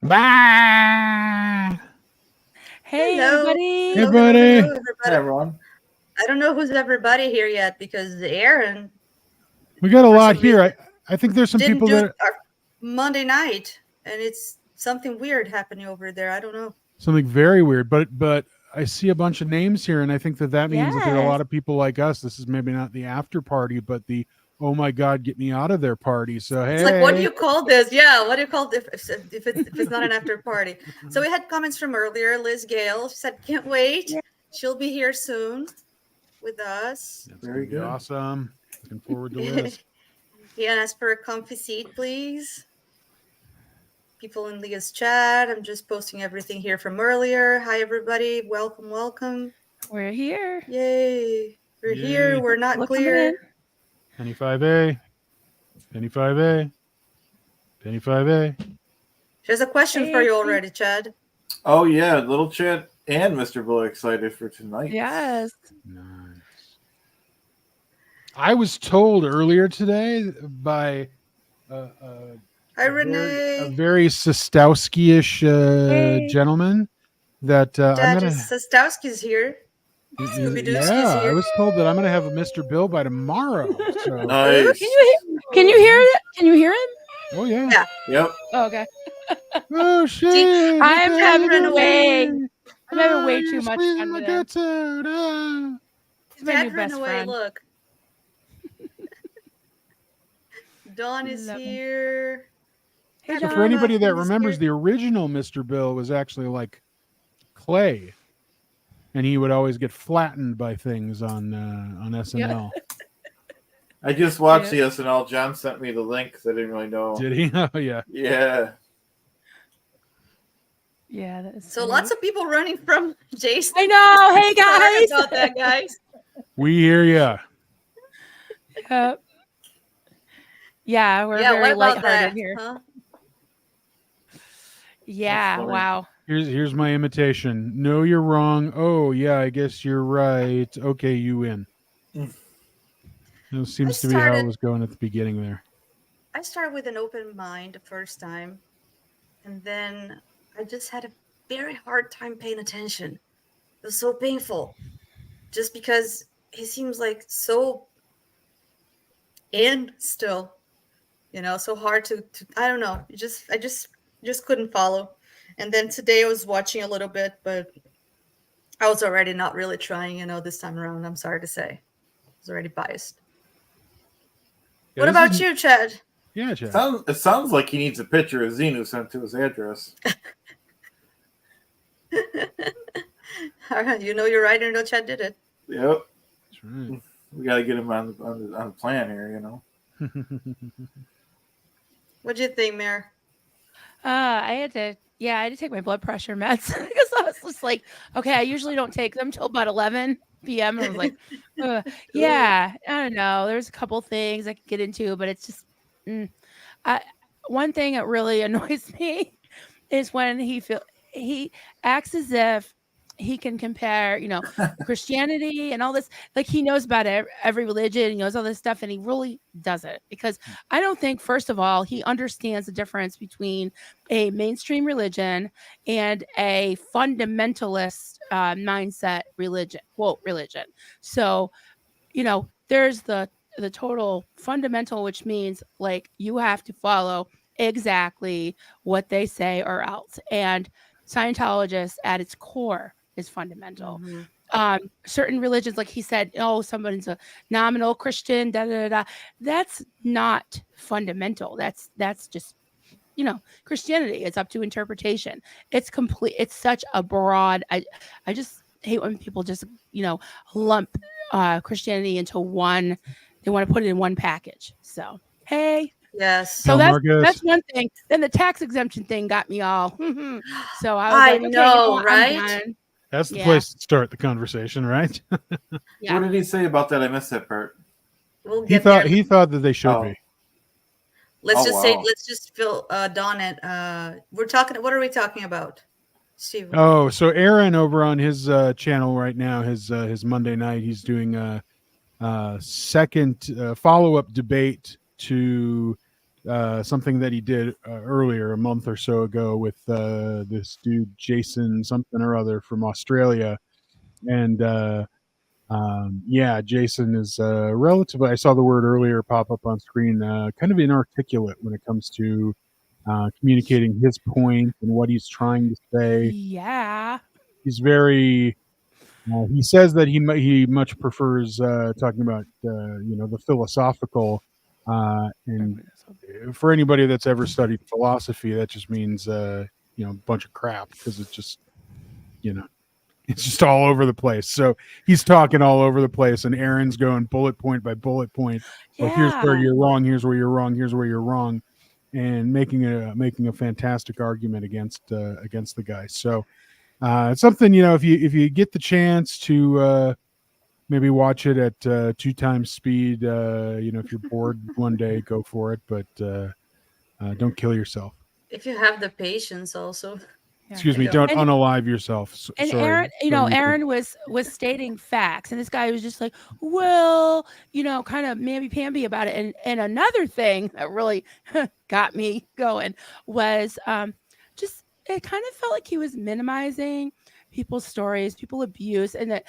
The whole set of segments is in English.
Bye. Hey, Hello. everybody. Hey, buddy. Hello, everybody. Hey, everyone. I don't know who's everybody here yet because Aaron We got a For lot some here. I think there's some didn't people do that our Monday night, and it's something weird happening over there. I don't know. something very weird, but I see a bunch of names here, and I think that means that there are a lot of people like us. This is maybe not the after party, but the oh my god, get me out of there party. So hey, It's like, what do you call this? Yeah, what do you call it if it's not an after party? So we had comments from earlier. Liz Gale, she said, "Can't wait. Yeah. She'll be here soon with us." That's Very gonna be good. awesome. Looking forward to this. Yeah, and ask for a comfy seat, please. People in Leah's chat. I'm just posting everything here from earlier. Hi, everybody. Welcome, welcome. We're here. Yay. We're Yay. here. We're not Look clear. Penny 5A, Penny 5A, Penny 5A. There's a question for you already, Chad. Oh yeah, little Chad and Mr. Bull excited for tonight. Yes. Nice. I was told earlier today by Hi, a Renee. very Sostowski-ish gentleman that I'm Dad gonna. Sostowski's here. Scooby-Dooski's Yeah, here. I was told that I'm gonna have a Mr. Bill by tomorrow. So, Nice. Can you hear it? Can you hear him? oh yeah. Yeah. Yep. Oh, okay. Oh shit! I'm look having at way- me. I'm having way you're too much squeezing fun my with him. guts out. Ah. He's my Dad new ran best away. friend. Look. Dawn is Love him. here. Hey, So John. for anybody that He's remembers, here. the original Mr. Bill was actually like clay, and he would always get flattened by things on SNL. I just watched the SNL. John sent me the link because I didn't really know. Did he? Oh yeah. Yeah. Yeah, that is So lots of people running from Jason. I know. Hey, Sorry guys. about that, guys. We hear ya. Yeah, we're Yeah, very what about lighthearted that? here. Huh? Yeah, funny. wow. Here's my imitation. No, you're wrong. Oh yeah, I guess you're right. Okay, you win. It seems to be how it was going at the beginning there. I started with an open mind the first time, and then I just had a very hard time paying attention. It was so painful, just because he seems like so in still, so hard to I don't know. I just couldn't follow. And then today I was watching a little bit, but I was already not really trying, this time around. I'm sorry to say, I was already biased. Yeah, What this about is- you, Chad? Yeah, Chad. It sounds like he needs a picture of Xenu sent to his address. All right, you're right. Chad did it. Yep. That's right. We got to get him on the plan here, What'd you think, Mayor? I had to take my blood pressure meds because I was just like, okay, I usually don't take them till about 11 p.m. And I was like, yeah, I don't know. There's a couple things I could get into, but it's just, one thing that really annoys me is when he acts as if he can compare, Christianity and all this. Like he knows about every religion, he knows all this stuff, and he really doesn't. Because I don't think, first of all, he understands the difference between a mainstream religion and a fundamentalist mindset religion, quote, religion. So, there's the total fundamental, which means like you have to follow exactly what they say or else. And Scientologists at its core is fundamental. Mm-hmm. Certain religions, like he said, oh, someone's a nominal Christian, da da da. That's not fundamental. That's just, Christianity. It's up to interpretation. It's complete. It's such a broad. I just hate when people just, lump Christianity into one. They want to put it in one package. So hey. Yes. So Tell that's one thing. Then the tax exemption thing got me all. So I was I like, okay, know, I'm right? done. That's the Yeah. place to start the conversation, right? Yeah. What did he say about that? I missed that part. We'll he get thought there. he thought that they should Oh. be. Let's wow. just fill Dawn at. We're talking. What are we talking about, Steve? Oh, so Aaron over on his channel right now, his Monday night, he's doing a second follow-up debate to something that he did earlier, a month or so ago, with this dude Jason something or other from Australia, and yeah, Jason is relatively. I saw the word earlier pop up on screen. Kind of inarticulate when it comes to communicating his point and what he's trying to say. Yeah. He's very. He says that he much prefers talking about the philosophical, and for anybody that's ever studied philosophy, that just means a bunch of crap, because it's just it's just all over the place. So he's talking all over the place, and Aaron's going bullet point by bullet point. Like, here's where you're wrong. Here's where you're wrong. Here's where you're wrong, and making a fantastic argument against the guy. So it's something, if you get the chance to maybe watch it at 2 times speed. If you're bored one day, go for it, but don't kill yourself. If you have the patience, also. Excuse me, don't unalive yourself. And Sorry. Aaron was stating facts, and this guy was just like, well, kind of mamby-pamby about it. And another thing that really got me going was just, it kind of felt like he was minimizing people's stories, people abuse, and that,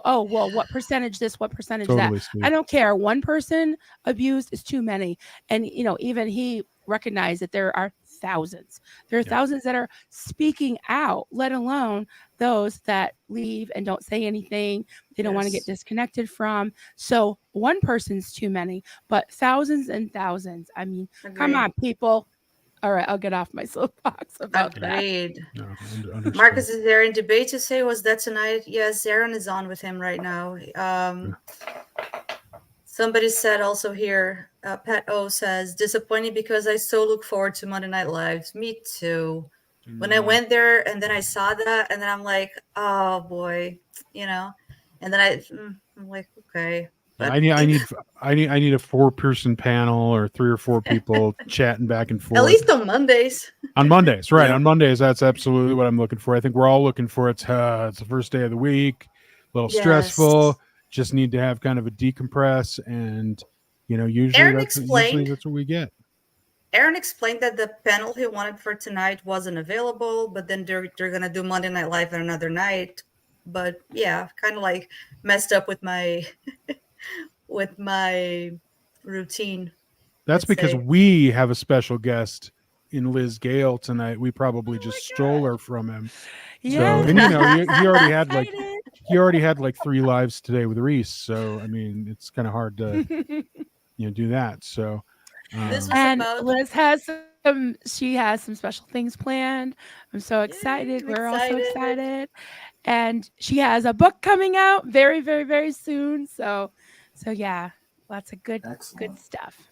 oh, well, what percentage this, what percentage Totally, that. Steve. I don't care. One person abused is too many. And, even he recognized that there are thousands. There are thousands that are speaking out, let alone those that leave and don't say anything. They don't want to get disconnected from. So one person's too many, but thousands and thousands. I mean, come on, people. All right, I'll get off my soapbox about that. No, Marcus, is there in debate to say? Was that tonight? Yes, Aaron is on with him right now. Somebody said also here, Pat O says, disappointing because I so look forward to Monday Night Lives. Me too. When I went there and then I saw that, and then I'm like, oh boy, and then I'm like, okay. But I need a 4-person panel, or 3 or 4 people chatting back and forth. At least on Mondays. On Mondays, right? Yeah. On Mondays, that's absolutely what I'm looking for. I think we're all looking for it. It's the first day of the week, a little stressful. Just need to have kind of a decompress, and usually that's what we get. Aaron explained that the panel he wanted for tonight wasn't available, but then they're gonna do Monday Night Live another night. But yeah, kind of like messed up with my with my routine. That's because we have a special guest in Liz Gale tonight. We probably just stole her from him. Yeah. So, and he already had like 3 lives today with Reese. So I mean, it's kind of hard to do that. So and Liz has she has some special things planned. I'm so excited. We're all so excited. And she has a book coming out very, very, very soon. So yeah, lots of good stuff.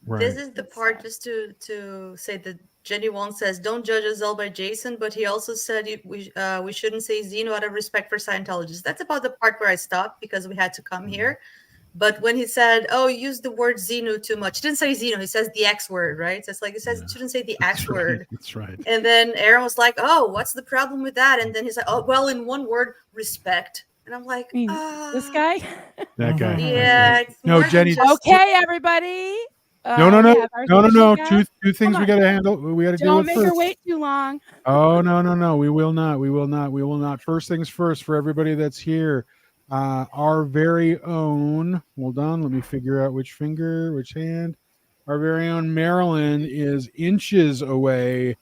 Right. This is the part just to say that Jenny Wong says, don't judge us all by Jason, but he also said we shouldn't say Xeno out of respect for Scientologists. That's about the part where I stopped because we had to come here. But when he said, oh, use the word Xeno too much, he didn't say Xeno, he says the X word, right? So it's like he says, shouldn't say the X word. That's right. And then Aaron was like, oh, what's the problem with that? And then he's like, oh, well, in one word, respect. And I'm like, this guy? That guy. Yeah. No, Jenny. Okay, everybody. No. Two things we got to handle. We got to deal with first. Don't make her wait too long. Oh, no. We will not. First things first, for everybody that's here. Our very own, hold on, let me figure out which hand. Our very own Marilyn is inches away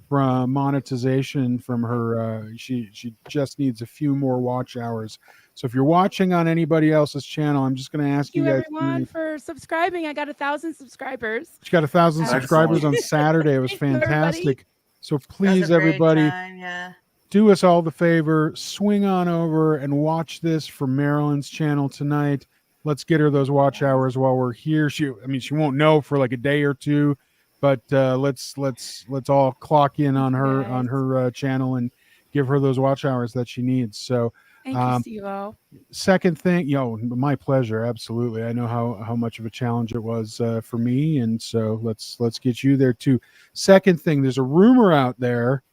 from monetization from her. She just needs a few more watch hours. So if you're watching on anybody else's channel, I'm just going to ask you guys. Thank you, everyone, for subscribing. I got 1,000 subscribers. She got 1,000 subscribers on Saturday. It was fantastic. So please, everybody, do us all the favor, swing on over and watch this from Marilyn's channel tonight. Let's get her those watch hours while we're here. She won't know for like a day or two, but let's all clock in on her channel and give her those watch hours that she needs. So thank you, Steve-O. Second thing, my pleasure. Absolutely. I know how much of a challenge it was for me, and so let's get you there too. Second thing, there's a rumor out there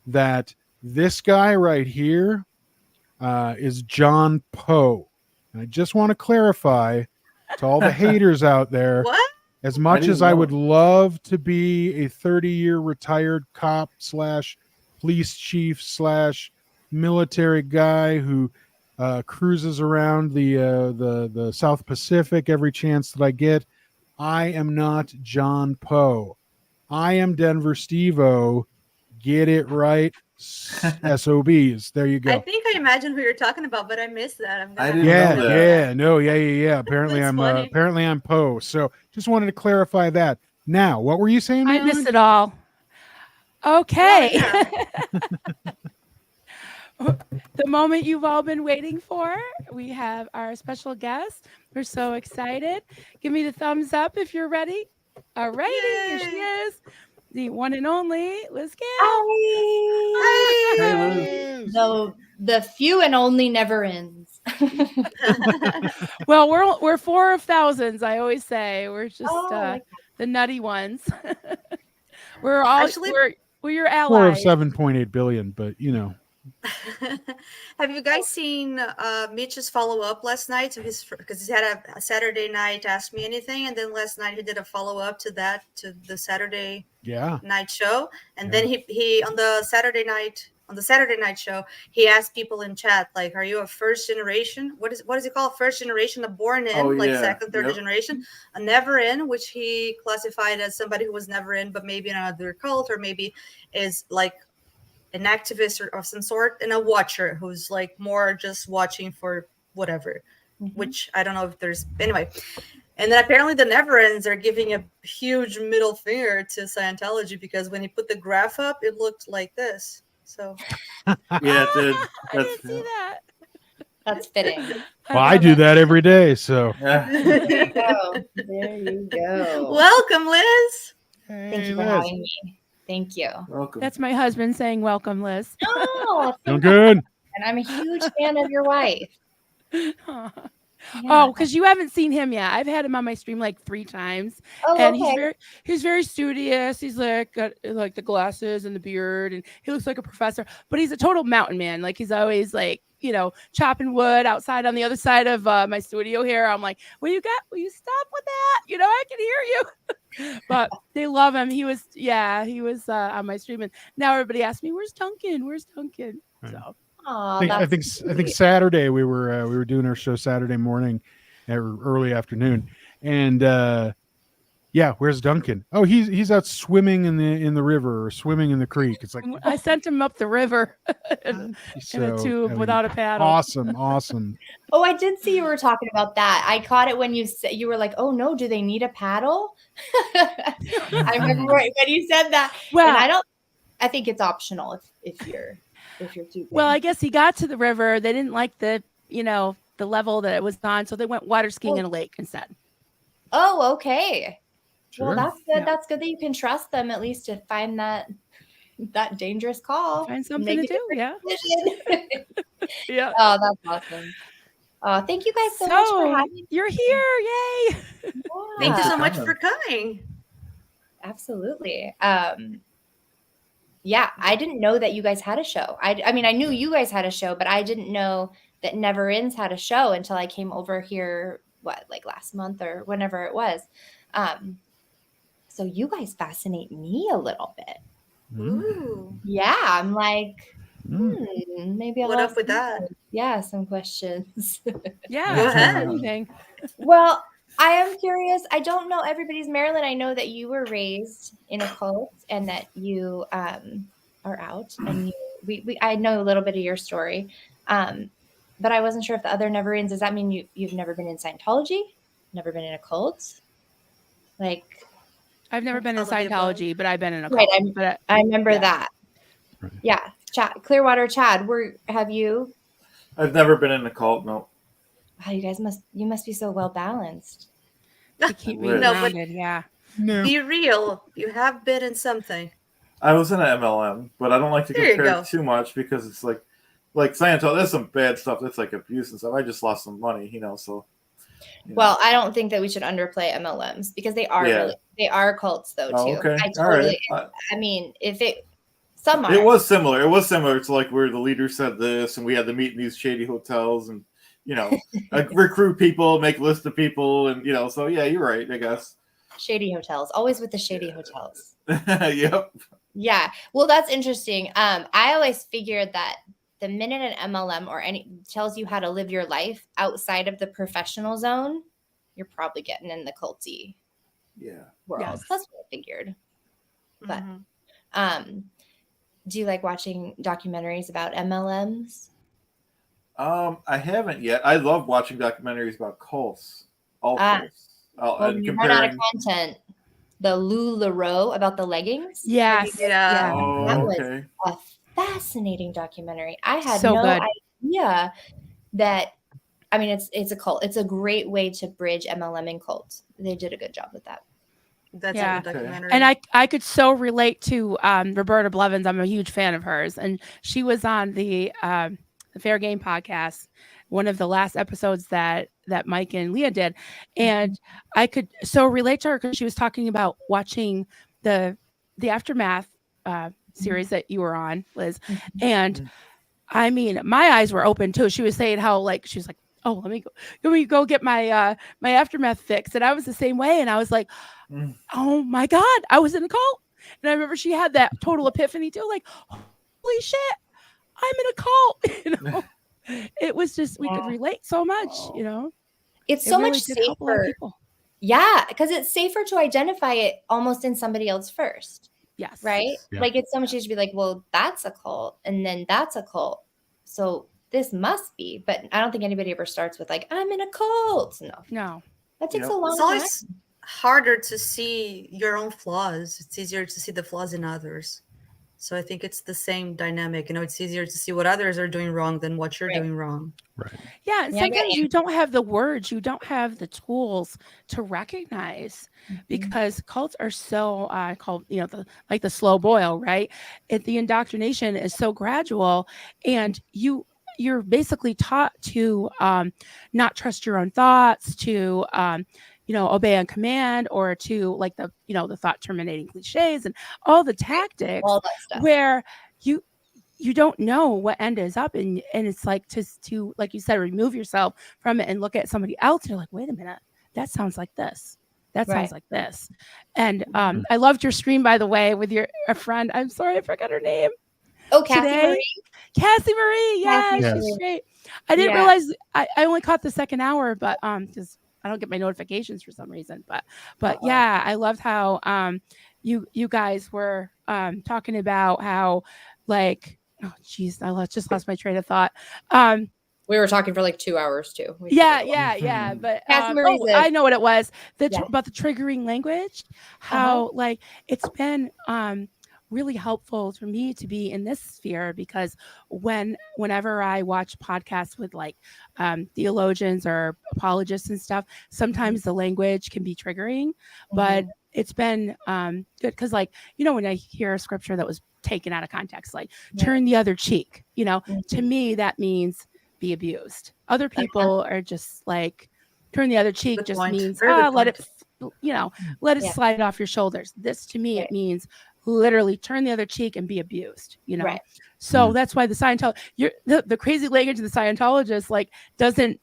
that this guy right here is John Poe. And I just want to clarify to all the haters out there. What? As much didn't as I know. would love to be a 30-year retired cop / police chief / military guy who cruises around the South Pacific every chance that I get, I am not John Poe. I am Denver Steve-O. Get it right, SOBs. There you I go. think I imagine who you're talking about, but I missed that. I'm I gonna didn't have know to that. look Yeah, no, yeah. Apparently That's funny. I'm Poe. So just wanted to clarify that. Now, what were you saying, I Marilyn? missed it all. Okay. yeah. The moment you've all been waiting for. We have our special guest. We're so excited. Give me the thumbs up if you're ready. All righty, here she Yay. is. The one and only Liz Gale. Hi. Hey, Liz. The few and only never ends. Well, we're 4 of thousands. I always say we're just Oh, the nutty ones. We're all Actually- we're your 4 of allies. 7.8 billion, but you know. Have you guys seen Mitch's follow-up last night to his, because he had a Saturday night Ask Me Anything, and then last night he did a follow-up to that, to the Saturday Yeah. night show, and then he on the Saturday night show, he asked people in chat, like, are you a first generation, what is it called, first generation, a born in, Oh, like yeah. second, third Yep. generation, a never in, which he classified as somebody who was never in, but maybe in another cult, or maybe is like an activist or of some sort, and a watcher who's like more just watching for whatever, which I don't know if there's, anyway. And then apparently the Never-Ends are giving a huge middle finger to Scientology, because when he put the graph up, it looked like this. So Yeah, it did. I didn't see that. That's fitting. Well, I love do it. that every day. So Yeah. There you go. There you go. welcome, Liz. Thank you Liz. for having me. Thank you. Welcome. That's my husband saying welcome, Liz. Oh, Feel good. and I'm a huge fan of your wife. Aw. Yeah. Oh, because you haven't seen him yet. I've had him on my stream like 3 times, Oh, and okay. he's very studious. He's like got like the glasses and the beard, and he looks like a professor. But he's a total mountain man. Like he's always like chopping wood outside on the other side of my studio here. I'm like, will you stop with that? I can hear you. But they love him. He was on my stream, and now everybody asks me, "Where's Duncan? Where's Duncan?" Right. So. Aw, I think sweet. Saturday we were doing our show Saturday morning or early afternoon, and where's Duncan? Oh, he's out swimming in the river or swimming in the creek. It's like I sent him up the river in so, a tube I mean, wuthout a paddle. awesome. Oh, I did see you were talking about that. I caught it when you said, you were like, "Oh no, do they need a paddle?" I remember when you said that. Well, And I think it's optional if you're tubing. well, I guess he got to the river. They didn't like the level that it was on, so they went water skiing in a lake instead. Oh, okay. Sure. Well, that's good. Yeah. That's good that you can trust them at least to find that dangerous call. Find something to do. Yeah. Decision. Yeah. Oh, that's awesome. Thank you guys so much for having me. You're here. Yay. Thank you so Yeah, much for coming. absolutely. Yeah, I didn't know that you guys had a show. I mean, I knew you guys had a show, but I didn't know that Never Ends had a show until I came over here, like last month or whenever it was. So you guys fascinate me a little bit. Ooh, Yeah, I'm like, maybe I'll what ask up with you that? guys. Yeah, some questions. Yeah. Go ahead. Anything. Well, I am curious. I don't know everybody's Marilyn. I know that you were raised in a cult and that you are out, and I know a little bit of your story, but I wasn't sure if the other Never Ends. Does that mean you've never been in Scientology, never been in a cult? Like, I've never been in All of the above. Scientology, but I've been in a Right, cult. But I remember Yeah. that. Right. Yeah, Clearwater Chad. Have you? I've never been in a cult. No. Wow, you guys must be so well balanced. to keep me No, but- grounded. Yeah. No. Be real. You have been in something. I was in an MLM, but I don't like to There you compare go. too much because it's like Scientology. There's some bad stuff. That's like abuse and stuff. I just lost some money, so. Well, I don't think that we should underplay MLMs because they are Yeah. they are cults though too. Oh, okay. I All right. totally. I mean, some are. It was similar. It was similar to like where the leader said this, and we had to meet in these shady hotels, and like recruit people, make lists of people, and so yeah, you're right. I guess. Shady hotels. Always with the shady hotels. Yep. Yeah. Well, that's interesting. I always figured that the minute an MLM or any tells you how to live your life outside of the professional zone, you're probably getting in the culty Yeah. world. Yes. That's what I figured. But Mhm. do you like watching documentaries about MLMs? I haven't yet. I love watching documentaries about cults. All cults. Well, And you run out of comparing. content. The LuLaRoe about the leggings. Yes. Yeah. Oh, That was okay. a fascinating documentary. I had So no good. idea that. I mean, it's a cult. It's a great way to bridge MLM and cult. They did a good job with that. That's Yeah. a good documentary. And I could so relate to Roberta Blevins. I'm a huge fan of hers, and she was on the Fair Game podcast, one of the last episodes that Mike and Leah did, and I could so relate to her because she was talking about watching the Aftermath series that you were on, Liz, and I mean my eyes were open too. She was saying how like she was like, oh, let me go get my my Aftermath fix, and I was the same way, and I was like, oh my God, I was in a cult. And I remember she had that total epiphany too, like, holy shit, I'm in a cult. You know, it was just, we could relate so much, you know. It's It so really much did help a lot of safer. people. Yeah, because it's safer to identify it almost in somebody else first, Yes. right? Yeah. Like it's so much easier to be like, well, that's a cult, and then that's a cult. So this must be. But I don't think anybody ever starts with like, I'm in a cult. No, that takes a long It's time. always harder to see your own flaws. It's easier to see the flaws in others. So I think it's the same dynamic. You know, it's easier to see what others are doing wrong than what you're doing wrong. Right. Yeah, and Yeah, I get sometimes you. you don't have the words, you don't have the tools to recognize because cults are so called, you know, the slow boil, right? The indoctrination is so gradual, and you're basically taught to not trust your own thoughts, to you know, obey on command, or to like the, you know, the thought terminating cliches and all the tactics All that stuff. where you don't know what end is up, and it's like to like you said, remove yourself from it and look at somebody else. You're like, wait a minute, that sounds like this. That sounds like this. And I loved your stream, by the way, with a friend. I'm sorry, I forgot her name. Oh, Cassie Today? Marie. Cassie Marie. Yeah, Cassie she's Marie. great. I didn't Yeah. realize I only caught the second hour, but because I don't get my notifications for some reason. But yeah, I loved how you guys were talking about how like, oh geez, just lost my train of thought. We were talking for like 2 hours too. Yeah. But Cassie Marie's I know what it was. Yeah. About the triggering language, how like it's been really helpful for me to be in this sphere, because whenever I watch podcasts with like theologians or apologists and stuff, sometimes the language can be triggering, but it's been good because, like, you know, when I hear a scripture that was taken out of context, like turn the other cheek, you know, to me that means be abused. Other people are just like turn the other cheek. Good just point. means Very good let it, point. you know, let it slide off your shoulders. This to me, it means literally turn the other cheek and be abused, you know. So that's why the the crazy language of the Scientologist like doesn't,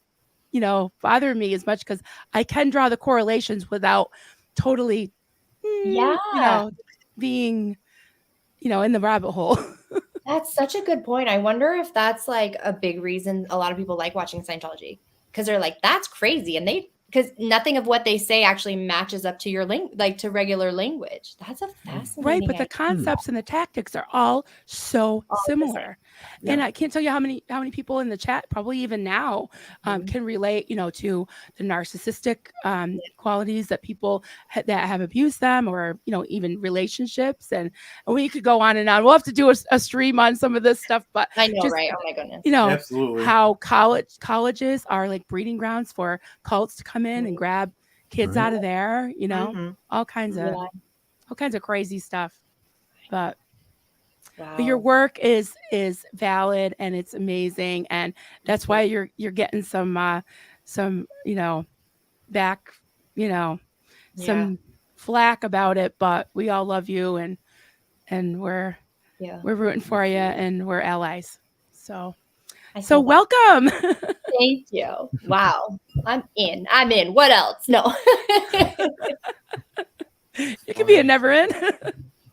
you know, bother me as much, because I can draw the correlations without totally you know, being, you know, in the rabbit hole. That's such a good point. I wonder if that's like a big reason a lot of people like watching Scientology, because they're like, that's crazy. And because nothing of what they say actually matches up to your to regular language. That's a fascinating Right, but the concepts and the tactics are all so similar. And I can't tell you how many people in the chat, probably even now, can relate, you know, to the narcissistic qualities that people that have abused them, or, you know, even relationships. And we could go on and on. We'll have to do a stream on some of this stuff, but I know, just, right? Oh my goodness. You know, Absolutely. how colleges are like breeding grounds for cults to come in and grab kids out of there, you know, all kinds of crazy stuff. But your work is valid and it's amazing, and that's why you're getting some you know, back, you know, some flack about it, but we all love you, and we're rooting for you, and we're allies. So welcome. Thank you. Wow. I'm in. What else? No. It could be a never end.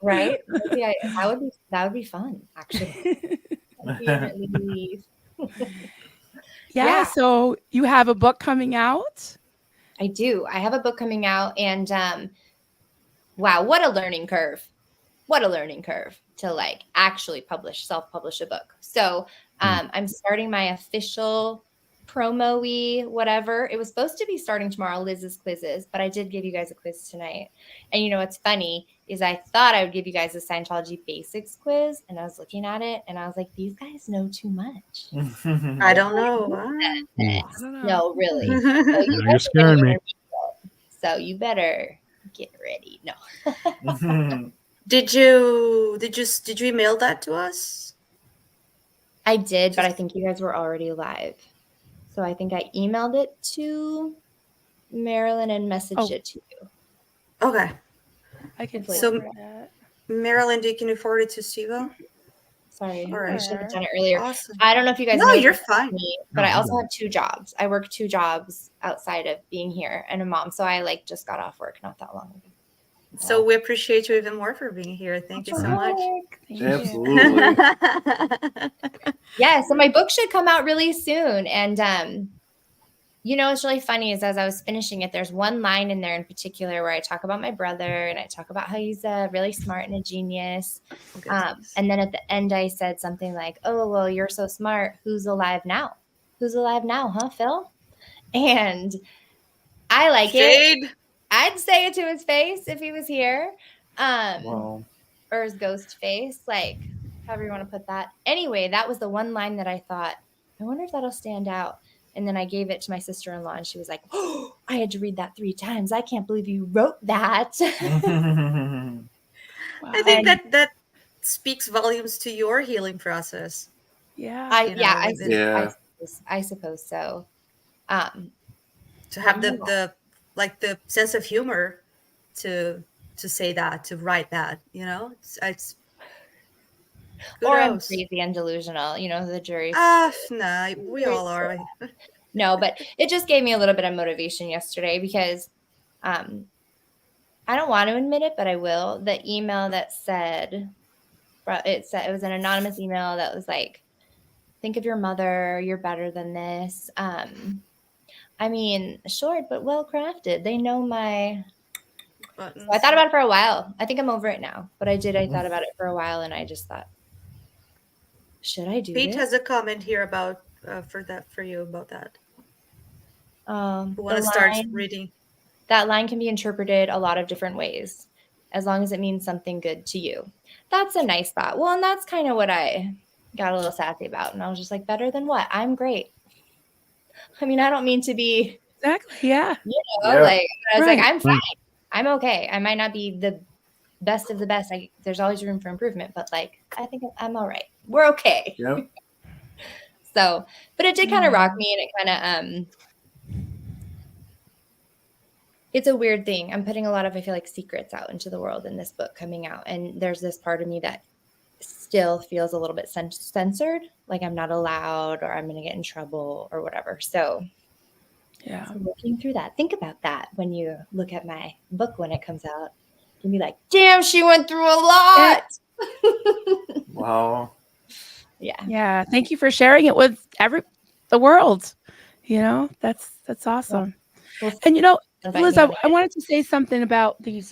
Right? Maybe that would be fun, actually. Leave. Yeah. So you have a book coming out. I do. I have a book coming out, and wow, what a learning curve. What a learning curve to like actually self-publish a book. So I'm starting my official promo-y whatever. It was supposed to be starting tomorrow, Liz's quizzes, but I did give you guys a quiz tonight. And you know what's funny is I thought I would give you guys a Scientology basics quiz, and I was looking at it and I was like, these guys know too much. I don't know. I don't know. No, really. So Now you you're scaring me. So you better get ready. No. Did you email that to us? I did, but I think you guys were already live. So I think I emailed it to Marilyn and messaged it to you. Okay. I can So- forward that. Marilyn, can you forward it to Steve-O? Sorry, All right. I should have done it earlier. Awesome. I don't know if you guys No, know you're this fine. about me, but No, I also no. have 2 jobs. I work 2 jobs outside of being here and a mom. So I like just got off work not that long ago. So we appreciate you even more for being here. Thank you so much. Thank you. Absolutely. Yeah, so my book should come out really soon. And you know, what's really funny is as I was finishing it, there's one line in there in particular where I talk about my brother and I talk about how he's really smart and a genius. And then at the end, I said something like, oh, well, you're so smart. Who's alive now? Who's alive now, huh, Phil? And I like it. Shade. I'd say it to his face if he was here. Wow. Or his ghost face, like however you want to put that. Anyway, that was the one line that I thought, I wonder if that'll stand out. And then I gave it to my sister-in-law and she was like, oh, I had to read that 3 times. I can't believe you wrote that. Wow. I think that speaks volumes to your healing process. Yeah. I suppose so. To have the sense of humor to say that, to write that, it's or I'm kudos. crazy and delusional, the jury. No, we all are. No, but it just gave me a little bit of motivation yesterday because I don't want to admit it, but I will. The email that said it was an anonymous email that was like, think of your mother, you're better than this. I mean, short but well crafted. They know my Buttons. So I thought about it for a while. I think I'm over it now, but I thought about it for a while and I just thought, should I do Pete this? has a comment here about for you about that. Who want to The start line- reading? That line can be interpreted a lot of different ways, as long as it means something good to you. That's a nice thought. Well, and that's kind of what I got a little sassy about. And I was just like, better than what? I'm great. I mean, I don't mean to be, Exactly. Yeah. Yeah. like, I was like, Right. I'm fine. I'm okay. I might not be the best of the best. There's always room for improvement, but like, I think I'm all right. We're okay. Yep. So, but it did kind of rock me, and it kind of it's a weird thing. I'm putting a lot of, I feel like, secrets out into the world in this book coming out, and there's this part of me that still feels a little bit censored, like I'm not allowed or I'm going to get in trouble or whatever. So looking through that, think about that when you look at my book when it comes out. You'll be like, damn, she went through a lot. Wow. Yeah. Thank you for sharing it with the world. That's awesome. Well, And Liz, invite me I wanted to say something about these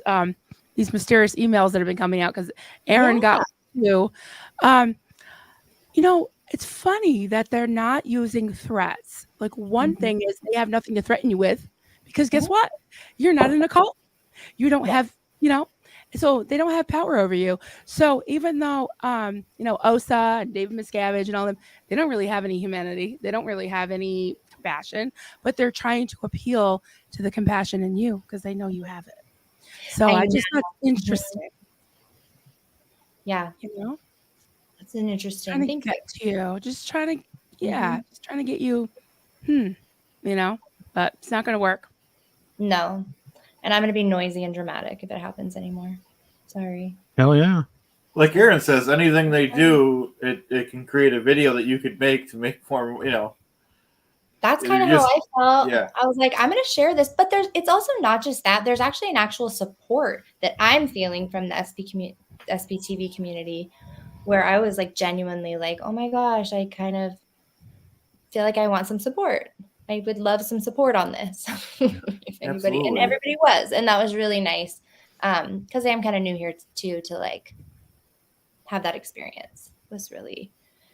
mysterious emails that have been coming out because Aaron got you. It's funny that they're not using threats. Like one thing is they have nothing to threaten you with because guess what? You're not in a cult. You don't have, so they don't have power over you. So even though, Osa and David Miscavige and all them, they don't really have any humanity. They don't really have any compassion, but they're trying to appeal to the compassion in you because they know you have it. So I just thought interesting. Yeah. It's an interesting thing. Get to you. Just trying to, just trying to get you, but it's not going to work. No. And I'm going to be noisy and dramatic if it happens anymore. Sorry. Hell yeah. Like Aaron says, anything they do, it can create a video that you could make to make more, That's You kind of how just- I felt. yeah. I was like, I'm going to share this, but it's also not just that. There's actually an actual support that I'm feeling from the SPTV community, where I was like genuinely like, oh my gosh, I kind of feel like I want some support. I would love some support on this. If anybody, Absolutely. and everybody was, and that was really nice. Because I am kind of new here too, to like have that experience. It was really,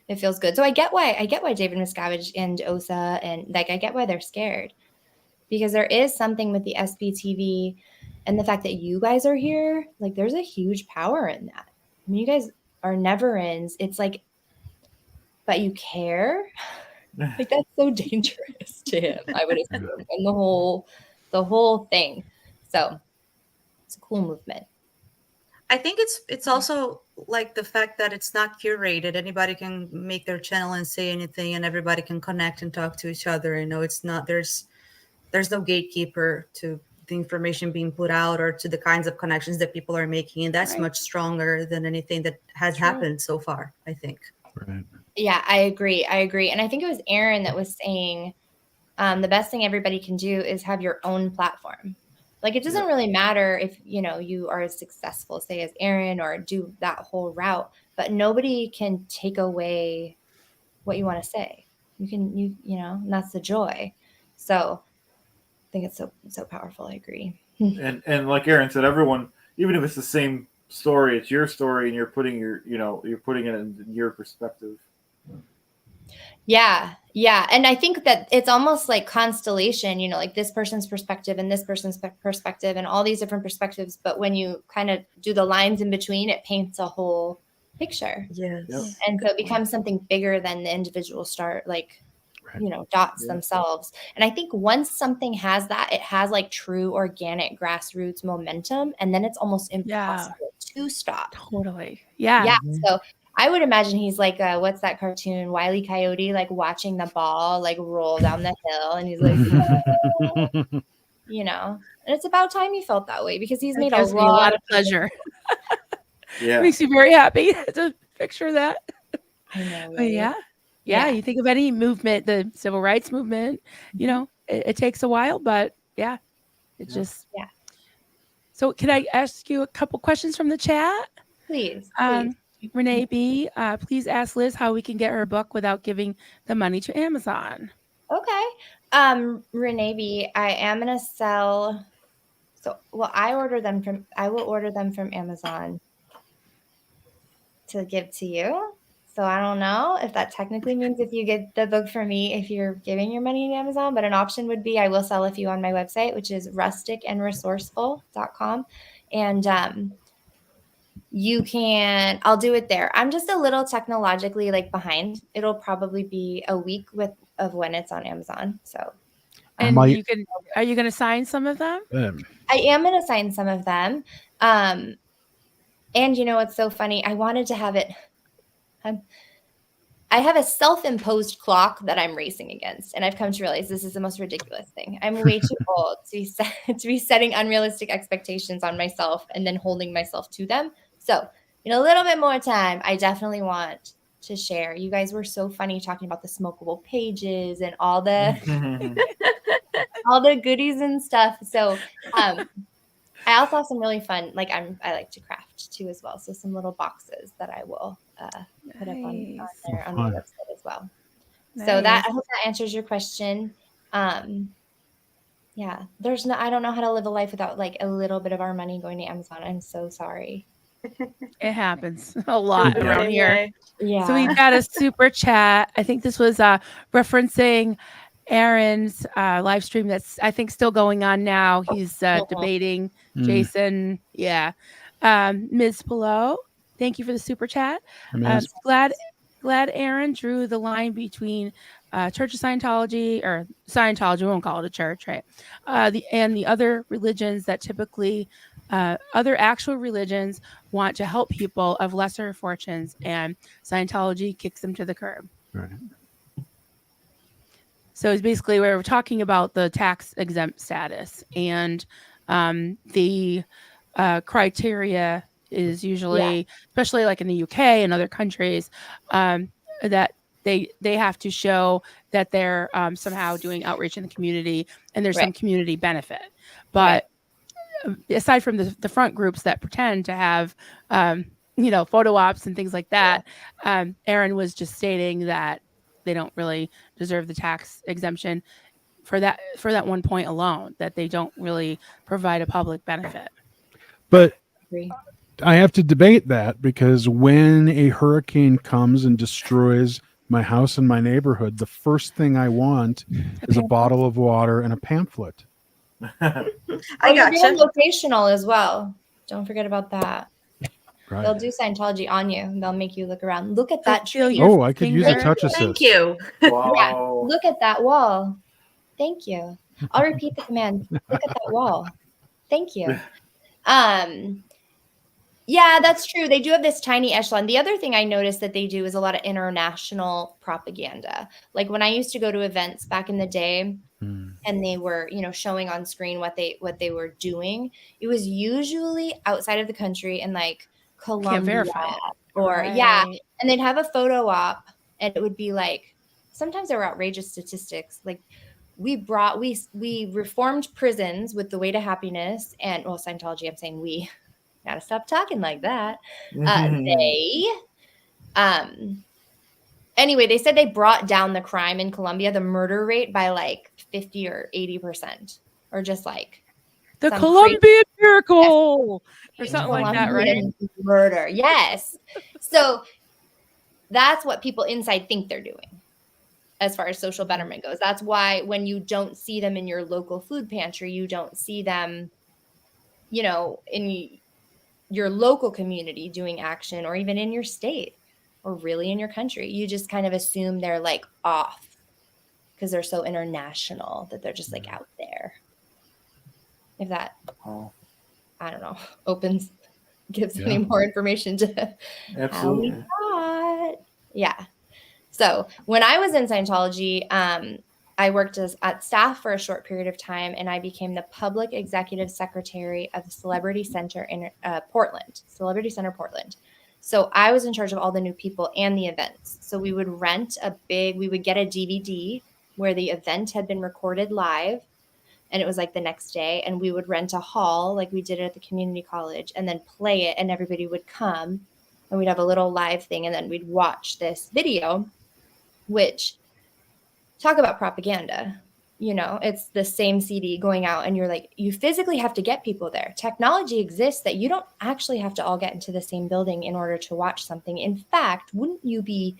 it feels good. So I get why David Miscavige and Osa, and like I get why they're scared, because there is something with the SPTV and the fact that you guys are here. Like there's a huge power in that. I mean, you guys are never ends. It's like, but you care. Like that's so dangerous to him, I would assume, and the whole thing. So it's a cool movement. I think it's also like the fact that it's not curated. Anybody can make their channel and say anything, and everybody can connect and talk to each other. You know, it's not there's no gatekeeper to the information being put out or to the kinds of connections that people are making, and that's Right. much stronger than anything that has True. happened so far, I think. Right. Yeah, I agree. And I think it was Aaron that was saying the best thing everybody can do is have your own platform. Like it doesn't really matter if you are as successful, say, as Aaron, or do that whole route, but nobody can take away what you want to say. And that's the joy. So I think it's so powerful. I agree. And like Aaron said, everyone, even if it's the same story, it's your story, and you're putting you're putting it in your perspective. Yeah. And I think that it's almost like constellation, like this person's perspective and this person's perspective and all these different perspectives. But when you kind of do the lines in between, it paints a whole picture. Yes. Yep. And so it becomes something bigger than the individual dots themselves. And I think once something has that, it has like true organic grassroots momentum, and then it's almost impossible to stop. Totally. Yeah. Yeah. So I would imagine he's like, what's that cartoon? Wile E. Coyote, like watching the ball like roll down the hill, and he's like, and it's about time he felt that way, because he's made a Gives me a lot lot of pleasure. Yeah. Makes me very happy to picture that. I know. But Right? yeah, you think of any movement, the civil rights movement, it takes a while, but just. So can I ask you a couple questions from the chat? Please. Renee B, please ask Liz how we can get her book without giving the money to Amazon. Okay. Renee B, I am going to sell. So, I will order them from Amazon to give to you. So I don't know if that technically means if you get the book from me, if you're giving your money to Amazon, but an option would be I will sell a few on my website, which is rusticandresourceful.com. And I'll do it there. I'm just a little technologically behind. It'll probably be a week of when it's on Amazon. So. And are you going to sign some of them? I am going to sign some of them. And what's so funny? I wanted to have it. I have a self-imposed clock that I'm racing against, and I've come to realize this is the most ridiculous thing. I'm way too old to be setting unrealistic expectations on myself and then holding myself to them. So, in a little bit more time, I definitely want to share. You guys were so funny talking about the smokable pages and all the all the goodies and stuff. So, I also have some really fun, I like to craft too as well. So some little boxes that I will put up on my website as well. Nice. So I hope that answers your question. I don't know how to live a life without a little bit of our money going to Amazon. I'm so sorry. It happens a lot around here. Yeah. So we've got a super chat. I think this was referencing Aaron's live stream that's, I think, still going on now. He's debating Jason. Yeah. Ms. Pillow, thank you for the super chat. Glad Aaron drew the line between Church of Scientology, or Scientology, we won't call it a church, right? And the other religions that typically, other actual religions want to help people of lesser fortunes, and Scientology kicks them to the curb. Right. So it's basically where we're talking about the tax exempt status, and the criteria is usually, especially in the UK and other countries, that they have to show that they're somehow doing outreach in the community and there's some community benefit. But aside from the front groups that pretend to have photo ops and things like that, Aaron was just stating that they don't really deserve the tax exemption for that one point alone, that they don't really provide a public benefit. But I have to debate that, because when a hurricane comes and destroys my house and my neighborhood, the first thing I want is a bottle of water and a pamphlet. I got You're you. locational as well. Don't forget about that. Right. They'll do Scientology on you. They'll make you look around. Look at that feel tree. your Oh, I could use a finger. touch assist. Thank you. Wow. Look at that wall. Thank you. I'll repeat the command. Look at that wall. Thank you. Yeah, that's true. They do have this tiny echelon. The other thing I noticed that they do is a lot of international propaganda. Like when I used to go to events back in the day, and they were, showing on screen what they were doing, it was usually outside of the country in like Colombia Can't verify it. or Right. and they'd have a photo op, and it would be like, sometimes there were outrageous statistics. Like we reformed prisons with the way to happiness, and Scientology, I'm saying we. Gotta stop talking like that. Anyway, they said they brought down the crime in Colombia, the murder rate, by like 50 or 80%, or just like The some Colombian miracle or something like that, right? Colombian murder. Yes. So that's what people inside think they're doing as far as social betterment goes. That's why when you don't see them in your local food pantry, you don't see them, in your local community doing action, or even in your state, or really in your country. You just kind of assume they're like off because they're so international that they're just like out there. If that, I don't know, gives any more information to Absolutely. how we thought. Yeah. So when I was in Scientology, I worked at staff for a short period of time, and I became the public executive secretary of the Celebrity Center in Portland, Celebrity Center Portland. So I was in charge of all the new people and the events. So we would we would get a DVD where the event had been recorded live, and it was like the next day, and we would rent a hall like we did it at the community college, and then play it, and everybody would come, and we'd have a little live thing, and then we'd watch this video, which, talk about propaganda. It's the same CD going out, and you're like, you physically have to get people there. Technology exists that you don't actually have to all get into the same building in order to watch something. In fact, wouldn't you be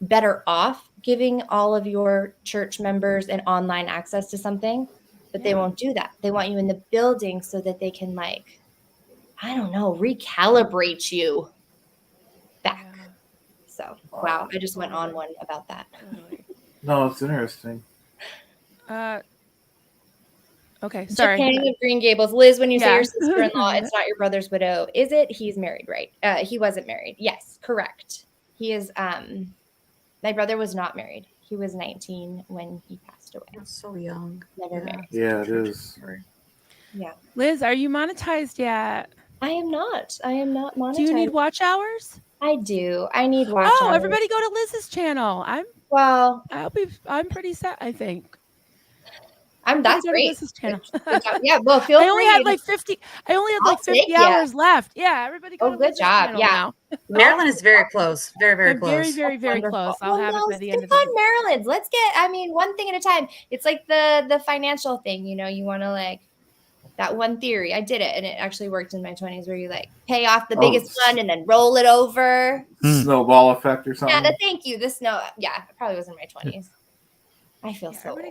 better off giving all of your church members an online access to something? But they won't do that. They want you in the building so that they can, like, I don't know, recalibrate you back. So, wow, I just went on one about that. No, it's interesting. Okay, sorry. Japan of Green Gables. Liz, when you say Yeah. your sister-in-law, it's not your brother's widow, is it? He's married, right? He wasn't married. Yes, correct. He is, my brother was not married. He was 19 when he passed away. That's so young. Never married. Yeah, it is. Yeah. Liz, are you monetized yet? I am not monetized. Do you need watch hours? I do. I need watch hours. Everybody go to Liz's channel. I'm pretty set, I think. That's go to great. Liz's channel. Yeah, well, feel free. I only had like 50 hours left. Yeah, everybody go to good Liz's job. channel Yeah. now. Maryland is very close. Very, very They're close. very, very close. I'll have it by the end of the fun, Maryland. Let's get, one thing at a time. It's like the financial thing, you want to, like, that one theory. I did it, and it actually worked in my 20s, where you like pay off the biggest one and then roll it over. Snowball effect or something. Yeah, thank you. It probably was in my 20s. I feel so old.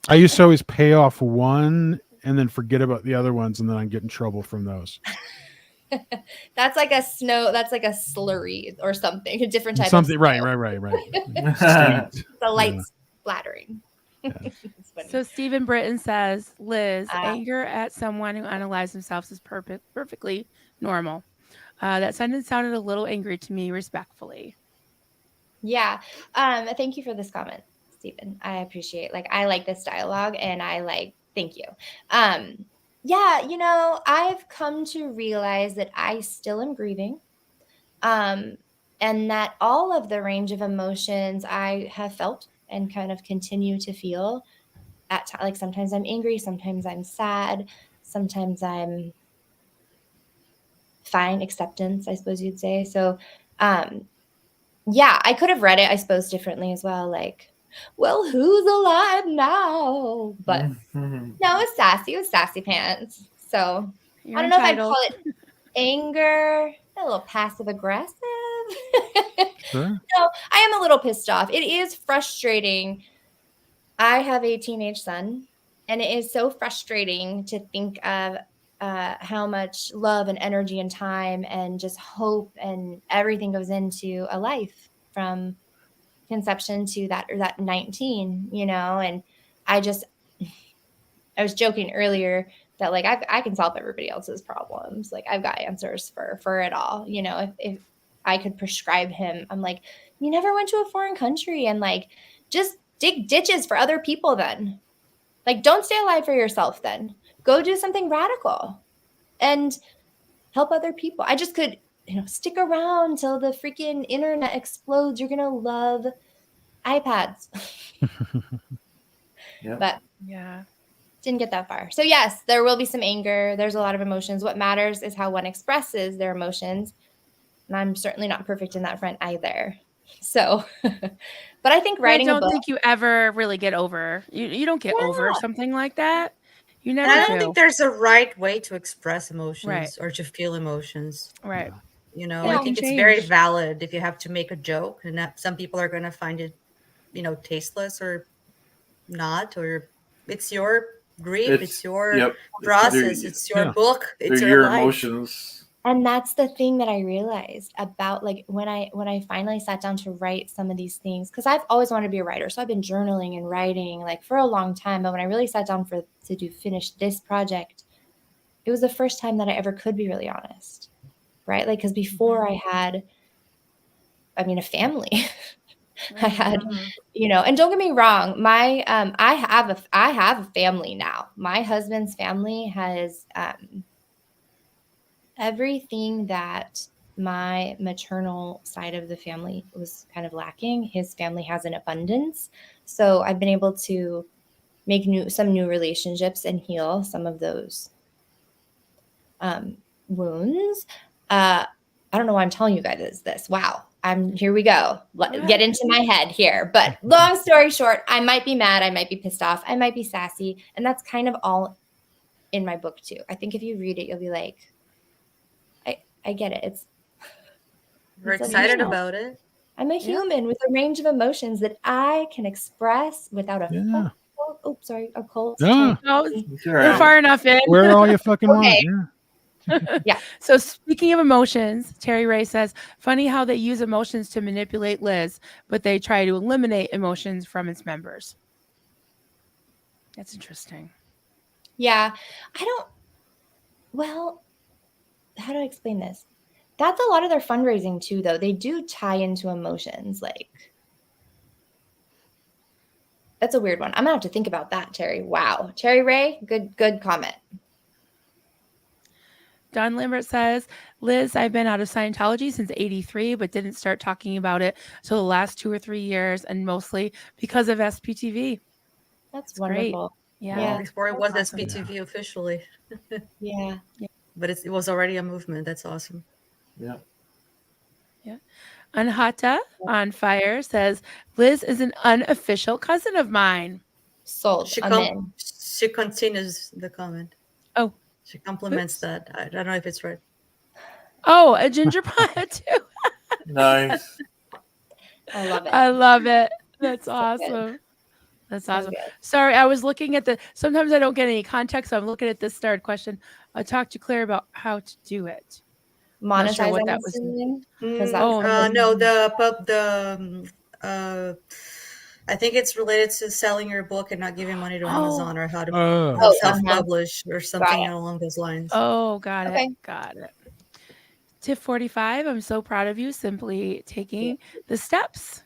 I used to always pay off one and then forget about the other ones, and then I'd get in trouble from those. That's like a slurry or something, a different type something. of Right. The light splattering. So Stephen Britton says, Liz, anger at someone who analyzes themselves is perfectly normal. That sentence sounded a little angry to me, respectfully. Yeah. Thank you for this comment, Stephen. I appreciate, I like this dialogue, and thank you. Yeah, I've come to realize that I still am grieving. and that all of the range of emotions I have felt and kind of continue to feel at like sometimes I'm angry, sometimes I'm sad, sometimes I'm fine, acceptance, I suppose you'd say. So yeah, I could have read it, I suppose, differently as well. Like, well, who's alive now? But no, it was sassy pants. So You're I don't know if I'd entitled. call it anger, a little passive aggressive. Sure. No, I am a little pissed off. It is frustrating. I have a teenage son, and it is so frustrating to think of how much love and energy and time and just hope and everything goes into a life from conception to that 19, and I was joking earlier that like I can solve everybody else's problems. Like I've got answers for it all. If I could prescribe him, I'm like, you never went to a foreign country and like just dig ditches for other people then. Like don't stay alive for yourself then. Go do something radical and help other people. I just could, stick around till the freaking internet explodes. You're gonna love iPads. Yeah. But Yeah. didn't get that far. So yes, there will be some anger. There's a lot of emotions. What matters is how one expresses their emotions. And I'm certainly not perfect in that front either. So, but I think I writing a don't book. think you ever really get over. You don't get over something like that. You And I never don't do. think there's a right way to express emotions Right. or to feel emotions. Right. Yeah. I think it's very Change. valid if you have to make a joke, and that some people are going to find it, tasteless or not, or it's your grief, it's your process, it's your book, it's your life. emotions. And that's the thing that I realized about like when I finally sat down to write some of these things, because I've always wanted to be a writer. So I've been journaling and writing like for a long time. But when I really sat down to finish this project, it was the first time that I ever could be really honest. Right? Like, because before I had, a family. I had, and don't get me wrong, my I have a family now. My husband's family has everything that my maternal side of the family was kind of lacking. His family has an abundance. So I've been able to make some new relationships and heal some of those wounds. I don't know why I'm telling you guys this. Wow. Here we go. Get into my head here. But long story short, I might be mad. I might be pissed off. I might be sassy. And that's kind of all in my book too. I think if you read it, you'll be like, I get it. We're excited about it. I'm a human with a range of emotions that I can express without a cult. Yeah. We're far enough in. Where all you fucking want. Yeah. So speaking of emotions, Terry Ray says, funny how they use emotions to manipulate Liz, but they try to eliminate emotions from its members. That's interesting. Yeah. How do I explain this? That's a lot of their fundraising too, though. They do tie into emotions. Like, that's a weird one. I'm gonna have to think about that, Terry. Wow. Terry Ray, good comment. Don Lambert says, Liz, I've been out of Scientology since '83, but didn't start talking about it till the last 2 or 3 years, and mostly because of SPTV. That's wonderful. Great. Yeah. Before it was SPTV officially. Yeah. But it was already a movement. That's awesome. Yeah. Yeah. Anhata on fire says, Liz is an unofficial cousin of mine. Sold. She continues the comment. Oh. She compliments that. I don't know if it's right. Oh, a ginger pie too. Nice. I love it. I love it. That's awesome. That's awesome. Sorry, I was looking at sometimes I don't get any context, so I'm looking at this third question. I talked to Claire about how to do it. Monetize sure what that was. I think it's related to selling your book and not giving money to Amazon, or how to self-publish or something along those lines. Oh, got it. Got it. Tip 45, I'm so proud of you. Simply taking the steps.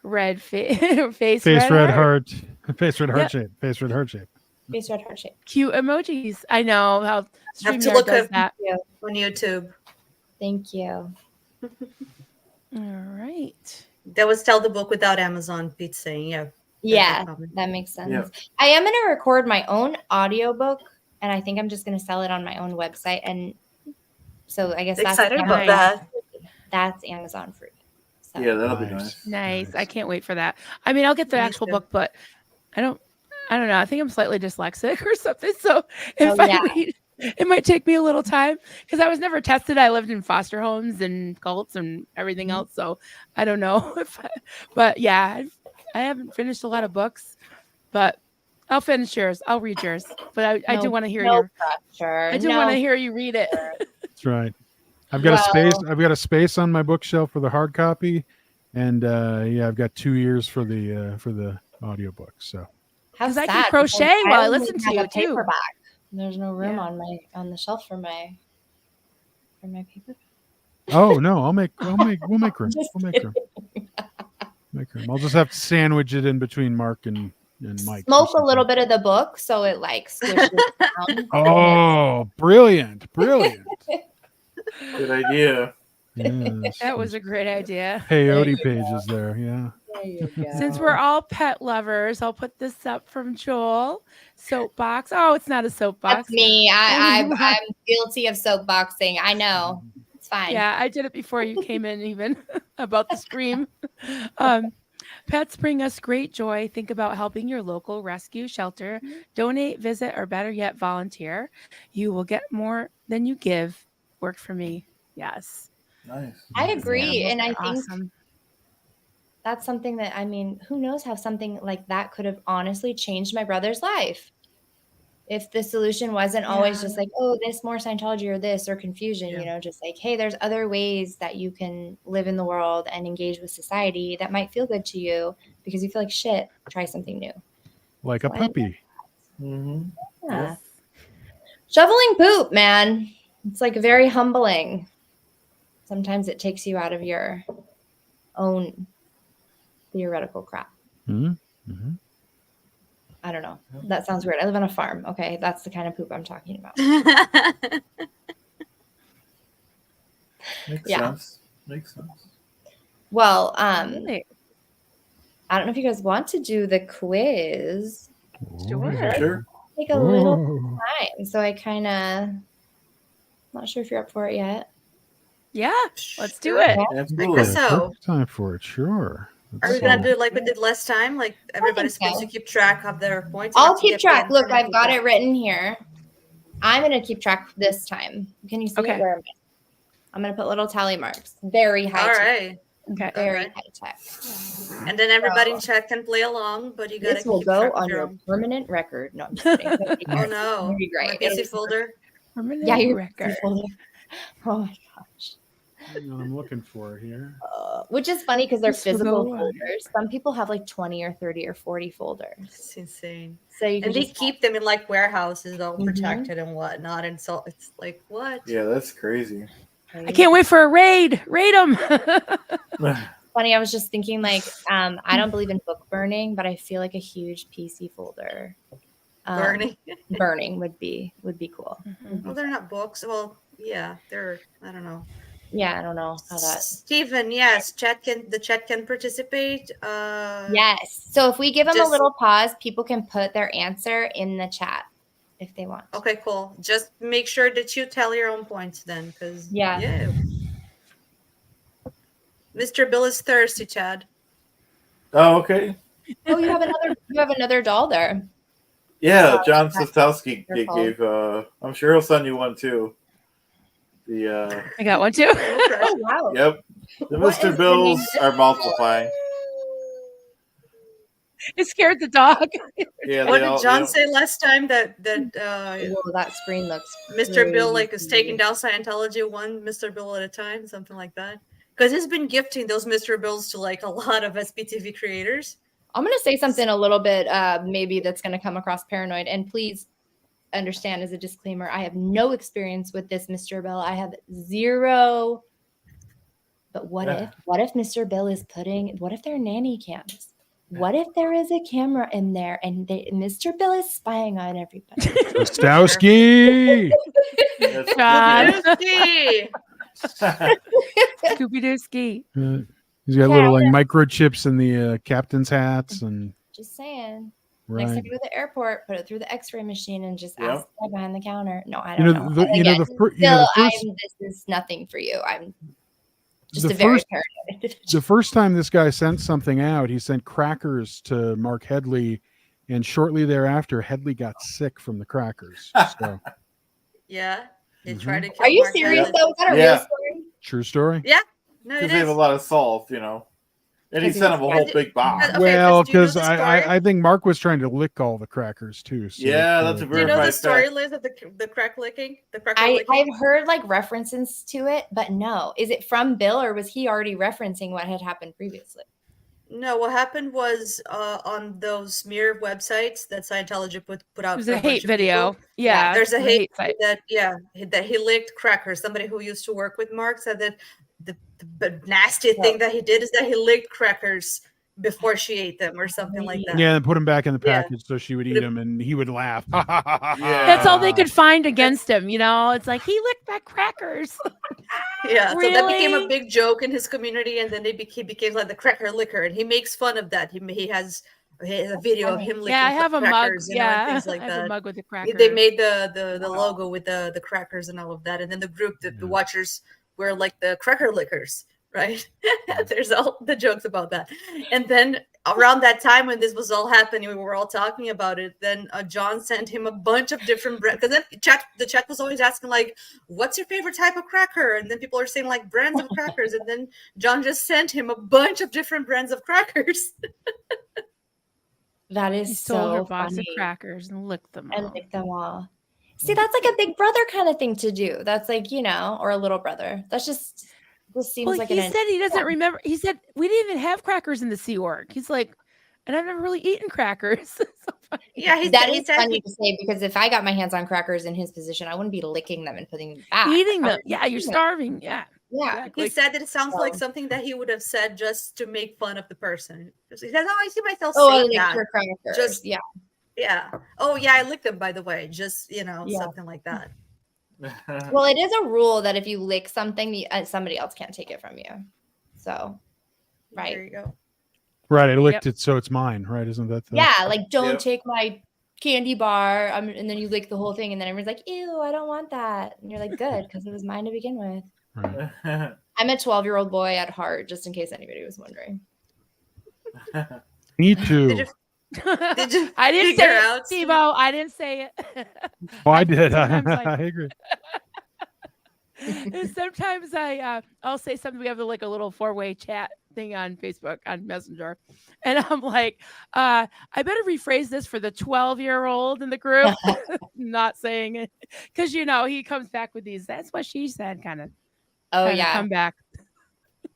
Red face red heart. Face red heart shape. Face red heart shape. Face red heart shape. Cute emojis. I know how have to look does that on YouTube. Thank you. All right. That was Tell the Book without Amazon. Pete's saying, yeah. Yeah, Probably. that makes sense. Yeah. I am going to record my own audiobook, and I think I'm just going to sell it on my own website. And so I guess Excited that's about Amazon that. That's Amazon free. So. Yeah, that'll be nice. Nice. I can't wait for that. I mean, I'll get the Me actual too. book, but I don't know. I think I'm slightly dyslexic or something. So if I read, it might take me a little time because I was never tested. I lived in foster homes and cults and everything else. So I don't know but yeah, I haven't finished a lot of books, but I'll finish yours. I'll read yours, but I do want to hear pressure. I do want to hear you read it. That's right. I've got a space on my bookshelf for the hard copy, and I've got 2 years for the audiobook. So because I can crochet while I listen to you too. Paperback. There's no room on the shelf for my paperback. Oh no, we'll make room. We'll make room. Make room. I'll just have to sandwich it in between Mark and Mike. Smoke a little bit of the book so it like squishes down. Oh, brilliant. Good idea. Yes. That was a great idea. Peyote pages there. Yeah. There you go. Since we're all pet lovers, I'll put this up from Joel. Soapbox. Oh, it's not a soapbox. That's me. I'm guilty of soapboxing. I know. It's fine. Yeah, I did it before you came in even about the scream. Pets bring us great joy. Think about helping your local rescue shelter. Donate, visit, or better yet, volunteer. You will get more than you give. Work for me. Yes. Nice. I agree. And I think awesome. That's something that, I mean, who knows how something like that could have honestly changed my brother's life. If the solution wasn't always just like, oh, this more Scientology or this or confusion, just like, hey, there's other ways that you can live in the world and engage with society that might feel good to you because you feel like shit, try something new. Like a puppy. Mm-hmm. Yeah. Shoveling poop, man. It's like very humbling. Sometimes it takes you out of your own theoretical crap. Mm-hmm. I don't know. That sounds weird. I live on a farm. Okay, that's the kind of poop I'm talking about. Makes sense. Well, I don't know if you guys want to do the quiz. Sure. Take a little time. So I kind of not sure if you're up for it yet. Yeah, let's do it. Absolutely. So time for it, sure. Are we gonna do it like we did last time? Like everybody's supposed to keep track of their points? I'll keep track. Look, I've got it written here. I'm gonna keep track this time. Can you see it? Where am I? I'm gonna put little tally marks. Very high. All right. Okay. Very high tech. And then everybody in chat can play along, but you gotta. This will go on your permanent record. No, I'm just kidding. Oh no! It'd be great. My busy folder. Yeah, your record. folder. Oh my gosh. I'm looking for here. Which is funny because they're physical folders. Some people have like 20 or 30 or 40 folders. It's insane. So you can they keep them in like warehouses, all protected and whatnot. And so it's like, what? Yeah, that's crazy. I can't wait for a raid. Raid them. Funny, I was just thinking like, I don't believe in book burning, but I feel like a huge PC folder. Burning would be cool. Mm-hmm. Well, they're not books. Well, yeah, they're. I don't know. Yeah, I don't know how that. Stephen, yes, the chat can participate. Yes. So if we give them a little pause, people can put their answer in the chat if they want. Okay, cool. Just make sure that you tell your own points then, because yeah. Mr. Bill is thirsty, Chad. Oh, okay. Oh, you have another doll there. Yeah, John Sostowski gave. I'm sure he'll send you one too. I got one too. Oh, wow. Yep. The Mr. Bills are multiplying. It scared the dog. Yeah. What did John say last time? That screen looks. Mr. Bill is taking down Scientology one Mr. Bill at a time, something like that. Because he's been gifting those Mr. Bills to like a lot of SPTV creators. I'm going to say something a little bit maybe that's going to come across paranoid. And please understand as a disclaimer, I have no experience with this Mr. Bill. I have zero. But what if Mr. Bill is what if they're nanny cams? What if there is a camera in there and Mr. Bill is spying on everybody? Stowski! Scooby Doo ski. He's got Yeah, little like microchips in the captain's hats and Just saying. right. Next time you go to the airport, put it through the X-ray machine and just Yep. ask the guy behind the counter. No, I You don't know, know. the, you know, the, Again, fir- you know, the still, first, this is nothing for you. I'm just the a very first, paranoid. the first time this guy sent something out, he sent crackers to Mark Headley, and shortly thereafter, Headley got sick from the crackers. So, Yeah. He Mhm. tried to kill Are you Mark serious Hadley. though? Is that a Yeah. real story? true story. Yeah. No, Because it they have a is. lot of salt, you know. And he 'Cause he sent was him a whole sick. big box. Okay, Well, do you know because the story? I think Mark was trying to lick all the crackers too. So Yeah, that's a Do you know the verified story, fact. Liz, of the crack licking? The cracker I've licking? heard like references to it, but no. Is it from Bill or was he already referencing what had happened previously? No, what happened was on those smear websites that Scientology put out It was for a a bunch hate of video. people. Yeah, There's a it was hate site. that he licked crackers. Somebody who used to work with Mark said that the nasty thing that he did is that he licked crackers before she ate them or something like that. yeah, and put them back in the Yeah. package so she would eat them, and he would laugh. Yeah. That's all they could find against him, you know. It's like he licked my crackers. Yeah, so that became a Really? big joke in his community, and then he became like the cracker licker, and he makes fun of that. He has a video of him licking Yeah, I have a mug. crackers, you know, and Yeah, things like I have a that. mug with the They crackers. made the logo with the crackers and all of that, and then the group, the watchers were like the cracker lickers, right? There's all the jokes about that, and then around that time when this was all happening, we were all talking about it. Then John sent him a bunch of different brands because then the chat was always asking like, "What's your favorite type of cracker?" And then people are saying like brands of crackers, and then John just sent him a bunch of different brands of crackers. That He is stole her so box funny. of crackers and licked them And all. lick them all. See, that's like a big brother kind of thing to do. That's like, you know, or a little brother. That's just this seems Well, like he said he doesn't remember. He said we didn't even have crackers in the Sea Org. He's like, and I've never really eaten crackers. So funny. Yeah, that he is said funny to say because if I got my hands on crackers in his position, I wouldn't be licking them and putting them back. Eating I them. would be Yeah, you're eating them. starving. Yeah. Yeah. Exactly. he said that it sounds like So- something that he would have said just to make fun of the person. He says, "Oh, I see myself Oh, I saying licked that." your crackers. Just- yeah. Yeah. Oh, yeah, I licked them, by the way. Just, you know, Yeah. something like that. Well, it is a rule that if you lick something, somebody else can't take it from you. So, There right. you go. Right, I licked it, so it's mine. Right, isn't that the Yeah, like don't Yep. take my candy bar. And then you lick the whole thing, and then everyone's like, "Ew, I don't want that." And you're like, "Good, because it was mine to begin with." Right. I'm a 12-year-old boy at heart, just in case anybody was wondering. Me too. Did you I didn't figure say out, it, Steve-O. I didn't say it. Oh, I did. sometimes I agree. And sometimes I'll say something. We have like a little 4-way chat thing on Facebook on Messenger, and I'm like, I better rephrase this for the 12-year-old in the group, not saying it because you know he comes back with these. That's what she said, kind of. Oh yeah, come back.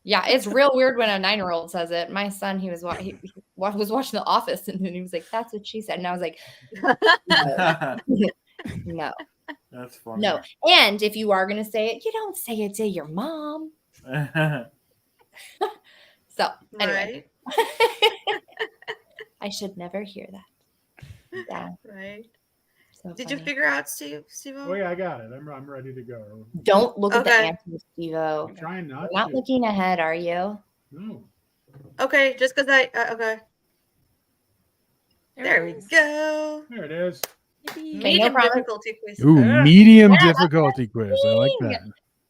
yeah. It's real weird when a 9-year-old says it. My son, he was was watching The Office, and then he was like, "That's what she said," and I was like, "No, That's funny. no." And if you are gonna say it, you don't say it to your mom. So anyway, right? I should never hear that. Yeah. Right. So Did you funny. figure out, Steve? Oh yeah, I got it. I'm ready to go. Don't look at the Okay. answers, Steve-O. I'm trying not You're not to. looking ahead, are you? No. Okay, just because okay. There we go. There it is. Medium promise. difficulty quiz. Ooh, medium difficulty quiz. I like that.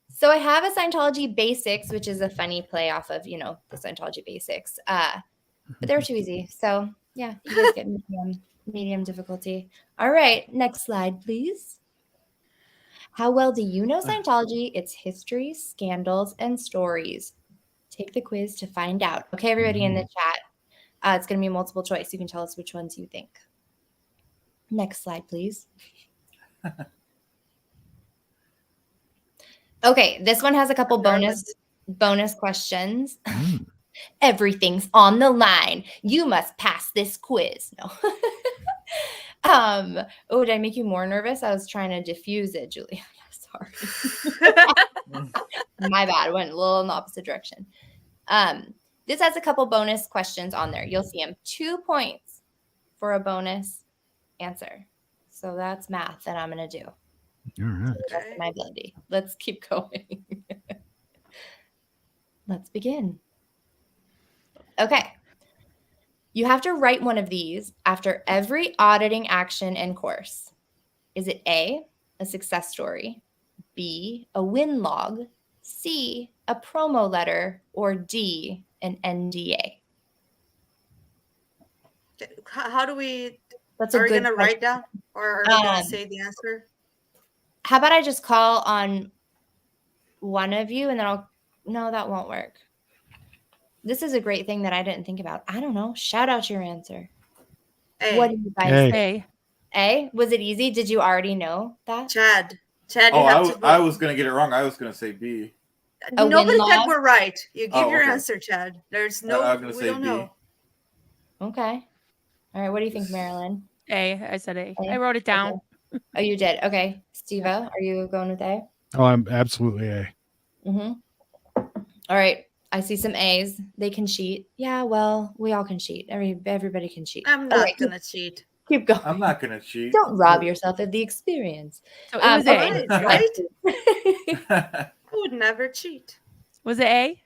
So I have a Scientology Basics, which is a funny play off of, you know, the Scientology Basics. But they were too easy. So yeah, you guys get medium difficulty. All right, next slide, please. How well do you know Scientology, its history, scandals, and stories? Take the quiz to find out. Okay, everybody in the chat. It's going to be multiple choice. You can tell us which ones you think. Next slide, please. Okay, this one has a couple bonus questions. Everything's on the line. You must pass this quiz. No. Oh, did I make you more nervous? I was trying to diffuse it, Julia. Sorry. My bad. Went a little in the opposite direction. This has a couple bonus questions on there. You'll see them. 2 points for a bonus answer. So that's math that I'm going to do. All right. That's my ability. Let's keep going. let's begin. Okay. You have to write one of these after every auditing action and course. Is it A, a success story, B, a win log, C, a promo letter, or D, an NDA? How do we? That's a Are we good gonna question. write down, or are we gonna Um, say the answer? How about I just call on one of you and then no, that won't work. This is a great thing that I didn't think about. I don't know. Shout out your answer. A. What do you guys A. say? A? Was it easy? Did you already know that? Chad, you Oh, have to. I was gonna get it wrong. I was gonna say B. A win Nobody said log? we're right. You give Oh, your okay. answer, Chad. There's no. I'm gonna we say don't B. know. Okay. All right. What do you think, Marilyn? A. I said A. A? I wrote it down. Okay. Oh, you did. Okay. Steva, are you going with A? Oh, I'm absolutely A. Mm-hmm. All right. I see some A's. They can cheat. Yeah, well, we all can cheat. Everybody can cheat. I'm not Okay, gonna cheat. keep going. I'm not gonna cheat. Don't rob yourself of the experience. So it was A. Right, right? I would never cheat. Was it A?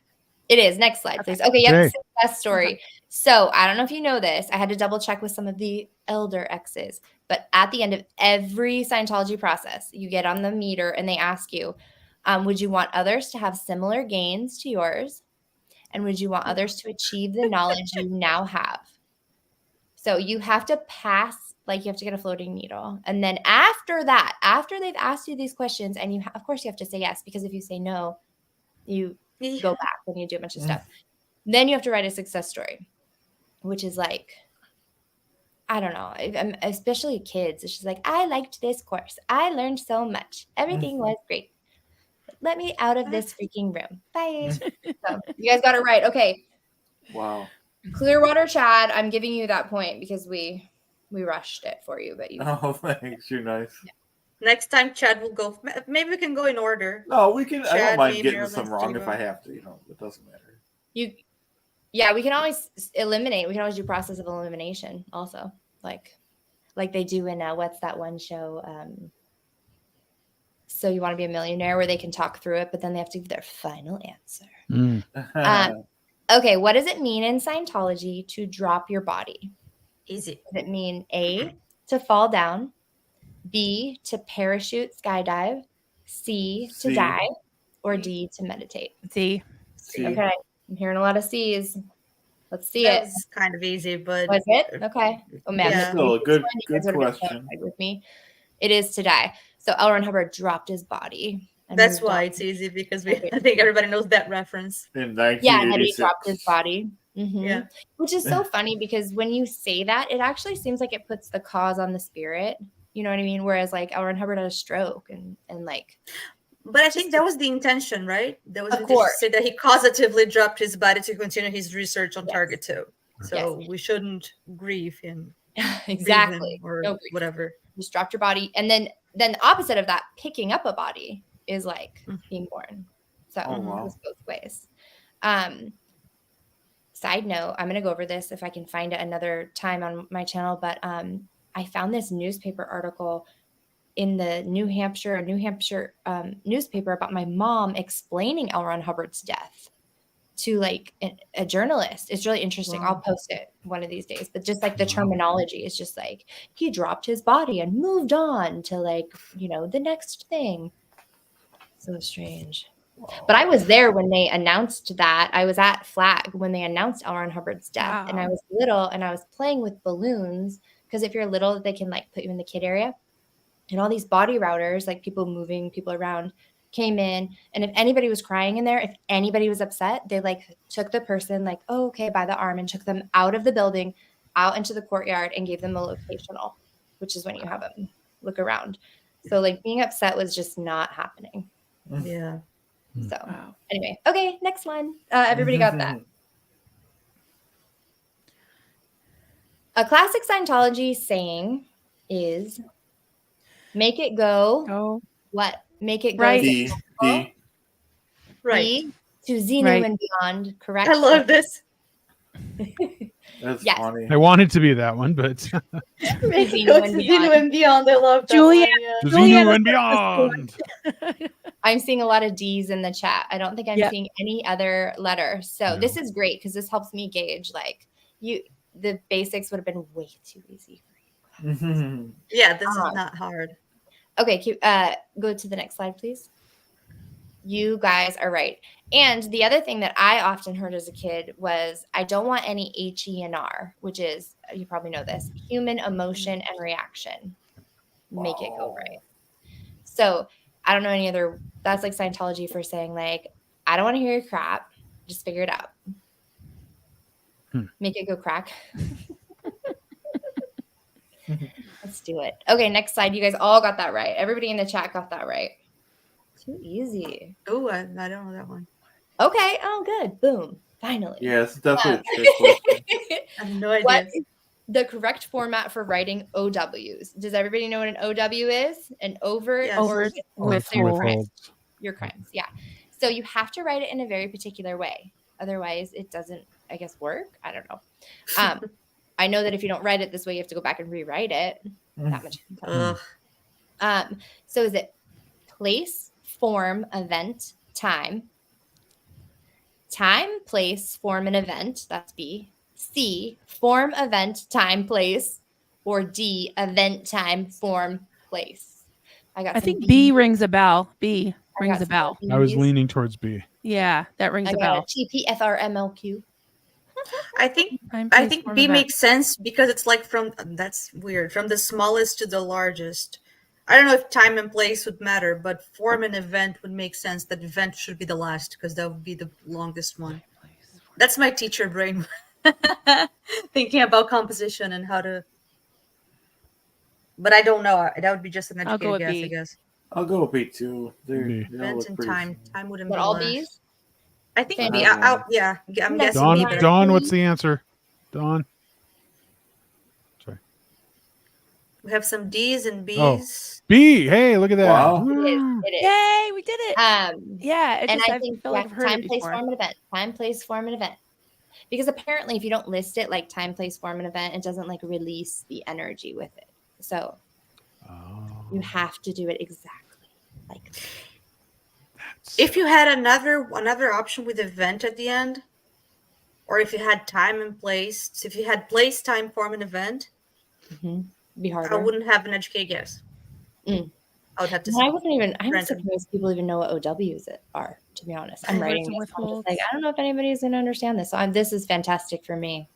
It is. Next slide, please. Okay, yep, Okay. success story. So I don't know if you know this. I had to double check with some of the elder exes, but at the end of every Scientology process, you get on the meter and they ask you, would you want others to have similar gains to yours? And would you want others to achieve the knowledge you now have? So you have to pass, like you have to get a floating needle. And then after that, after they've asked you these questions, and you of course you have to say yes, because if you say no, you go back and you do a bunch of stuff. Then you have to write a success story, which is like, I don't know, especially kids. It's just like, I liked this course. I learned so much. Everything was great. Let me out of this freaking room. Bye. So you guys got it right. Okay. Wow. Clearwater Chad, I'm giving you that point because we rushed it for you, but you. Oh, thanks. You're nice. Next time, Chad will go. Maybe we can go in order. No, we can. I Chad, don't mind me, getting Marilyn, some wrong if Steve. I have to. It doesn't matter. Yeah, we can always eliminate. We can always do process of elimination also, like they do in what's that one show? So You Want to Be a Millionaire, where they can talk through it, but then they have to give their final answer. Okay, what does it mean in Scientology to drop your body? Easy. Does it mean A, to fall down, B, to parachute skydive, C, to C. die, or D, to meditate? C. See? Okay, I'm hearing a lot of C's. Let's see That it. was kind of easy, but Was it? Okay. Oh man, Yeah. Still a good you guys would've been so question. annoyed with me. It is to die. So L. Ron Hubbard dropped his body. and that's moved why on. it's easy, because I think everybody knows that reference. In Yeah, and then he 1986. dropped his body. Mhm. Yeah. Which is so funny because when you say that, it actually seems like it puts the cause on the spirit. You know what I mean? Whereas like L. Ron Hubbard had a stroke and like. But I think that was the intention, right? That was Of the intention course. to say that he causatively dropped his body to continue his research on Yes. Target 2. So we shouldn't grieve him. Exactly. Or No grief. whatever. Just dropped your body. And then the opposite of that, picking up a body is like being born. So Oh, wow. it goes both ways. Side note, I'm going to go over this if I can find it another time on my channel, but I found this newspaper article in the New Hampshire newspaper about my mom explaining L. Ron Hubbard's death to like a journalist. It's really interesting. Wow. I'll post it one of these days, but just like the terminology is just like he dropped his body and moved on to like, the next thing. So strange. But I was there when they announced that. I was at Flag when they announced L. Ron Hubbard's death. And I was little and I was playing with balloons because if you're little, they can like put you in the kid area. And all these body routers, like people moving people around, came in. And if anybody was crying in there, if anybody was upset, they like took the person like, oh, okay, by the arm and took them out of the building, out into the courtyard and gave them a locational, which is when you have them look around. So like being upset was just not happening. Yeah. So anyway, okay, next one. Everybody got that. A classic Scientology saying is make it go. Go. What? Make it go. Right. D. Right. B, to Xenu Right. and beyond. Correct. I love this. That's Yes. funny. I wanted to be that one, but Xenu Go and to beyond. Xenu and Beyond. I love that Julia. one, yeah. to Julia Xenu does and that beyond. I'm seeing a lot of D's in the chat. I don't think I'm Yep. seeing any other letter. So No. this is great because this helps me gauge like the basics would have been way too easy for you. Mhm. Yeah, this is not hard. Okay, go to the next slide, please. You guys are right. And the other thing that I often heard as a kid was I don't want any HENR, which is, you probably know this, human emotion and reaction. Make it go right. So I don't know any other, that's like Scientology for saying like, I don't want to hear your crap. Just figure it out. Make it go crack. Let's do it. Okay, next slide. You guys all got that right. Everybody in the chat got that right. Too easy. Oh, I don't know that one. Okay. Oh, good. Boom. Finally. Yeah, it's definitely a trick question. I have no idea. What is the correct format for writing OWs? Does everybody know what an OW is? An overt Yes. or Withhold. your crimes. Yeah. So you have to write it in a very particular way. Otherwise, it doesn't, I guess, work. I don't know. I know that if you don't write it this way, you have to go back and rewrite it. That much. Ugh. So is it place, form, event, time? Time, place, form, and event. That's B. C, form, event, time, place. Or D, event, time, form, place. I think B rings a bell. B rings a bell. I was leaning towards B. Yeah, that rings I a got bell. TPFRMLQ. I think Time, I place, think form, B event. makes sense because it's like that's weird, from the smallest to the largest. I don't know if time and place would matter, but form and event would make sense. That event should be the last because that would be the longest one. That's my teacher brain thinking about composition and how to. But I don't know. That would be just an I'll go educated with guess, B. I guess. I'll go with B too. B. Event and time. Time wouldn't But be all last. B's? I think Fan- B. Yeah, I'm No. guessing B. Dawn, But Dawn, what's the answer? Dawn? Sorry. we have some D's and Oh. B's. B. Hey, look at that. Wow. Woo. It is. Yay, we did it. And Yeah, I I think feel like I've heard time, it place, before. form, and event. Time, place, form, and event. Because apparently, if you don't list it like time, place, form, and event, it doesn't like release the energy with it. So you have to do it exactly like that. If you had another option with event at the end, or if you had time and place, so if you had place, time, form, and event, Be harder. I wouldn't have an educated guess. I would have to. I'm random. surprised people even know what OWs are, to be honest. I'm writing Withholds and this. I'm just withholds. like, I don't know if anybody's going to understand this. So this is fantastic for me.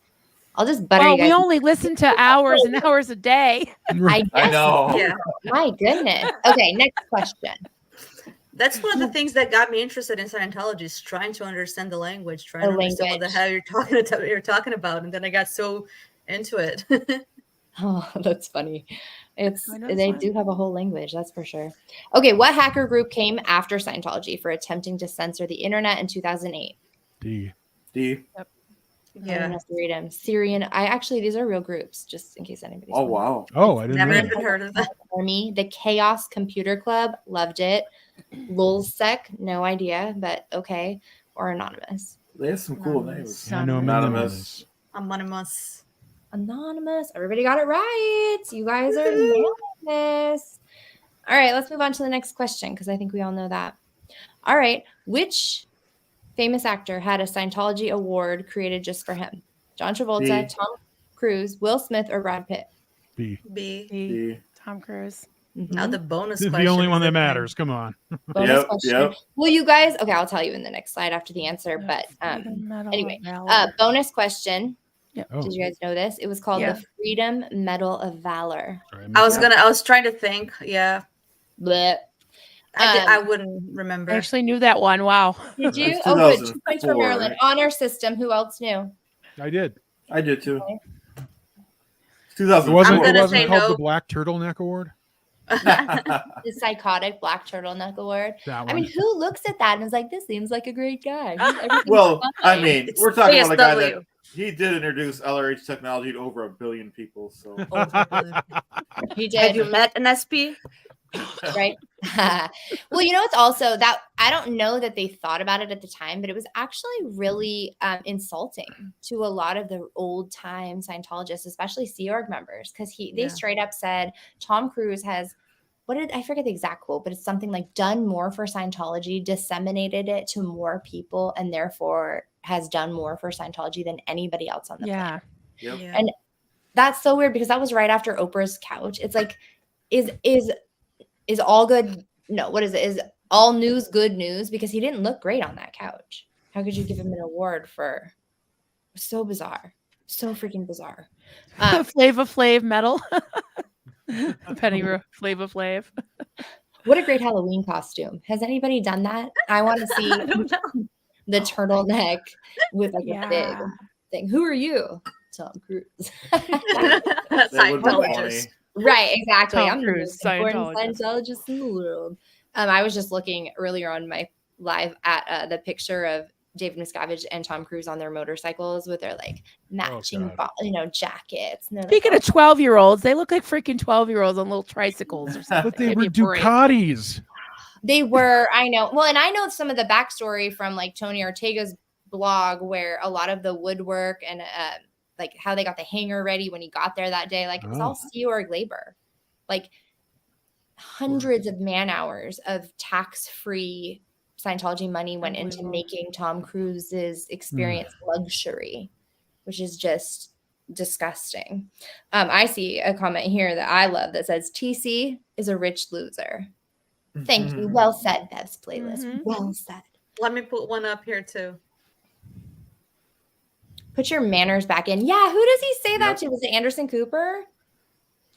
I'll just butter Well, you guys. we only listen to hours and hours a day. I know. Yeah, My goodness. Okay, next question. that's one of the things that got me interested in Scientology, is trying to understand the language, trying to understand what the hell you're talking about, and then I got so into it. Oh, that's funny. I know it's They fun. do have a whole language, that's for sure. Okay, what hacker group came after Scientology for attempting to censor the internet in 2008? D. D. I don't have to read them. Syrian. These are real groups, just in case anybody's Oh wondering. wow. Oh, I didn't Never know even that. heard of that. Army, the Chaos Computer Club, loved it. Lulzsec, no idea, but okay. Or Anonymous. They have some cool Anonymous. names. I know Anonymous. Anonymous. Anonymous. Everybody got it right. You guys are nailing this. All right, let's move on to the next question because I think we all know that. All right, which famous actor had a Scientology award created just for him? John Travolta, B. Tom Cruise, Will Smith, or Brad Pitt? B. B. D. Tom Cruise. Now the bonus This is question. the only one is that the thing. matters. Come on. Bonus Yep, question. yep. Well, you guys, okay, I'll tell you in the next slide after the answer. But Freedom Medal anyway, of Valor. bonus question. Oh, Did you guys know this? It was called Yeah. the Freedom Medal of Valor. sorry, I was trying to think. Yeah, Blech. I wouldn't remember. I actually knew that one. Wow. Did you? It's Oh, good. 2 points for 2004, Maryland. right? Honor system. Who else knew? I did. I did too. Okay. It 2004. wasn't, gonna it wasn't say called no. the Black Turtleneck Award. The psychotic Black Turtleneck Award. That one. I mean, who looks at that and is like, this seems like a great guy? Everything's Well, I fine. mean, It's we're talking about a guy ASW. that he did introduce LRH technology to over 1 billion people. So He Have did. you met an SP? Right? Well, it's also that I don't know that they thought about it at the time, but it was actually really insulting to a lot of the old time Scientologists, especially Sea Org members, because they Yeah. straight up said Tom Cruise has I forget the exact quote, but it's something like done more for Scientology, disseminated it to more people, and therefore has done more for Scientology than anybody else on the planet. Yep. Yeah. And that's so weird because that was right after Oprah's couch. It's like, is all good? No, what is it? Is all news good news? Because he didn't look great on that couch. How could you give him an award for? So bizarre, so freaking bizarre. Flava Flav medal. Penny Flava Flav. What a great Halloween costume. Has anybody done that? I want to see the turtleneck with like a big thing. Who are you? Tom Cruise. That would be funny. Right, exactly. Tom I'm the Cruise, most important Scientologist. Scientologist in the world. I was just looking earlier on my live at the picture of David Miscavige and Tom Cruise on their motorcycles with their like matching, jackets. And Speaking of 12-year-olds, they look like freaking 12-year-olds on little tricycles or something. But they were Ducatis. They were, I know. Well, and I know some of the backstory from like Tony Ortega's blog where a lot of the woodwork and like how they got the hangar ready when he got there that day. Like it's all Sea Org labor. Like hundreds of man hours of tax-free Scientology money went into making Tom Cruise's experience luxury, which is just disgusting. I see a comment here that I love that says TC is a rich loser. Thank you. Well said, Bev's playlist. Well said. Let me put one up here too. Put your manners back in. Yeah, who does he say that to? Was it Anderson Cooper?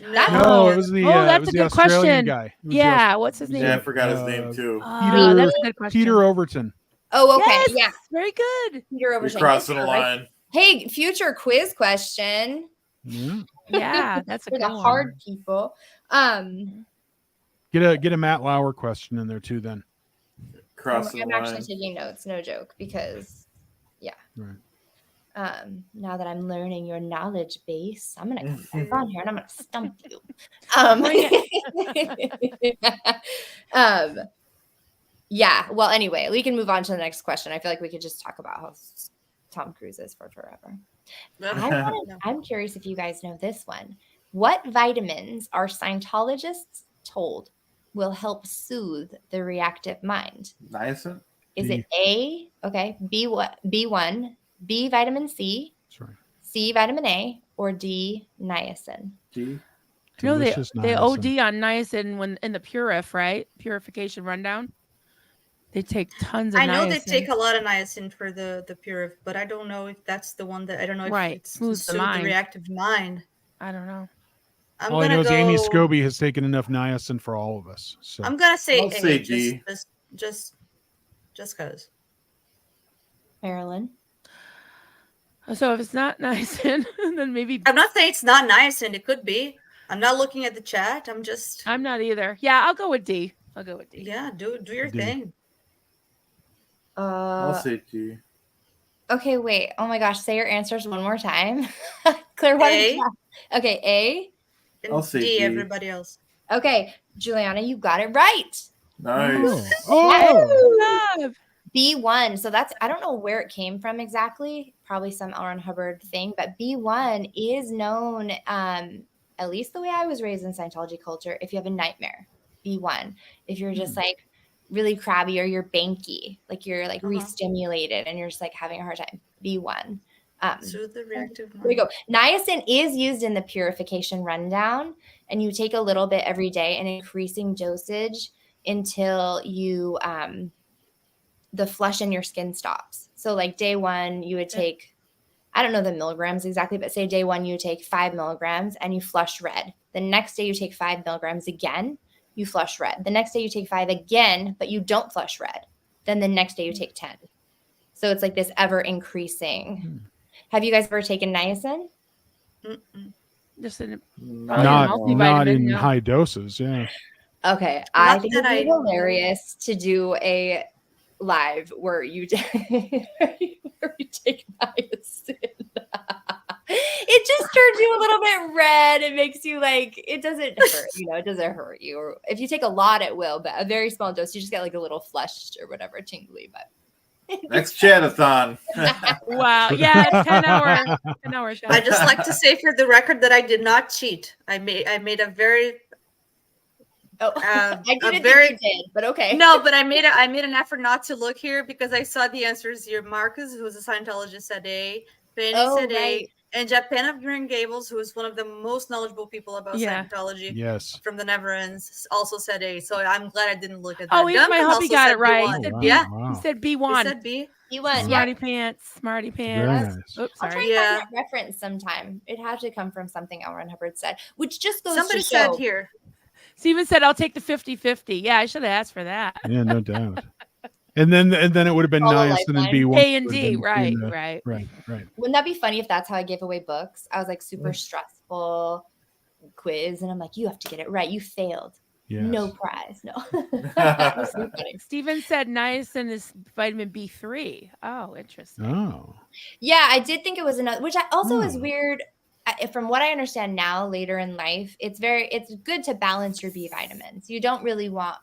No, it was the that's a good Australian question. guy. Yeah, what's his name? Yeah, I forgot his name too. That's a good question. Peter Overton. Oh, okay. Yes, yeah. Very good. Peter You're Overton. crossing the line. Hey, future quiz question. Yeah, that's a for good the one. hard people. Get a Matt Lauer question in there too. Then Crossing I'm the line. actually taking notes, no joke, because right. Now that I'm learning your knowledge base, I'm gonna come back on here and I'm gonna stump you. Yeah. Well, anyway, we can move on to the next question. I feel like we could just talk about how Tom Cruise is for forever. I'm curious if you guys know this one. What vitamins are Scientologists told will help soothe the reactive mind? Niacin? Is it A, B1, B vitamin C, C vitamin A, or D niacin? D. You know they OD on niacin when in the right? Purification rundown. They take tons of niacin. I know they take a lot of niacin for the Purif, but I don't know if that's the one that I don't know if it's smooths the mind. The reactive mind. I don't know. All I know is Amy Scobie has taken enough niacin for all of us. So I'm gonna say I'll say D. Just because. Marilyn. So if it's not niacin, then maybe I'm not saying it's not niacin. It could be. I'm not looking at the chat. I'm not either. Yeah, I'll go with D. Yeah, do your thing. I'll say D. Okay, wait. Oh my gosh, say your answers one more time. Claire, what? Okay, A. And I'll say D. D. Everybody else. Okay, Juliana, you got it right. Nice. Oh, B1. So that's, I don't know where it came from exactly. Probably some L. Ron Hubbard thing, but B1 is known, at least the way I was raised in Scientology culture, if you have a nightmare, B1. If you're just like really crabby or you're banky, like you're like re-stimulated and you're just like having a hard time, B1. Soothe the reactive mind. There we go. Niacin is used in the purification rundown, and you take a little bit every day, an increasing dosage until you the flush in your skin stops. So like day one, you would take, I don't know the milligrams exactly, but say day one, you take 5 milligrams and you flush red. The next day you take 5 milligrams again, you flush red. The next day you take 5 again, but you don't flush red. Then the next day you take 10. So it's like this ever increasing. Have you guys ever taken niacin? Just not in high doses. Yeah. Okay. I think it'd be hilarious to do a live where you take niacin. It just turns you a little bit red. It makes you like, it doesn't hurt, it doesn't hurt you. Or if you take a lot, it will, but a very small dose, you just get like a little flushed or whatever, tingly, but. Next chat-a-thon. Wow. Yeah, 10 hour show. I just like to say for the record that I did not cheat. I made a very Oh, a I didn't very think you did, but okay. no, but I made an effort not to look here because I saw the answers here. Marcus, who's a Scientologist, said A. Penny said right. A. And Japan of Green Gables, who is one of the most knowledgeable people about Yeah. Scientology Yes. from the Never Ends, also said A. So I'm glad I didn't look at that. Oh, even my Duncan hubby also got said it right. B1. He said wow, B. Yeah, wow. He said he B1. said B. You won. Wow. Yeah. Smarty pants. Smarty Very pants. nice. Oops, I'll try sorry. and find Yeah. that reference sometime. It had to come from something L. Ron Hubbard said, which just goes Somebody to said show. here. Steven said, "I'll take the 50-50." Yeah, I should have asked for that. Yeah, no doubt. And then it would have been Follow niacin and lifeline. B1. A and would have D. been Right, between the- right. Right. Wouldn't that be funny if that's how I gave away books? I was like super stressful quiz, and I'm like, you have to get it right. You failed. Yes. No prize. No. That was so funny. Steven said niacin is vitamin B3. Oh, interesting. Oh. Yeah, I did think it was another, which also is Hmm. weird. From what I understand now, later in life, it's good to balance your B vitamins. You don't really want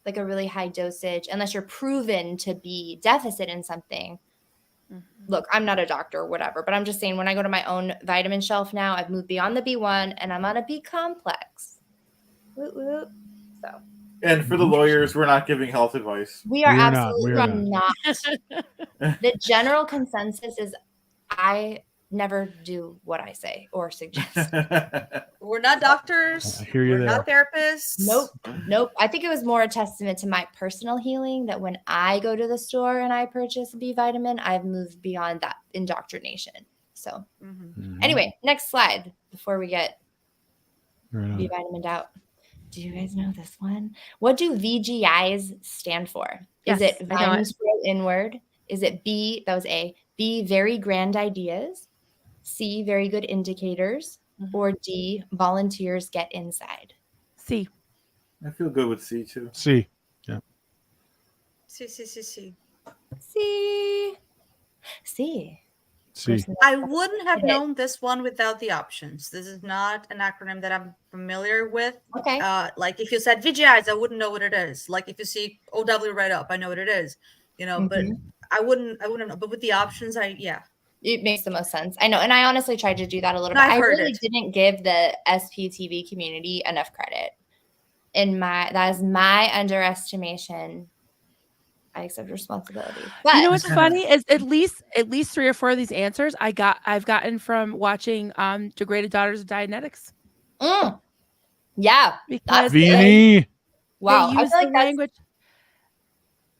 like a really high dosage unless you're proven to be deficit in something. Look, I'm not a doctor or whatever, but I'm just saying when I go to my own vitamin shelf now, I've moved beyond the B1 and I'm on a B complex. Woot woot. So And for the lawyers, we're not giving health advice. we are We are not. absolutely We are not. The general consensus is I never do what I say or suggest. We're not doctors. I hear you We're there. not therapists. Nope. I think it was more a testament to my personal healing that when I go to the store and I purchase a B vitamin, I've moved beyond that indoctrination. So Mhm. anyway, next slide before we get Right B on. vitamined out. Do you guys know this one? What do VGIs stand for? Is Yes, it I know it. vines grow inward? Is it B, that was A, B, very grand ideas, C, very good indicators, or D, volunteers get inside? C. I feel good with C too. C. See. C. C. I wouldn't have Okay. known this one without the options. This is not an acronym that I'm familiar with. Okay. Like if you said VGIs, I wouldn't know what it is. Like if you see OW right up, I know what it is. But I wouldn't know. But with the options, It makes the most sense. I know. And I honestly tried to do that a little No, bit. I've I heard really it. didn't give the SPTV community enough credit. That is my underestimation. I accept responsibility. But You know what's funny is at least 3 or 4 of these answers I've gotten from watching Degraded Daughters of Dianetics. Yeah. Because Vini. Wow. they I use feel the like that's language.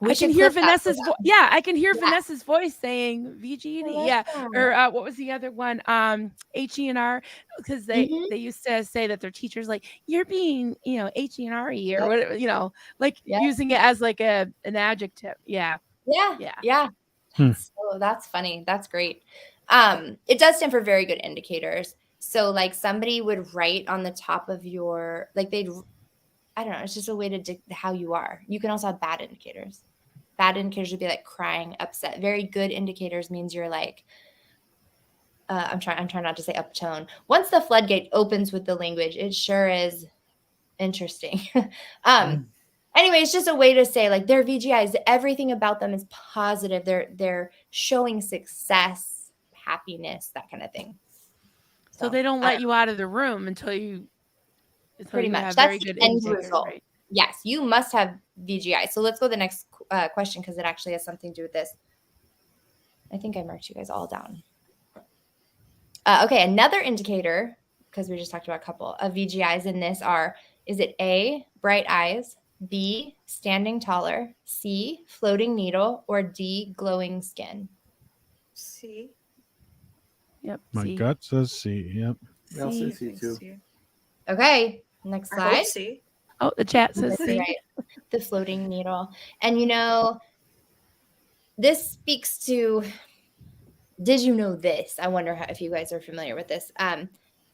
we I should can hear clip that for Vanessa's them. I can hear Yeah. Vanessa's voice saying VG. I love Yeah. that. Or what was the other one? HE&R, because they used to say that their teachers like, you're being, HE&R-y or whatever, like using it as like an adjective. Yeah. Yeah. So that's funny. That's great. It does stand for very good indicators. So like somebody would write on the top of your, like I don't know, it's just a way to how you are. You can also have bad indicators. Bad indicators would be like crying, upset. Very good indicators means you're like, I'm trying not to say uptone. Once the floodgate opens with the language, it sure is interesting. Anyway, it's just a way to say like they're VGIs. Everything about them is positive. They're showing success, happiness, that kind of thing. So they don't let you out of the room until you pretty much. have That's very the good end indicators, result. right? Yes, you must have VGI. So let's go to the next question because it actually has something to do with this. I think I marked you guys all down. Okay, another indicator, because we just talked about a couple of VGIs in this is it A, bright eyes, B, standing taller, C, floating needle, or D, glowing skin? C. Yep. My C. gut says C. Yep. Yeah, I'll say C too. Okay, next I slide. hope C. Oh, the chat says C. Right. The floating needle. And this speaks to, did you know this? I wonder if you guys are familiar with this.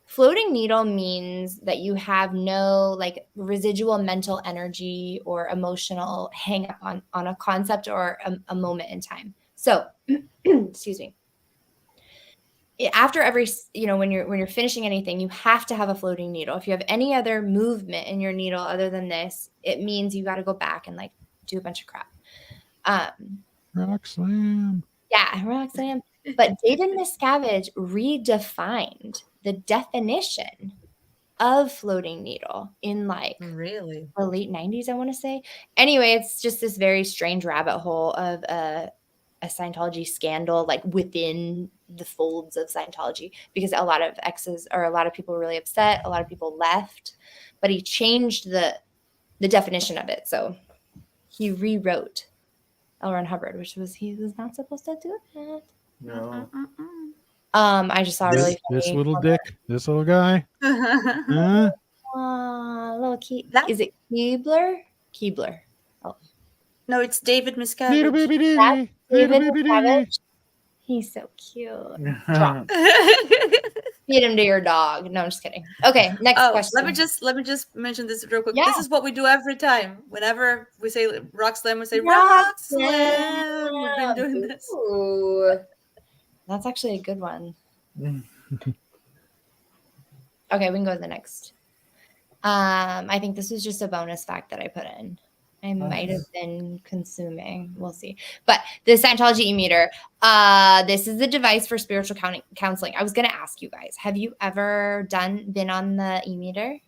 Floating needle means that you have no like residual mental energy or emotional hang up on a concept or a moment in time. So, excuse me. After every, when you're finishing anything, you have to have a floating needle. If you have any other movement in your needle other than this, it means you got to go back and like do a bunch of crap. Rock slam. Yeah, rock slam. But David Miscavige redefined the definition of floating needle in like Really? the late 90s, I want to say. Anyway, it's just this very strange rabbit hole of a Scientology scandal, like within the folds of Scientology, because a lot of exes or a lot of people were really upset. A lot of people left, but he changed the definition of it. So he rewrote L. Ron Hubbard, which was he was not supposed to do that. No. I just saw a really This funny little dick, this little guy. Huh? little That- is it Keebler? No, it's David Little Miscavige. baby dee. That's Little David baby dee. Miscavige. He's so cute. Feed him to your dog. No, I'm just kidding. Okay, next question. let me just mention this real quick. Yeah. This is what we do every time. Whenever we say rock slam, we say Rock rock slam. We've been doing this. Ooh. That's actually a good one. Okay, we can go to the next. I think this was just a bonus fact that I put in. I might have been consuming. We'll see. But the Scientology e-meter, this is the device for spiritual counseling. I was going to ask you guys, have you ever been on the e-meter?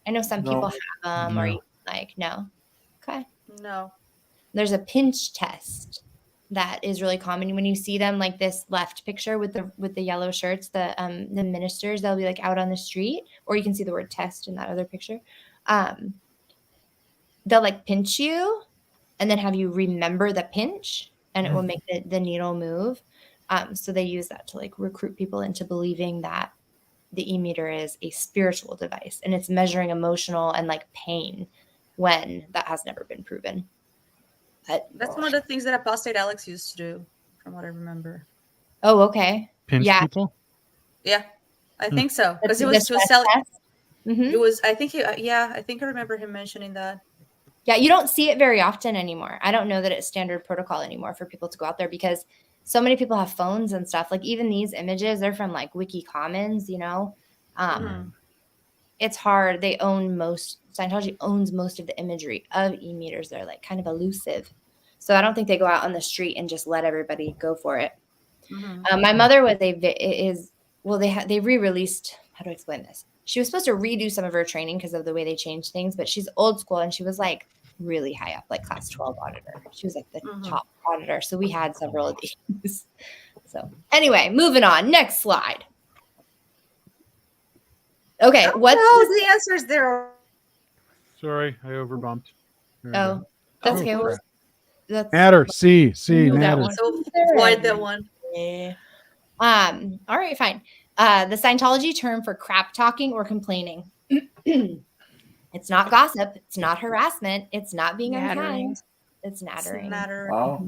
I know some people have them, or you, like, no. Okay. No. There's a pinch test that is really common when you see them, like this left picture with the yellow shirts, the ministers, they'll be like out on the street, or you can see the word test in that other picture. They'll like pinch you and then have you remember the pinch, and it will make the needle move. So they use that to like recruit people into believing that the e-meter is a spiritual device and it's measuring emotional and like pain, when that has never been proven. But That's one of the things that Apostate Alex used to do, from what I remember. oh, okay. Pinch Yeah. people. Yeah, I think so. Because The he was selling. test. Mhm. It was. I think he. Yeah, I think I remember him mentioning that. Yeah, you don't see it very often anymore. I don't know that it's standard protocol anymore for people to go out there, because so many people have phones and stuff. Like even these images, they're from like Wiki Commons, you know. It's hard. Scientology owns most of the imagery of e-meters. They're like kind of elusive. So I don't think they go out on the street and just let everybody go for it. My mother was they re-released, how do I explain this? She was supposed to redo some of her training because of the way they changed things, but she's old school and she was like really high up, like class 12 auditor. She was like the top auditor. So we had several of these. So anyway, moving on. Next slide. Okay. The answers there? Sorry, I overbumped. There we Oh, go. that's Oh, okay. crap. That's Matter. C. Knew that Matter. one. So avoid that one. All right, fine. The Scientology term for crap talking or complaining. It's not gossip. It's not harassment. It's not being unkind. It's nattering. Wow.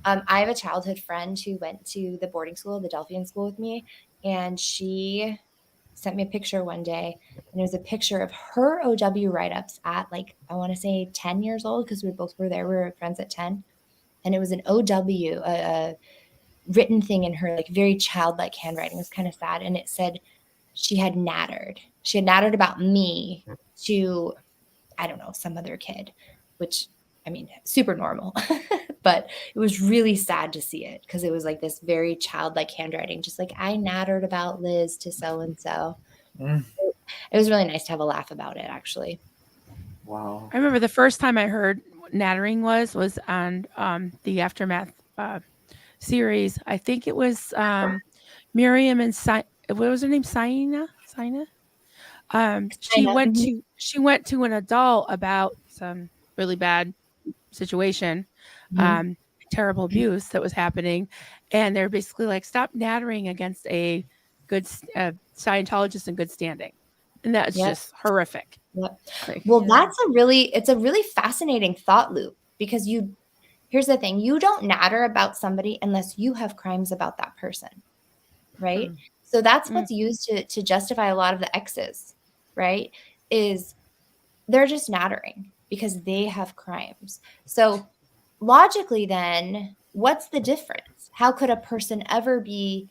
I have a childhood friend who went to the boarding school, the Delphian school with me, and she sent me a picture one day, and it was a picture of her OW write-ups at like, I want to say 10 years old, because we both were there. We were friends at 10. And it was an OW, a written thing in her like very childlike handwriting. It was kind of sad. And it said she had nattered. She had nattered about me to, I don't know, some other kid, which, I mean, super normal. But it was really sad to see it, because it was like this very childlike handwriting, just like, I nattered about Liz to so-and-so. It was really nice to have a laugh about it, actually. Wow. I remember the first time I heard what nattering was on the Aftermath series. I think it was Miriam and what was her name? Sina. She went to an adult about some really bad situation, terrible abuse that was happening, and they're basically like, stop nattering against a good Scientologist in good standing, and that's just horrific. Yep. Like, well, it's a really fascinating thought loop, because here's the thing, you don't natter about somebody unless you have crimes about that person, right? So that's what's used to justify a lot of the exes, right? Is they're just nattering because they have crimes. So logically then, what's the difference? How could a person ever be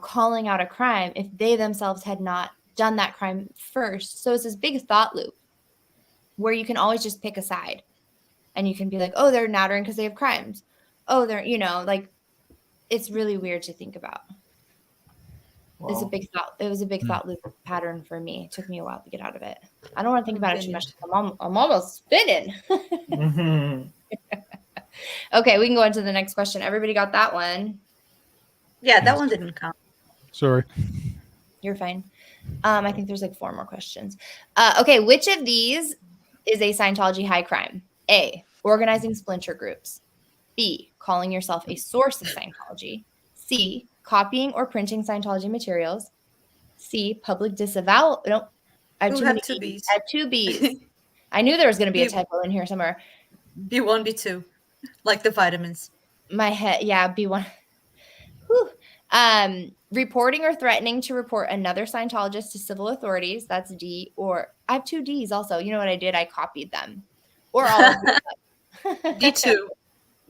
calling out a crime if they themselves had not done that crime first? So it's this big thought loop where you can always just pick a side, and you can be like, oh, they're nattering because they have crimes. Oh, they're, like, it's really weird to think about. It's a Wow. big thought. It was a big thought loop pattern for me. It took me a while to get out of it. I don't want to think about it too much. I'm almost spinning. Mhm. Okay, we can go into the next question. Everybody got that one? Yeah, that one didn't count. Sorry. You're fine. I think there's like 4 more questions. Okay, which of these is a Scientology high crime? A, organizing splinter groups. B, calling yourself a source of Scientology. C, copying or printing Scientology materials. C, public disavowal. No, I have You too have many 2 B's. Bs. I have 2 B's. I knew there was going to be a B- typo in here somewhere. B1, B2, like the vitamins. My head, yeah, B1. Whew. Reporting or threatening to report another Scientologist to civil authorities. That's D. Or I have 2 D's also. You know what I did? I copied them. Or all of them. B2.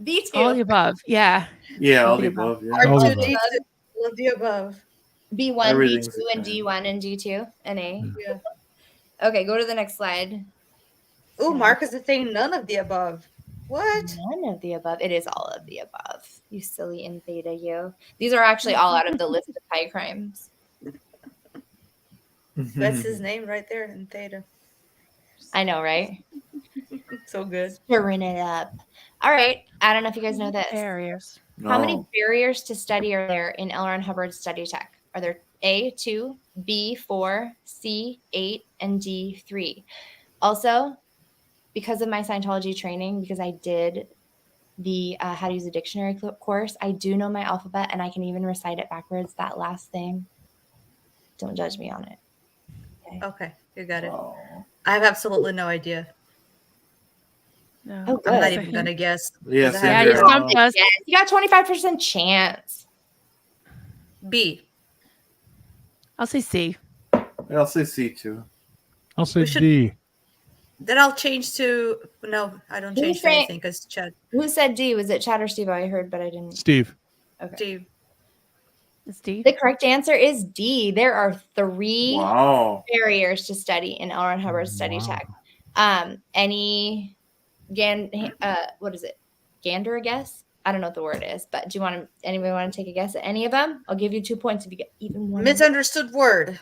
B2. All the above. Yeah. Yeah, All all the the above. above. Yeah. All the R2, above. D2, all of the above. B1, Everything's B2, and a crime. D1 and D2 and A. Yeah. Okay, go to the next slide. Oh, Marcus is saying none of the above. What? None of the above. It is all of the above. You silly in theta, you. These are actually all out of the list of high crimes. That's his name right there in Theta. I know, right? So good. Stirring it up. All right. I don't know if you guys know this. Barriers. How many No. barriers to study are there in L. Ron Hubbard's study tech? Are there A, 2, B, 4, C, 8, and D, 3? Also, because of my Scientology training, because I did the how to use a dictionary course, I do know my alphabet and I can even recite it backwards, that last thing. Don't judge me on it. Okay, you got it. Oh. I have absolutely no idea. No. Oh, I'm not good. even gonna guess. Yeah, 'cause I same Yeah, have you here. no- stumped us. Yes, you got 25% chance. B. I'll say C. I'll say C too. I'll say We should- D. Then I'll change to no. I don't Who's change to saying- anything because Chad. Who said D? Was it Chad or Steve? I heard, but I didn't. Steve. Okay. Steve. It's D. The correct answer is D. There are 3 Wow. barriers to study in L. Ron Hubbard's study Wow. tech. Any what is it? Gander a guess? I don't know what the word is, but do you want to? Anybody want to take a guess at any of them? I'll give you 2 points if you get even one. Misunderstood word.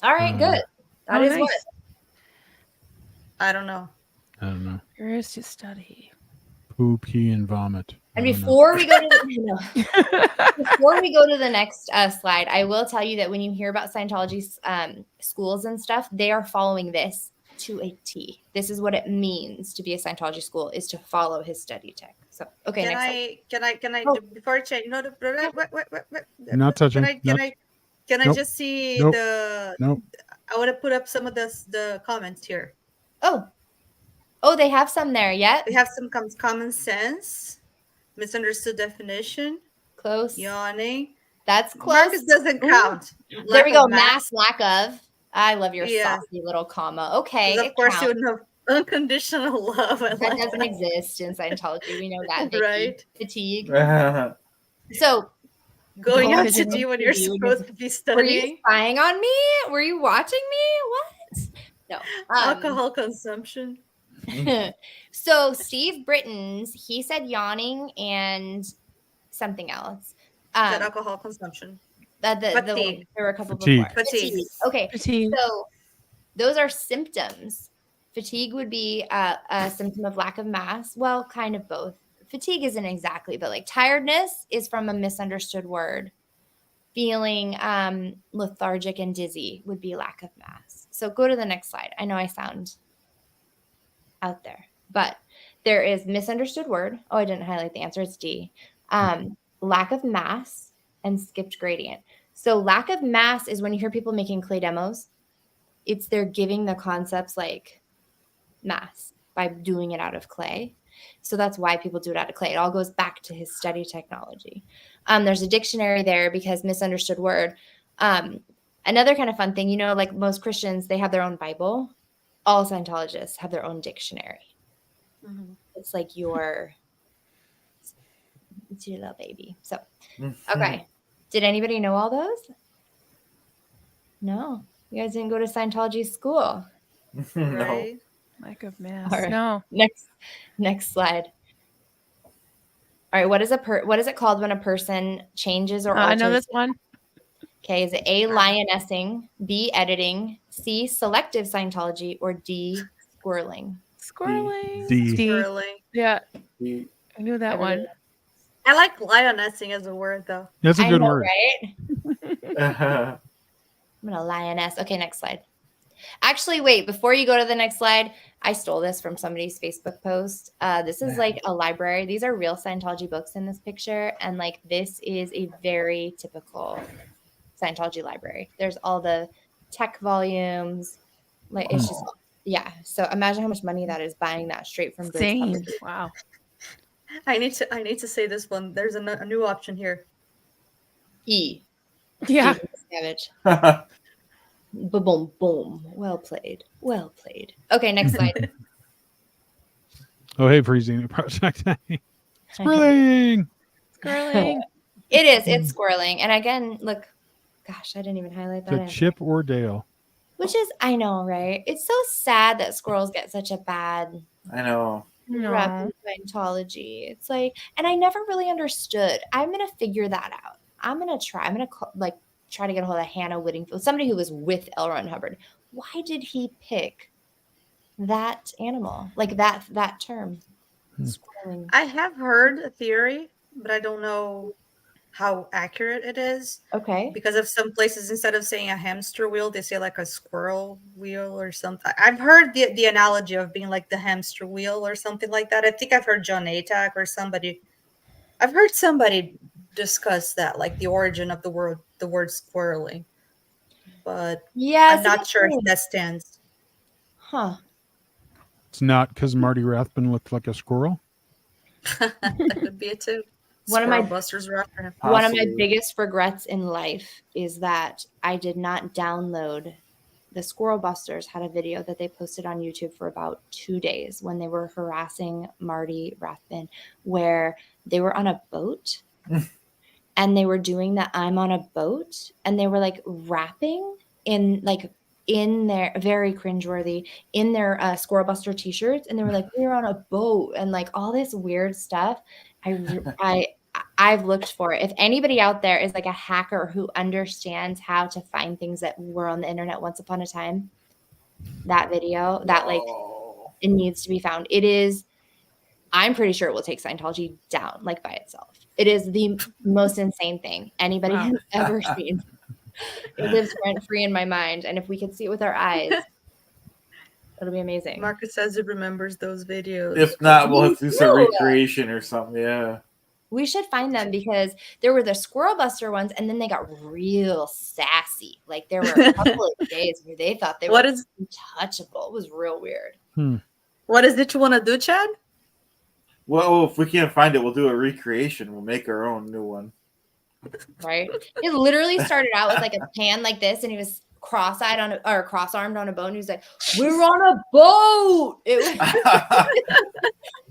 All right, good. That is nice. what. I don't know. I don't know. Barriers to study. Poo, pee, and vomit. And I don't know. before we go to before we go to the next slide, I will tell you that when you hear about Scientology's schools and stuff, they are following this to a T. This is what it means to be a Scientology school, is to follow his study tech. So, okay, Can next slide. I Oh. before I change? No, wait. Not touching. Can I Nope. just see Nope. the? Nope. I want to put up some of the comments here. Oh, they have some there. Yep. We have some common sense, misunderstood definition, Close. yawning. That's close. Marcus doesn't count. There Lack we go. of math. Lack of. I love your Yeah. saucy little comma. Okay. Of it course, counts. you know unconditional love. I That like doesn't that. exist in Scientology. We know that. Vicky. Right. Fatigue. Wow. So, Going Oh, out I to didn't D when know you're you supposed to be were you studying. spying on me? Were you watching me? What? No. Alcohol consumption. So Steve Britton's, he said yawning and something else. Is that alcohol consumption? Fatigue. There were a couple Fatigue. before. Fatigue. Okay. Fatigue. So those are symptoms. Fatigue would be a symptom of lack of mass. Well, kind of both. Fatigue isn't exactly, but like tiredness is from a misunderstood word. Feeling lethargic and dizzy would be lack of mass. So go to the next slide. I know I sound out there, but there is misunderstood word. Oh, I didn't highlight the answer. It's D. Lack of mass and skipped gradient. So lack of mass is when you hear people making clay demos. It's they're giving the concepts like mass by doing it out of clay. So that's why people do it out of clay. It all goes back to his study technology. There's a dictionary there because misunderstood word. Another kind of fun thing, like most Christians, they have their own Bible. All Scientologists have their own dictionary. Mhm. It's like it's your little baby. So, Mm-hmm. okay. Did anybody know all those? No. You guys didn't go to Scientology school. No. Right? Lack of mass. All right. No. Next slide. All right. What is it called when a person changes or I alters? know this one. Okay, is it A, lionessing, B, editing, C, selective Scientology, or D, squirreling? Squirreling. D. D. Swirling. Yeah, The- I knew that Everybody- one. I like lionessing as a word though. That's a I good know, word. right? I'm gonna lioness. Okay, next slide. Actually, wait, before you go to the next slide, I stole this from somebody's Facebook post. This is like a library. These are real Scientology books in this picture. And like this is a very typical Scientology library. There's all the tech volumes. Like it's just yeah. So imagine how much money that is buying that straight from Bridge Same. Publishing. Wow. I need to say this one. There's a new option here. E. Yeah. Jason Savage. Boom, boom. Well played. Well played. Okay, next slide. Oh, hey, freezing project. Squirreling. Squirreling. It is. It's squirreling. And again, look, gosh, I didn't even highlight that. The answer. Chip or Dale. Which is, I know, right? It's so sad that squirrels get such a bad I know. rep in Scientology. It's like, and I never really understood. I'm gonna figure that out. I'm gonna try. I'm gonna try to get a hold of Hannah Whittingfield, somebody who was with L. Ron Hubbard. Why did he pick that animal, like that term? Squirreling. I have heard a theory, but I don't know how accurate it is. Okay. Because of some places, instead of saying a hamster wheel, they say like a squirrel wheel or something. I've heard the analogy of being like the hamster wheel or something like that. I think I've heard John Atack or somebody. I've heard somebody discuss that, like the origin of the word squirreling. But Yeah, I'm not sure if that stands. Huh. It's not because Marty Rathbun looked like a squirrel. That could be it too. One of my- Squirrel busters were after him. One of my Possibly. biggest regrets in life is that I did not download. The Squirrel Busters had a video that they posted on YouTube for about 2 days when they were harassing Marty Rathbun, where they were on a boat and they were doing the I'm on a boat and they were like rapping in their very cringeworthy in their Squirrel Buster t-shirts, and they were like, we're on a boat and like all this weird stuff. I've looked for it. If anybody out there is like a hacker who understands how to find things that were on the internet once upon a time, that video, that like it needs to be found. It is, I'm pretty sure it will take Scientology down like by itself. It is the most insane thing anybody has ever seen. It lives rent free in my mind. And if we could see it with our eyes, it'll be amazing. Marcus says he remembers those videos. If not, we'll have to do some Yeah. recreation or something. Yeah. We should find them because there were the Squirrel Buster ones, and then they got real sassy. Like there were a couple of days where they thought they were untouchable. It was real weird. What is it you want to do, Chad? Well, if we can't find it, we'll do a recreation. We'll make our own new one. Right? It literally started out with like a pan like this, and he was cross-eyed on or cross-armed on a boat, and he was like, "We're on a boat." It was.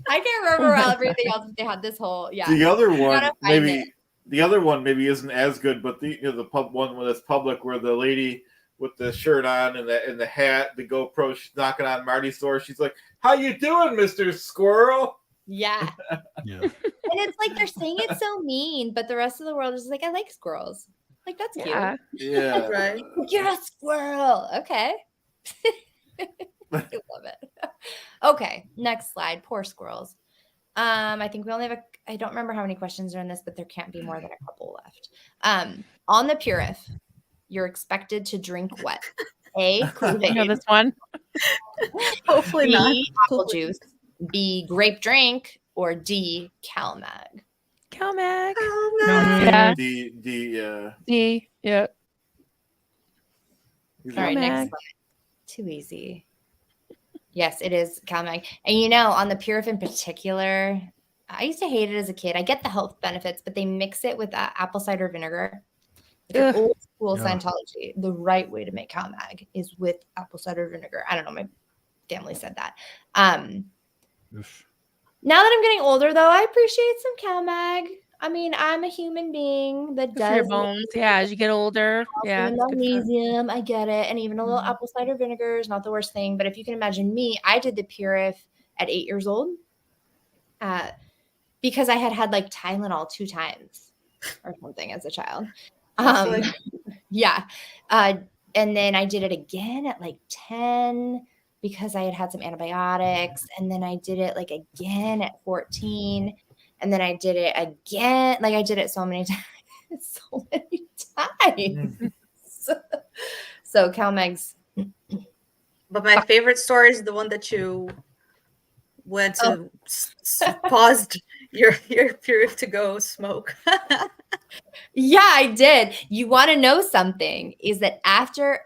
I can't remember everything else. They had this whole The other one gotta find it. maybe isn't as good, but the pub one that's public where the lady with the shirt on and the hat, the GoPro, she's knocking on Marty's door. She's like, "How you doing, Mr. Squirrel?" Yeah. Yeah. And it's like they're saying it so mean, but the rest of the world is like, I like squirrels. Like that's Yeah. Yeah. Right. cute. You're a squirrel. Okay. I love it. Okay, next slide. Poor squirrels. I think we only have I don't remember how many questions are in this, but there can't be more than a couple left. On the Purif, you're expected to drink what? A, You know Kool-Aid. this one? Hopefully not. B, apple juice. B, grape drink. Or D, CalMag. CalMag. Oh, no. Yeah. D. Yeah. All right, next CalMag. slide. Too easy. Yes, it is CalMag. And you know, on the Purif in particular, I used to hate it as a kid. I get the health benefits, but they mix it with apple cider vinegar. Like old school Scientology, the right way to make CalMag is with apple cider vinegar. I don't know. My family said that. Now that I'm getting older, though, I appreciate some CalMag. I mean, I'm a human being that Good for your does bones. Yeah, as you get older. Yeah. and it's good for- magnesium. I get it. And even a little apple cider vinegar is not the worst thing. But if you can imagine me, I did the Purif at 8 years old because I had like Tylenol 2 times or something as a child. Yeah. And then I did it again at like 10 because I had some antibiotics. And then I did it like again at 14. And then I did it again. Like I did it so many times. So many times. So CalMegs. But my favorite story is the one that you went to paused your period to go smoke. Yeah, I did. You want to know something is that after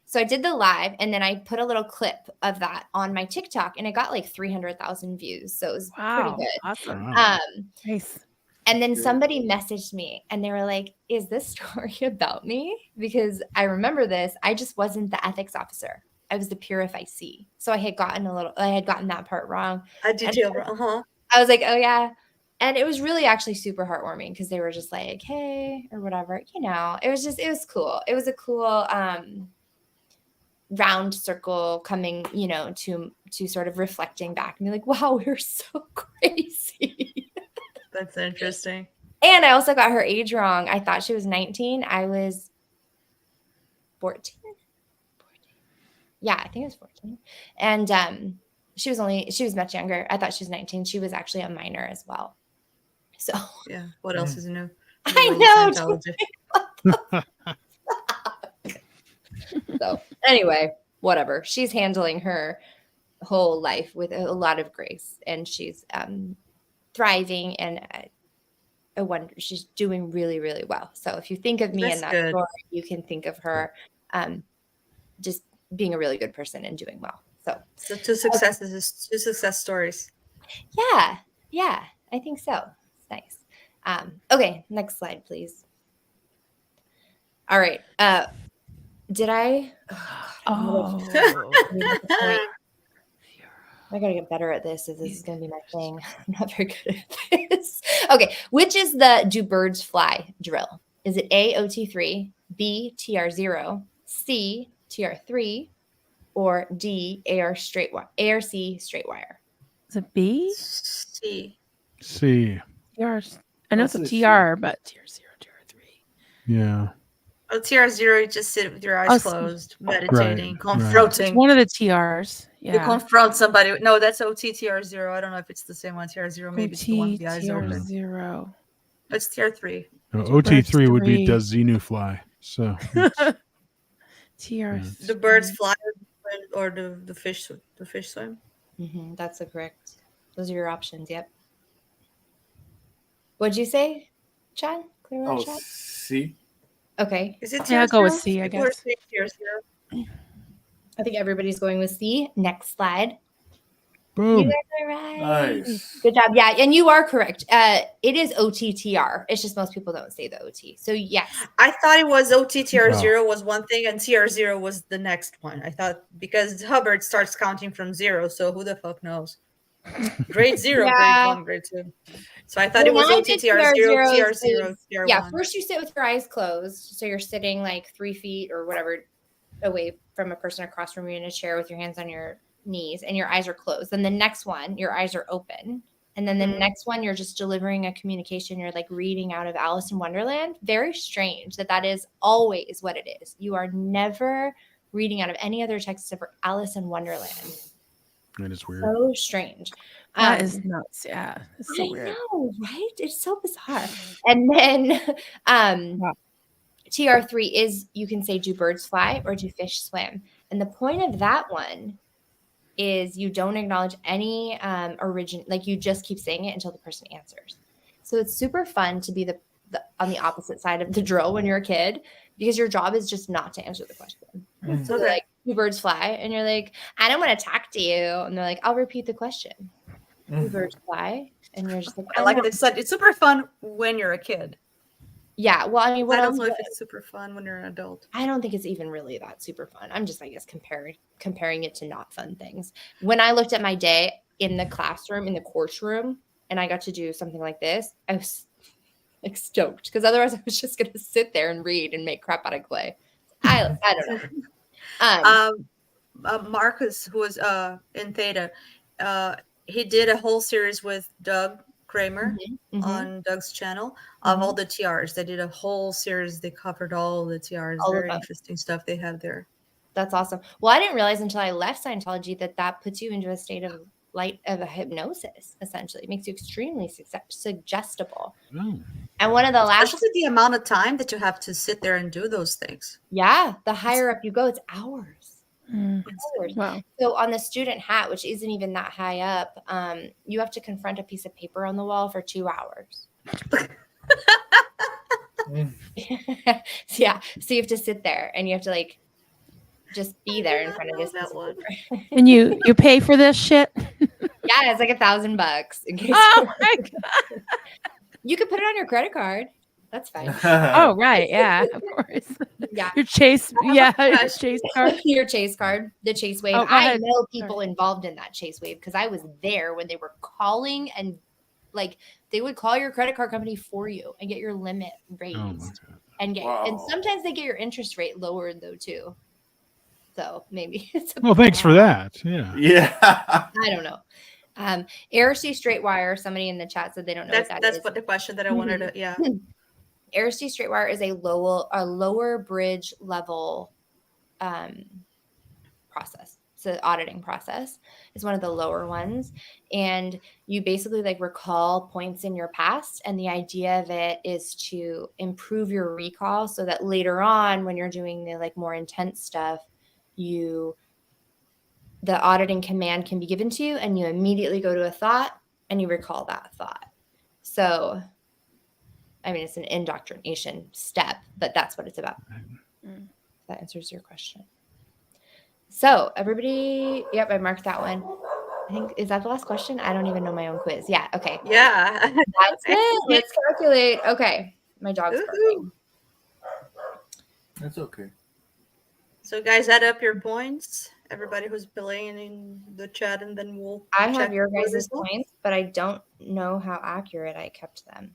so I did the live and then I put a little clip of that on my TikTok and it got like 300,000 views. So it was pretty good. Awesome. Nice. And then somebody messaged me and they were like, is this story about me? Because I remember this. I just wasn't the ethics officer. I was the Purify C. So I had gotten that part wrong. A detail wrong. I was like, oh yeah. And it was really actually super heartwarming because they were just like, hey, or whatever, you know, it was cool. It was a cool round circle coming, you know, to sort of reflecting back and be like, wow, we're so crazy. That's interesting. And I also got her age wrong. I thought she was 19. I was 14. Yeah, I think it was 14. And she was much younger. I thought she was 19. She was actually a minor as well. So yeah, what else is new? I know. So anyway, whatever. She's handling her whole life with a lot of grace, and she's thriving and a wonder. She's doing really, really well. So if you think of me in that story, you can think of her just being a really good person and doing well. So two success stories. Yeah, I think so. It's nice. Okay, next slide, please. All right. Did I? I gotta get better at this if this is gonna be my thing. I'm not very good at this. Okay, which is the do birds fly drill? Is it A, OT3, B, TR0, C, TR3, or D, ARC straight wire? Is it B? C. TR. I know it's a TR, but TR0, TR3. Yeah. Oh, TR0, you just sit with your eyes closed, meditating, confronting. It's one of the TRs. Yeah. You confront somebody. No, that's OT TR0. I don't know if it's the same one. TR0, maybe it's the one with the eyes open. TR0. It's TR3. No, OT3 would be does Xenu fly? So TR. The birds fly or the fish swim. Mm-hmm, that's the correct. Those are your options. Yep. What'd you say, Chad? Chad? C. Okay. Is it TR0? I'll go with C, I guess. I think everybody's going with C. Next slide. Boom. You guys are right. Nice. Good job. Yeah, and you are correct. It is OTTR. It's just most people don't say the OT. So yes. I thought it was OTTR0 was one thing and TR0 was the next one. I thought because Hubbard starts counting from 0, so who the fuck knows? Grade 0, grade 1, grade 2. So I thought it was OTTR0, TR0, TR1. Yeah, first you sit with your eyes closed. So you're sitting like 3 feet or whatever away from a person across from you in a chair with your hands on your knees and your eyes are closed. Then the next one, your eyes are open. And then the next one, you're just delivering a communication. You're like reading out of Alice in Wonderland. Very strange that is always what it is. You are never reading out of any other text except for Alice in Wonderland. That is weird. So strange. That is nuts. Yeah. It's so weird. I know, right? It's so bizarre. And then TR3 is, you can say, do birds fly or do fish swim? And the point of that one is you don't acknowledge any origin, like you just keep saying it until the person answers. So it's super fun to be the on the opposite side of the drill when you're a kid, because your job is just not to answer the question. So they're like, do birds fly? And you're like, I don't want to talk to you. And they're like, I'll repeat the question. Do birds fly? And you're just like, I like this. It's super fun when you're a kid. Yeah. Well, I mean, I don't know if it's super fun when you're an adult. I don't think it's even really that super fun. I'm just, I guess, comparing it to not fun things. When I looked at my day in the classroom, in the courtroom, and I got to do something like this, I was like stoked, because otherwise I was just going to sit there and read and make crap out of clay. I don't know. Marcus, who was in Theta, he did a whole series with Doug Kramer Mhm. on Doug's channel of all the TRs. They did a whole series. They covered all the TRs. All of Very them. interesting stuff they have there. That's awesome. Well, I didn't realize until I left Scientology that puts you into a state of a hypnosis. Essentially, it makes you extremely suggestible. Oh. And one of the last, Especially the amount of time that you have to sit there and do those things. the higher up you go, it's hours. Mm. Hours. Wow. So on the student hat, which isn't even that high up, you have to confront a piece of paper on the wall for 2 hours. Yeah. So you have to sit there and you have to like just be there in front of this piece that of one. paper. And you pay for this shit? Yeah, it's like $1,000 in case Oh my God. you could put it on your credit card. That's fine. Oh, right. Yeah, of course. Yeah. Your Chase. Yeah, your Chase card. Your Chase card, the Chase Wave. Oh, go I ahead. know people involved in that Chase Wave because I was there when they were calling and like they would call your credit card company for you and get your limit raised. Oh my God. And and Wow. sometimes they get your interest rate lowered though too. So maybe it's Well, thanks for that. Yeah. Yeah. I don't know. ARC straight wire. Somebody in the chat said they don't know what that That's is. what the question that I wanted to. Yeah. ARC straight wire is a lower bridge level process. So auditing process is one of the lower ones, and you basically like recall points in your past, and the idea of it is to improve your recall so that later on when you're doing the like more intense stuff, the auditing command can be given to you and you immediately go to a thought and you recall that thought. So I mean, it's an indoctrination step, but that's what it's about. Mm. That answers your question. So everybody, yep, I marked that one. I think, is that the last question? I don't even know my own quiz. Yeah, okay. Yeah. That's it. Let's calculate. Okay, my dog's Woohoo. barking. That's okay. So guys, add up your points. Everybody who's playing in the chat, and then we'll. I check have your the guys' results. points, but I don't know how accurate I kept them.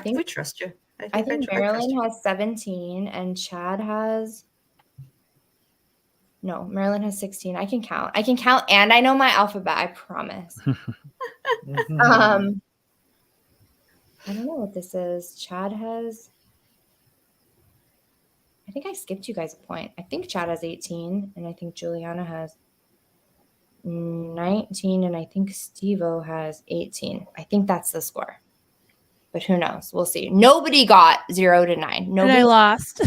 We trust you. I think trust Marilyn you. has 17 and Chad has. No, Marilyn has 16. I can count. And I know my alphabet. I promise. I don't know what this is. Chad has. I think I skipped you guys a point. I think Chad has 18, and I think Juliana has 19, and I think Steve-O has 18. I think that's the score. But who knows? We'll see. Nobody got 0 to 9. And I lost.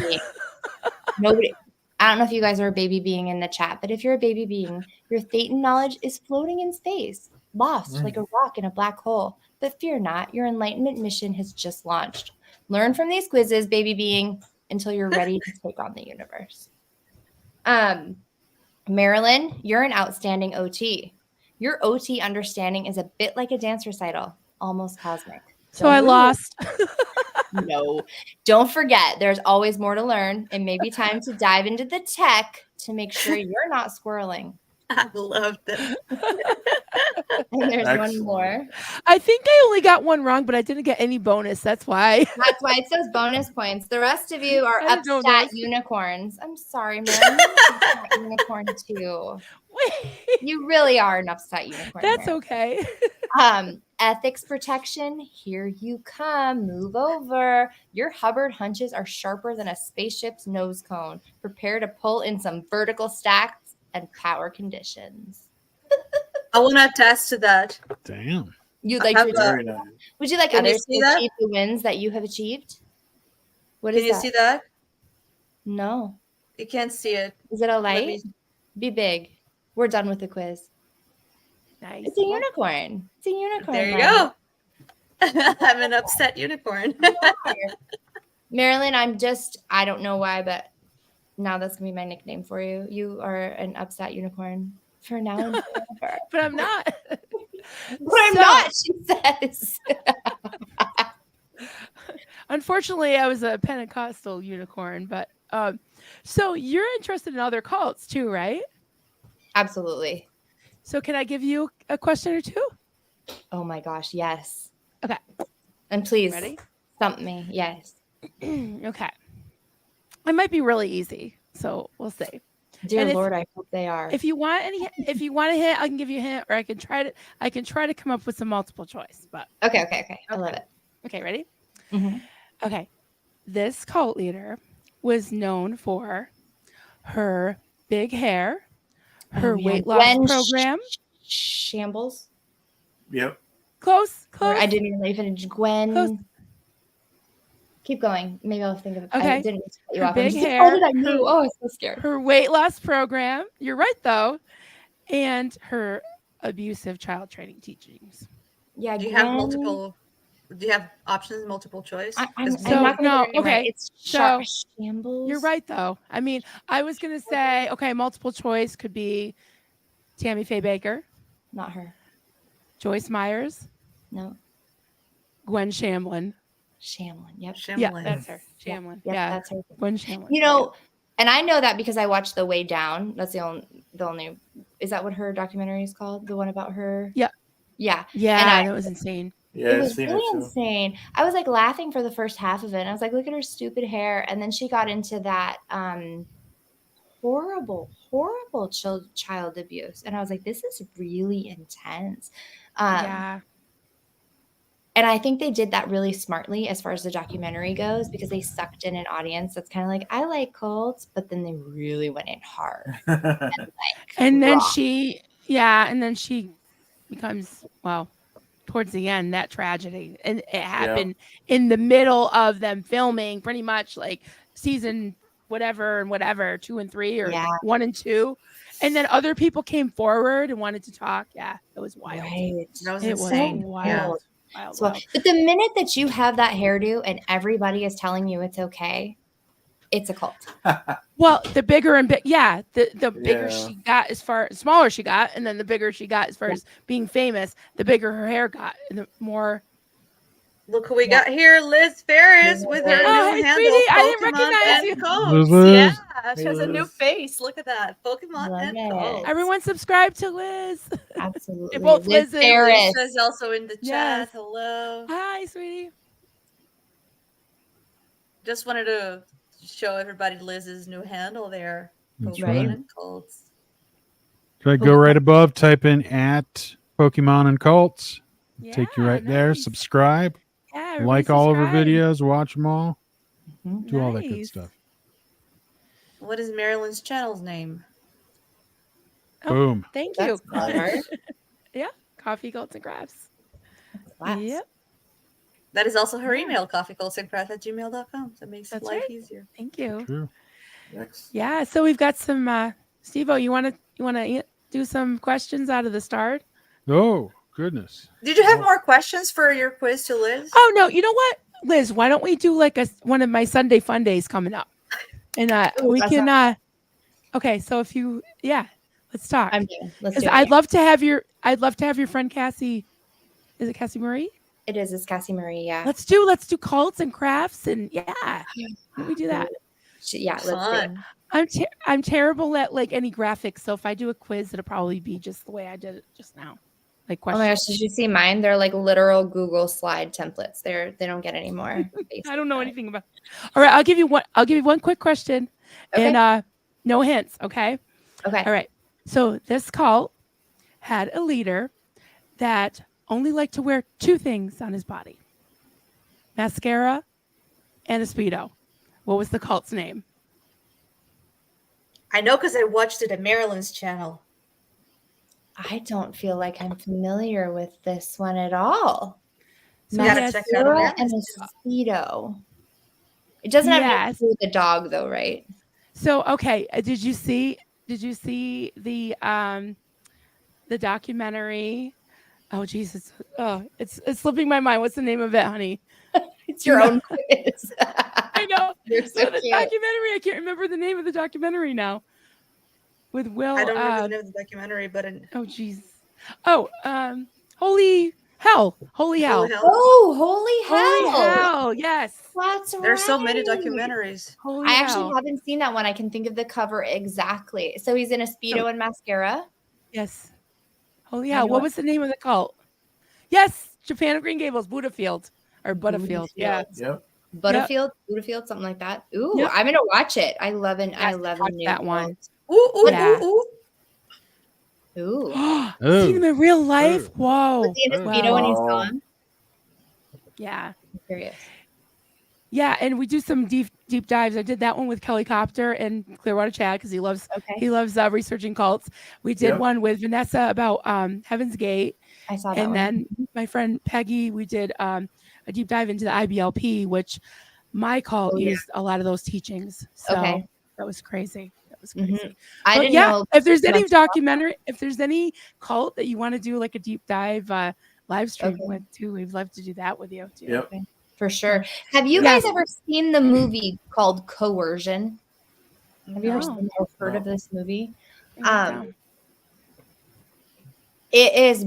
Nobody. I don't know if you guys are a baby being in the chat, but if you're a baby being, your Thetan knowledge is floating in space, lost like a rock in a black hole. But fear not, your enlightenment mission has just launched. Learn from these quizzes, baby being, until you're ready to take on the universe. Marilyn, you're an outstanding OT. Your OT understanding is a bit like a dance recital, almost cosmic. So I lost. No, don't forget, there's always more to learn. It may be time to dive into the tech to make sure you're not squirreling. I love them. And there's Excellent. one more. I think I only got one wrong, but I didn't get any bonus. That's why. That's why it says bonus points. The rest of you are I didn't know upstat this. unicorns. I'm sorry, man. You're an upstat unicorn too. Wait, You really are an upstat unicorn. that's Mary. okay. Ethics protection. Here you come. Move over. Your Hubbard hunches are sharper than a spaceship's nose cone. Prepare to pull in some vertical stacks and power conditions. I want to attest to that. Damn. You'd I like have to? a- Very nice. Would you like Can you others see to that? achieve the wins that you have achieved? What Can is you that? see that? No. You can't see it. Is it a Let light? me- Be big. We're done with the quiz. Nice. It's a unicorn. It's a unicorn. There you Marilyn. go. I'm an upset unicorn. Marilyn, I don't know why, but now that's going to be my nickname for you. You are an upset unicorn for now and forever. But I'm not. But I'm So- not, she says. Unfortunately, I was a Pentecostal unicorn, but so you're interested in other cults too, right? Absolutely. So can I give you a question or two? Oh my gosh, yes. Okay. And please Ready? stump me. Yes. Okay. It might be really easy, so we'll see. Dear And Lord, I hope they are. if you want a hint, I can give you a hint, or I can try to come up with some multiple choice. But Okay. I love it. okay, ready? Mhm. Okay. This cult leader was known for her big hair, her weight loss Gwen program. Shambles. Yep. Close. Or I didn't even finish. Gwen. Close. Keep going. Maybe I'll think of it. Okay. I didn't cut you Her off. big I'm just hair, excited I knew. Oh, I'm so scared. Her weight loss program. You're right though, and her abusive child training teachings. Yeah. Do you Gwen, have multiple? Do you have options multiple choice? I'm So, not going to no, get it okay. right. It's So, Shambles. You're right though. I mean, I was gonna say, okay, multiple choice could be Tammy Faye Baker, Not her. Joyce Myers, No. Gwen Shamblin. Shamlin. Yep. Yeah, Shamblin. that's her. Shamblin. Yep, Yeah, that's her. Gwen Shamblin. You know, and I know that because I watched The Way Down. That's the only. Is that what her documentary is called? The one about her? Yeah. Yeah. Yeah, And that was insane. Yeah, it I've was seen really it too. insane. I was like laughing for the first half of it. And I was like, look at her stupid hair. And then she got into that horrible child abuse. And I was like, this is really intense. Yeah. And I think they did that really smartly as far as the documentary goes, because they sucked in an audience that's kind of like, I like cults, but then they really went in hard. And then raw. she becomes, well, towards the end, that tragedy. And it happened in the middle of them filming, pretty much like season whatever, 2 and 3 or 1 and 2. And then other people came forward and wanted to talk. Yeah, it was wild. Right. That was It insane. was wild. Yeah. Wild. But the minute that you have that hairdo and everybody is telling you it's okay, it's a cult. Well, the bigger and the bigger she got, smaller she got, and then the bigger she got as far as being famous, the bigger her hair got, and the more. Look who we got here, Liz Ferris with her Oh, new hey, handle, sweetie, I didn't Pokemon recognize you. and Codes. Liz. Yeah, she Hey, has a new Liz. face. Look at that, Pokemon Love and it. Codes. Everyone subscribe to Liz. Absolutely. Both Liz Liz's. Ferris. Lisa's also in the chat. Yes. Hello. Hi, sweetie. Just wanted to show everybody Liz's new handle there. That's Pokemon right. and Codes. So I go right above, type in at Pokemon and Cults. Take you Yeah, right there. nice. Subscribe. Yeah, Like everybody all of our subscribe. videos. Watch them all. Mhm. Do all that good Nice. stuff. What is Marilyn's channel's name? Oh, Boom. Thank you. That's not hard. Yeah, Coffee, Cults, and Crafts. Class. Yep. That is also her Yeah. email, coffeecultsandcraft@gmail.com. That makes That's life right. easier. Thank you. True. Next. Yeah, so we've got some Steve-O, you want to do some questions out of the start? Oh, goodness. Did you have more questions for your quiz to Liz? Oh no, you know what, Liz? Why don't we do like one of my Sunday fun days coming up, and we that can. Okay, so let's talk. I'm doing. Let's 'Cause do it. I'd love to have your friend Cassie. Is it Cassie Marie? It is. It's Cassie Marie. Yeah. Let's do cults and crafts, and why don't we do that? Let's do it. Fun. I'm terrible at like any graphics, so if I do a quiz, it'll probably be just the way I did it just now. Like Oh questions. my gosh, did you see mine? They're like literal Google slide templates. They don't get any more. I don't know anything about. All right, I'll give you one quick question, Okay. and no hints. Okay. Okay. All right. So this cult had a leader that only liked to wear 2 things on his body: mascara and a Speedo. What was the cult's name? I know because I watched it at Marilyn's channel. I don't feel like I'm familiar with this one at all. So you gotta Yes. check that out. Mascara and a Speedo. It doesn't have anything Yes. to do with the dog, though, right? So okay, did you see the documentary? Oh Jesus! Oh, it's slipping my mind. What's the name of it, honey? It's your own quiz. I know. You're so the cute. documentary. I can't remember the name of the documentary now. With Will. I don't remember the name of the documentary, but Oh jeez. Oh, Holy Hell. Holy Hell. Holy Hell. Oh, holy Holy hell. Hell. Yes. That's right. There's so many documentaries. Holy I Hell. actually haven't seen that one. I can think of the cover exactly. So he's in a Speedo and mascara. Yes. Holy I Hell. know What it. was the name of the cult? Yes. Japan of Green Gables. Buddhafield. Or Butterfield. Yeah. Yep. Butterfield, something like that. Ooh, Yep. I'm gonna watch it. I love Yes, a watch new that one. world. Ooh, Yeah. ooh. Ooh. Seen him in real life? Whoa. Was he in his Wow. speedo when you saw him? Yeah. I'm curious. Yeah, and we do some deep dives. I did that one with Kelly Copter and Clearwater Chad because he loves researching cults. We did one with Vanessa about Heaven's Gate. I saw that And one. then my friend Peggy, we did a deep dive into the IBLP, which my cult used a lot of those teachings. So that was crazy. That was crazy. I But didn't yeah, know if there's any much documentary, if there's any cult that you want to do like a deep dive live stream with too, we'd love to do that with you too. Yep. For sure. Have you guys ever seen the movie called Coercion? Have you ever seen or heard of this movie? It is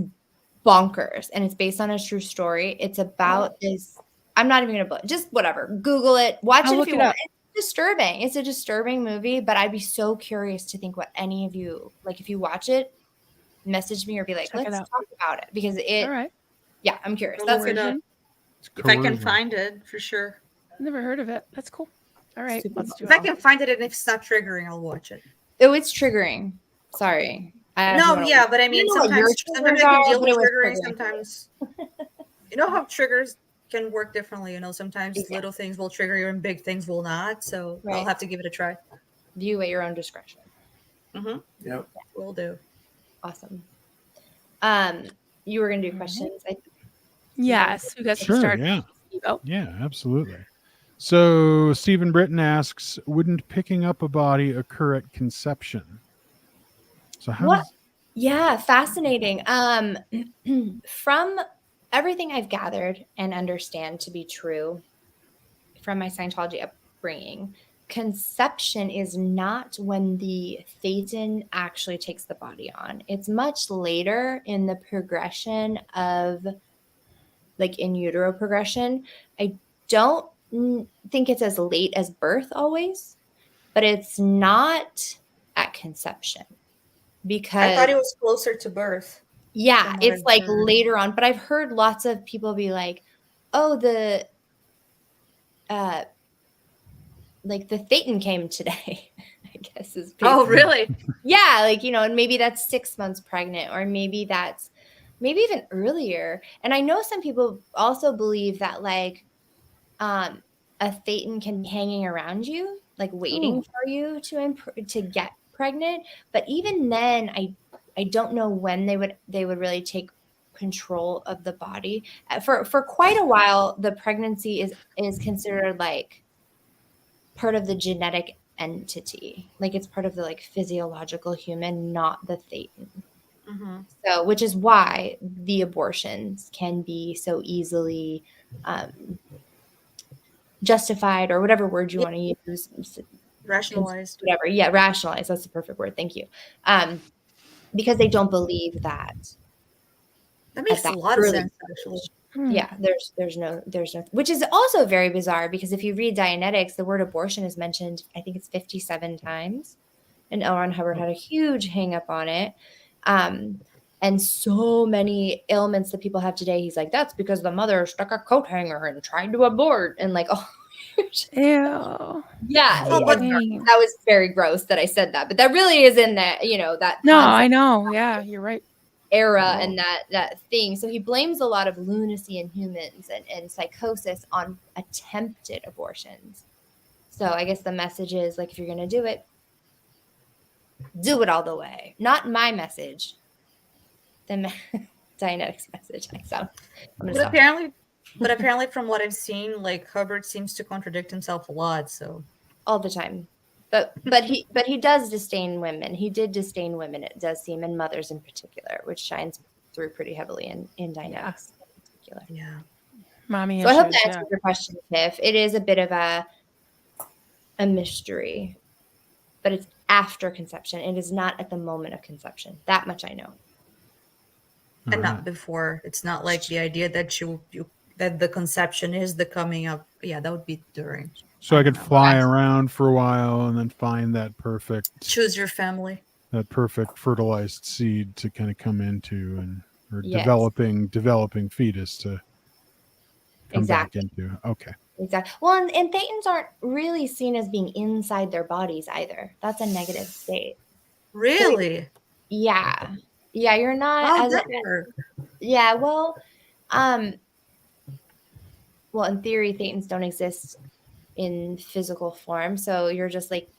bonkers, and it's based on a true story. It's about this. I'm not even gonna just whatever. Google it. Watch it if you want. It's disturbing. It's a disturbing movie, but I'd be so curious to think what any of you like if you watch it. Message me or be like, let's talk about it because it. All right. Yeah, I'm curious. That's it. If I can find it, for sure. Never heard of it. That's cool. All right. Let's do it. If I can find it and if it's not triggering, I'll watch it. Oh, it's triggering. Sorry. No, yeah, but I mean, sometimes I can deal with triggering. Sometimes, you know how triggers can work differently. You know, sometimes little things will trigger you and big things will not. So I'll have to give it a try. View at your own discretion. Mm-hmm. Yep. Will do. Awesome. You were gonna do questions. Yes, you guys can start. Yeah, absolutely. So Stephen Britton asks, wouldn't picking up a body occur at conception? So how Yeah, fascinating. From everything I've gathered and understand to be true from my Scientology upbringing, conception is not when the thetan actually takes the body on. It's much later in the progression of like in utero progression. I don't think it's as late as birth always, but it's not at conception because I thought it was closer to birth. Yeah, it's like later on, but I've heard lots of people be like, "Oh, the thetan came today." I guess is oh really? Yeah, like and maybe that's 6 months pregnant, or maybe that's even earlier. And I know some people also believe that like a thetan can be hanging around you, like waiting for you to get pregnant. But even then, I don't know when they would really take control of the body. For quite a while, the pregnancy is considered like part of the genetic entity, like it's part of the like physiological human, not the thetan. Mm-hmm. So, which is why the abortions can be so easily justified, or whatever word you want to use. Rationalized. Whatever. Yeah, rationalized. That's the perfect word. Thank you. Because they don't believe that. That makes a lot of sense, actually. Yeah, there's no, which is also very bizarre because if you read Dianetics, the word abortion is mentioned, I think it's 57 times. And L. Ron Hubbard had a huge hang up on it. And so many ailments that people have today, he's like, that's because the mother stuck a coat hanger and tried to abort. And like, oh, ew. Yeah, that was very gross that I said that, but that really is in that, that. No, I know. Yeah, you're right. Era and that thing. So he blames a lot of lunacy in humans and psychosis on attempted abortions. So I guess the message is like, if you're going to do it all the way. Not my message. The Dianetics message. But apparently from what I've seen, like Hubbard seems to contradict himself a lot. So all the time. But he does disdain women. He did disdain women, it does seem, and mothers in particular, which shines through pretty heavily in Dianetics in particular. Yeah. Mommy so I hope that answers your question, Tiff. It is a bit of a mystery, but it's after conception. It is not at the moment of conception. That much I know. And not before. It's not like the idea that that the conception is the coming up. Yeah, that would be during. So I could fly around for a while and then find that perfect. Choose your family. That perfect fertilized seed to kind of come into or developing fetus to come back into. Okay. Exactly. Well, and thetans aren't really seen as being inside their bodies either. That's a negative state. Really? Yeah. Yeah, you're not How as that work? yeah, well, in theory, thetans don't exist in physical form, so you're just like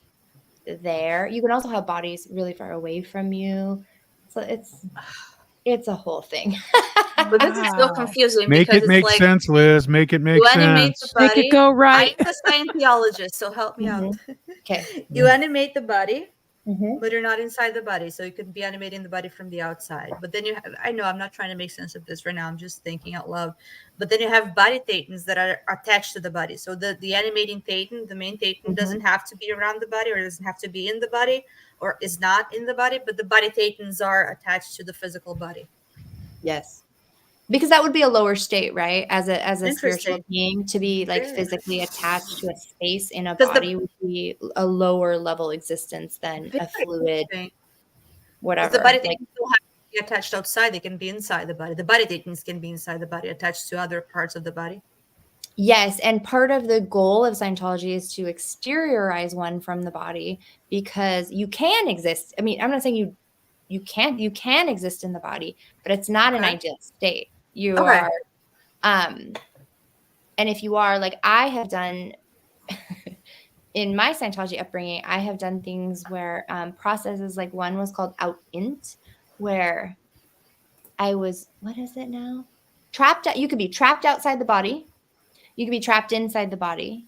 there. You can also have bodies really far away from you, so it's a whole thing. But this is so Wow. confusing Make because it it's make like sense, Liz. Make it make you animate the sense. Make it body. go right. I'm a Scientologist, so help me out. Okay. You animate the body, Mhm. but you're not inside the body, so you could be animating the body from the outside. But then I know I'm not trying to make sense of this right now. I'm just thinking out loud. But then you have body thetans that are attached to the body. So the animating thetan, the main thetan, Mhm. doesn't have to be around the body, or doesn't have to be in the body, or is not in the body. But the body thetans are attached to the physical body. Yes. Because that would be a lower state, right? As a spiritual Interesting. being, to be like Very. physically attached to a space in a 'Cause body would be a lower level existence than very a fluid interesting. Because whatever. the body Like, thetans don't have to be attached outside; they can be inside the body. The body thetans can be inside the body, attached to other parts of the body. yes, and part of the goal of Scientology is to exteriorize one from the body, because you can exist. I mean, I'm not saying you can exist in the body, but it's not an Okay. ideal state. You Okay. are and if you are, like I have done in my Scientology upbringing, I have done things where processes, like one was called out int, where I was, what is it now? Trapped out. You could be trapped outside the body. You could be trapped inside the body.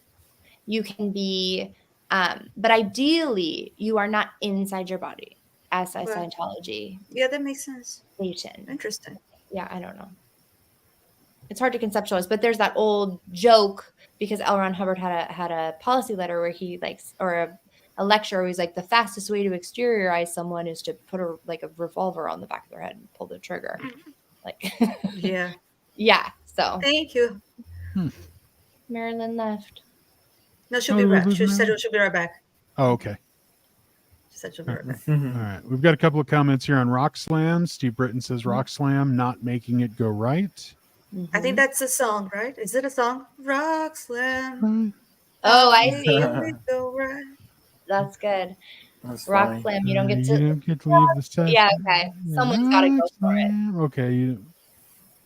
You can be, but ideally, you are not inside your body as a Okay. Scientology Yeah, that makes sense. Satan. Interesting. Yeah, I don't know. It's hard to conceptualize, but there's that old joke, because L. Ron Hubbard had a policy letter where he or a lecture where he's like, the fastest way to exteriorize someone is to put a revolver on the back of their head and pull the trigger. Like, Yeah. yeah. So Thank you. Marilyn left. No, she'll Oh, be we're back. She losing said her? she'll be right back. Oh, okay. She said she'll be right back. All right. We've got a couple of comments here on Rock Slam. Steve Britton says Rock Slam not making it go right. I think that's a song, right? Is it a song? Rock slam. Right. Oh, I Make see. it go right. That's good. That's Rock funny. slam. You don't get You to. don't get to leave the session. Yeah. Okay. Someone's got to go Rock for it. Slam. Okay.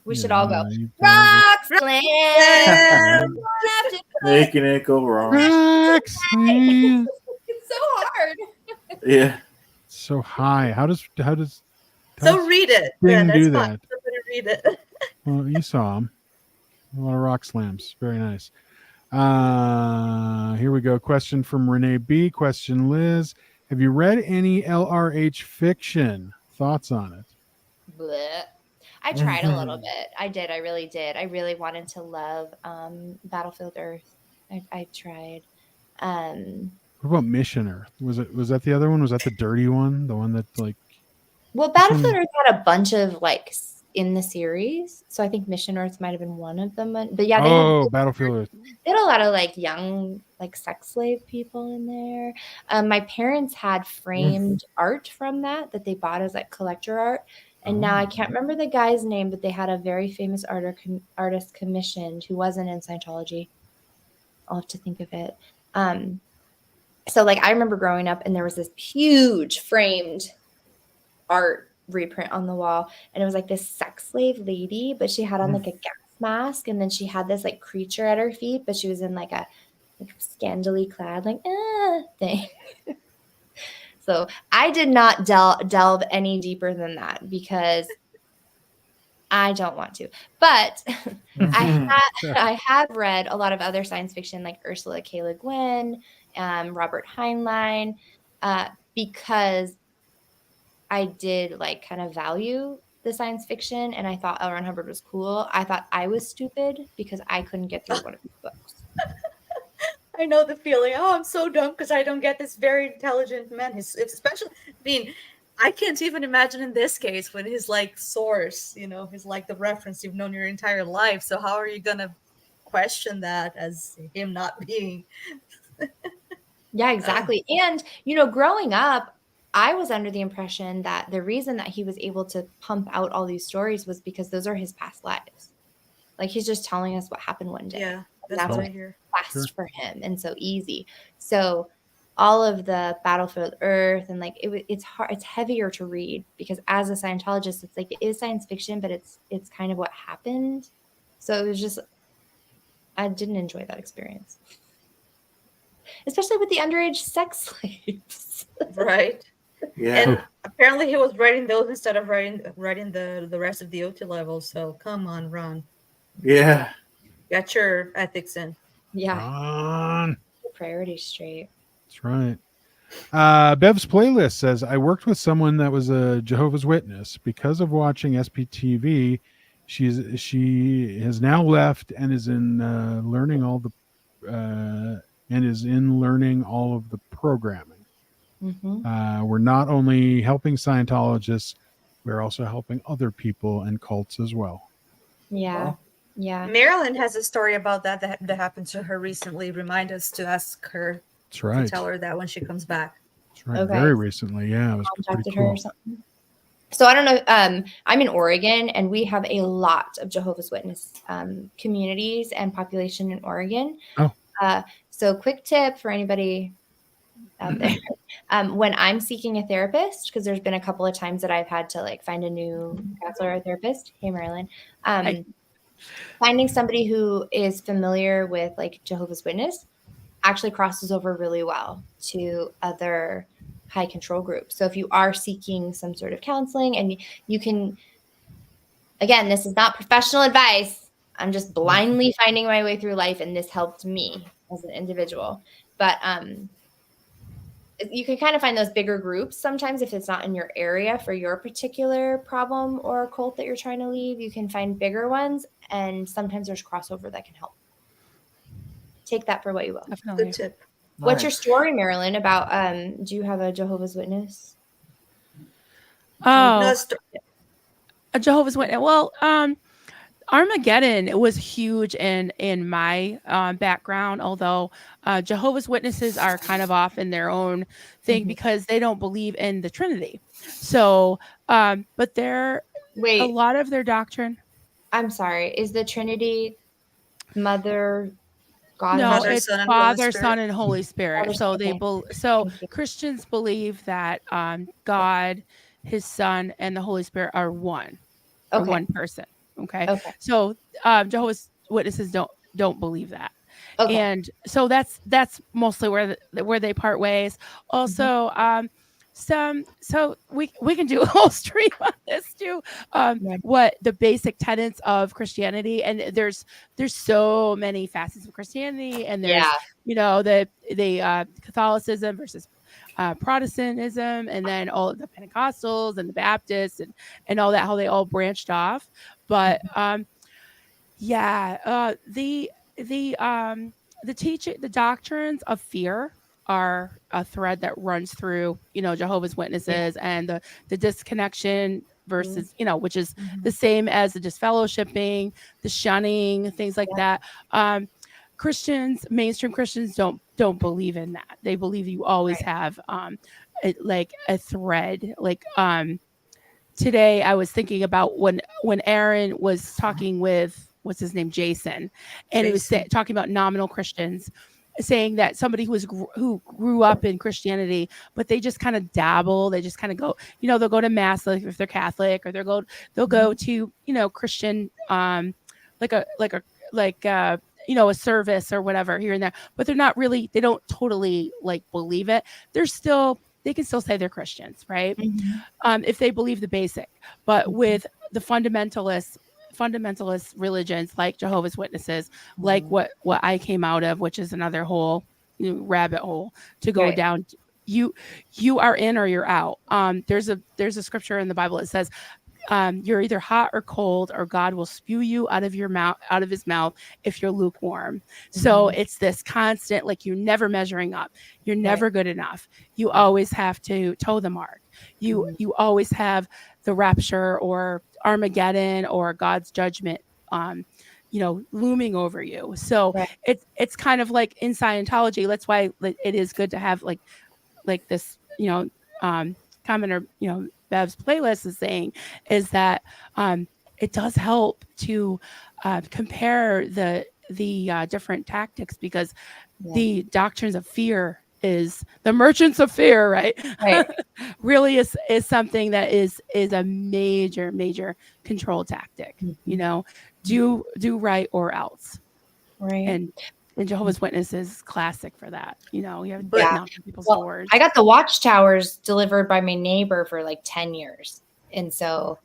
We should all go. you've gotta Rock slam. Making it go wrong. Rock Slam. It's so hard. Yeah. So high. How does So read it. Sting Yeah, that's do fine. that? Somebody read it. Well, you saw him. A lot of rock slams. Very nice. Here we go. Question from Renee B. Question, Liz. Have you read any LRH fiction? Thoughts on it? Blech. I tried a little bit. I did. I really did. I really wanted to love Battlefield Earth. I tried. What about Mission Earth? Was that the other one? Was that the dirty one? The one that Well, Battlefield Earth had a bunch of in the series, so I think Mission Earth might have been one of them. But yeah, Battlefield Earth. They had a lot of young sex slave people in there. My parents had framed art from that they bought as collector art, and now I can't remember the guy's name, but they had a very famous artist commissioned who wasn't in Scientology. I'll have to think of it. So I remember growing up, and there was this huge framed art reprint on the wall, and it was this sex slave lady, but she had on a gas mask, and then she had this creature at her feet, but she was in a scandally clad thing. So I did not delve any deeper than that, because I don't want to. But I have read a lot of other science fiction, like Ursula K. Le Guin, Robert Heinlein, because I did kind of value the science fiction, and I thought L. Ron Hubbard was cool. I thought I was stupid because I couldn't get through one of his books. I know the feeling. Oh, I'm so dumb because I don't get this very intelligent man. Especially, I can't even imagine in this case when his source, he's the reference you've known your entire life. So how are you gonna question that as him not being? Yeah, exactly. And growing up, I was under the impression that the reason that he was able to pump out all these stories was because those are his past lives. He's just telling us what happened one day. Yeah, that's what I hear. Fast for him and so easy. So all of the Battlefield Earth, and like it's hard, it's heavier to read because as a Scientologist, it's like it is science fiction, but it's kind of what happened. So it was just, I didn't enjoy that experience, especially with the underage sex slaves. Right. Yeah. And apparently he was writing those instead of writing the rest of the OT levels. So come on, Ron. Yeah. Get your ethics in. Yeah, Ron. priorities straight. That's right. Bev's playlist says, I worked with someone that was a Jehovah's Witness. Because of watching SPTV, she has now left and is in learning all the programming. Mm-hmm. We're not only helping Scientologists, we're also helping other people and cults as well. Yeah. Wow. Yeah. Marilyn has a story about that happened to her recently. Remind us to ask her That's right. to tell her that when she comes back. That's right. Okay. Very recently. Yeah, it was pretty Contacted her cool. or something. So I don't know. I'm in Oregon, and we have a lot of Jehovah's Witness communities and population in Oregon. Oh. So quick tip for anybody out there. When I'm seeking a therapist, because there's been a couple of times that I've had to like find a new counselor or therapist. Hey, Marilyn. Finding somebody who is familiar with like Jehovah's Witness actually crosses over really well to other high control groups. So if you are seeking some sort of counseling, and you can, again, this is not professional advice. I'm just blindly finding my way through life, and this helped me as an individual. But you can kind of find those bigger groups sometimes if it's not in your area for your particular problem or cult that you're trying to leave. You can find bigger ones, and sometimes there's crossover that can help. Take that for what you will. Definitely. Good tip. What's your story, Marilyn, about do you have a Jehovah's Witness? Oh, No, a Jehovah's Witness. Well, Armageddon was huge in my background, although Jehovah's Witnesses are kind of off in their own thing because they don't believe in the Trinity. So, but a lot of their doctrine. I'm sorry. Is the Trinity Mother, God? No, Father, it's Son, and Father, Holy Son, and Holy Spirit. So Thank you. Christians believe that God, His Son, and the Holy Spirit are one, or one person. Okay. So Jehovah's Witnesses don't believe that. Okay. And so that's mostly where they part ways. Also, so we can do a whole stream on this too. What the basic tenets of Christianity, and there's so many facets of Christianity, and there's the Catholicism versus Protestantism, and then all of the Pentecostals and the Baptists and all that, how they all branched off. But the doctrines of fear are a thread that runs through Jehovah's Witnesses, and the disconnection versus which is the same as the disfellowshipping, the shunning, things like that. Mainstream Christians don't believe in that. They believe you always have like a thread. Like today I was thinking about when Aaron was talking with what's his name, Jason, and he was talking about nominal Christians, saying that somebody who grew up in Christianity, but they just kind of dabble. They just kind of go, they'll go to mass, like if they're Catholic, or they'll go to Christian, like a service or whatever here and there, but they're not really, they don't totally like believe it. They can still say they're Christians, right? If they believe the basic. But with the fundamentalist religions like Jehovah's Witnesses, like what I came out of, which is another whole rabbit hole to go down. You are in or you're out. There's a scripture in the Bible that says, you're either hot or cold, or God will spew you out of his mouth if you're lukewarm. So it's this constant, like, you're never measuring up. You're never good enough. You always have to toe the mark. You always have the rapture or Armageddon or God's judgment, looming over you. So it's kind of like in Scientology. That's why it is good to have like this, commenter, Bev's playlist is saying, is that it does help to compare the different tactics, because the doctrines of fear is the merchants of fear, right? Right. Really is something that is a major control tactic. You know, do right or else. Right. And Jehovah's Witnesses is classic for that. You know, you have But- to knock on people's Well, doors. I got the watchtowers delivered by my neighbor for like 10 years. And so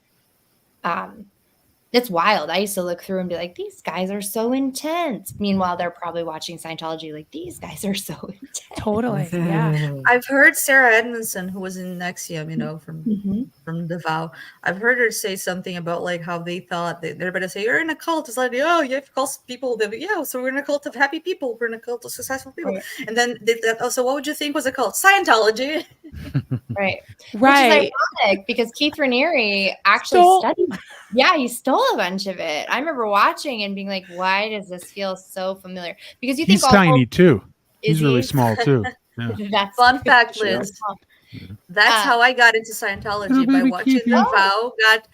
it's wild. I used to look through and be like, these guys are so intense. Meanwhile, they're probably watching Scientology like, these guys are so intense. Totally. Yeah. I've heard Sarah Edmondson, who was in Nexium, you know, Mm-hmm. from the Vow. I've heard her say something about like how they thought that everybody say you're in a cult. It's like, oh, you have to call people. Yeah, so we're in a cult of happy people. We're in a cult of successful people. Right. And then so what would you think was a cult? Scientology. Right. Right. Which is ironic because Keith Raniere actually studied. Yeah, he stole a bunch of it. I remember watching and being like, why does this feel so familiar? Because you think He's tiny too. He's really he? small too. Yeah. That's Fun fact, Liz. That's how I got into Scientology by watching The Vow. Got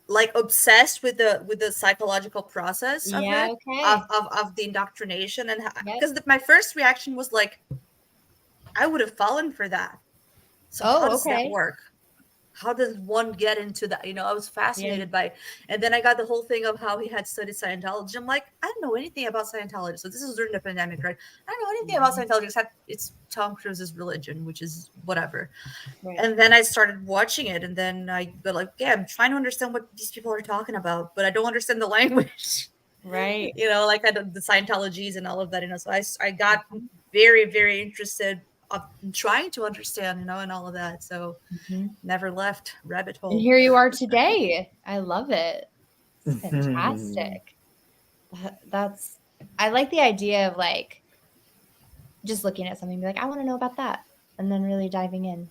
like obsessed with the psychological process of Yeah, it, okay. of the indoctrination, and Yep. because my first reaction was like, I would have fallen for that. So how does okay. that work? How does one get into that? You know, I was fascinated by it. And then I got the whole thing of how he had studied Scientology. I'm like, I don't know anything about Scientology. So this is during the pandemic, right? I don't know anything about Scientology except it's Tom Cruise's religion, which is whatever. Right. And then I started watching it, and then I go like, yeah, I'm trying to understand what these people are talking about, but I don't understand the language. Right. You know, like the Scientologies and all of that, you know. So I got very, very interested of trying to understand, you know, and all of that. So never left rabbit hole. And here you are today. I love it. It's fantastic. I like the idea of like just looking at something and be like, I want to know about that. And then really diving in.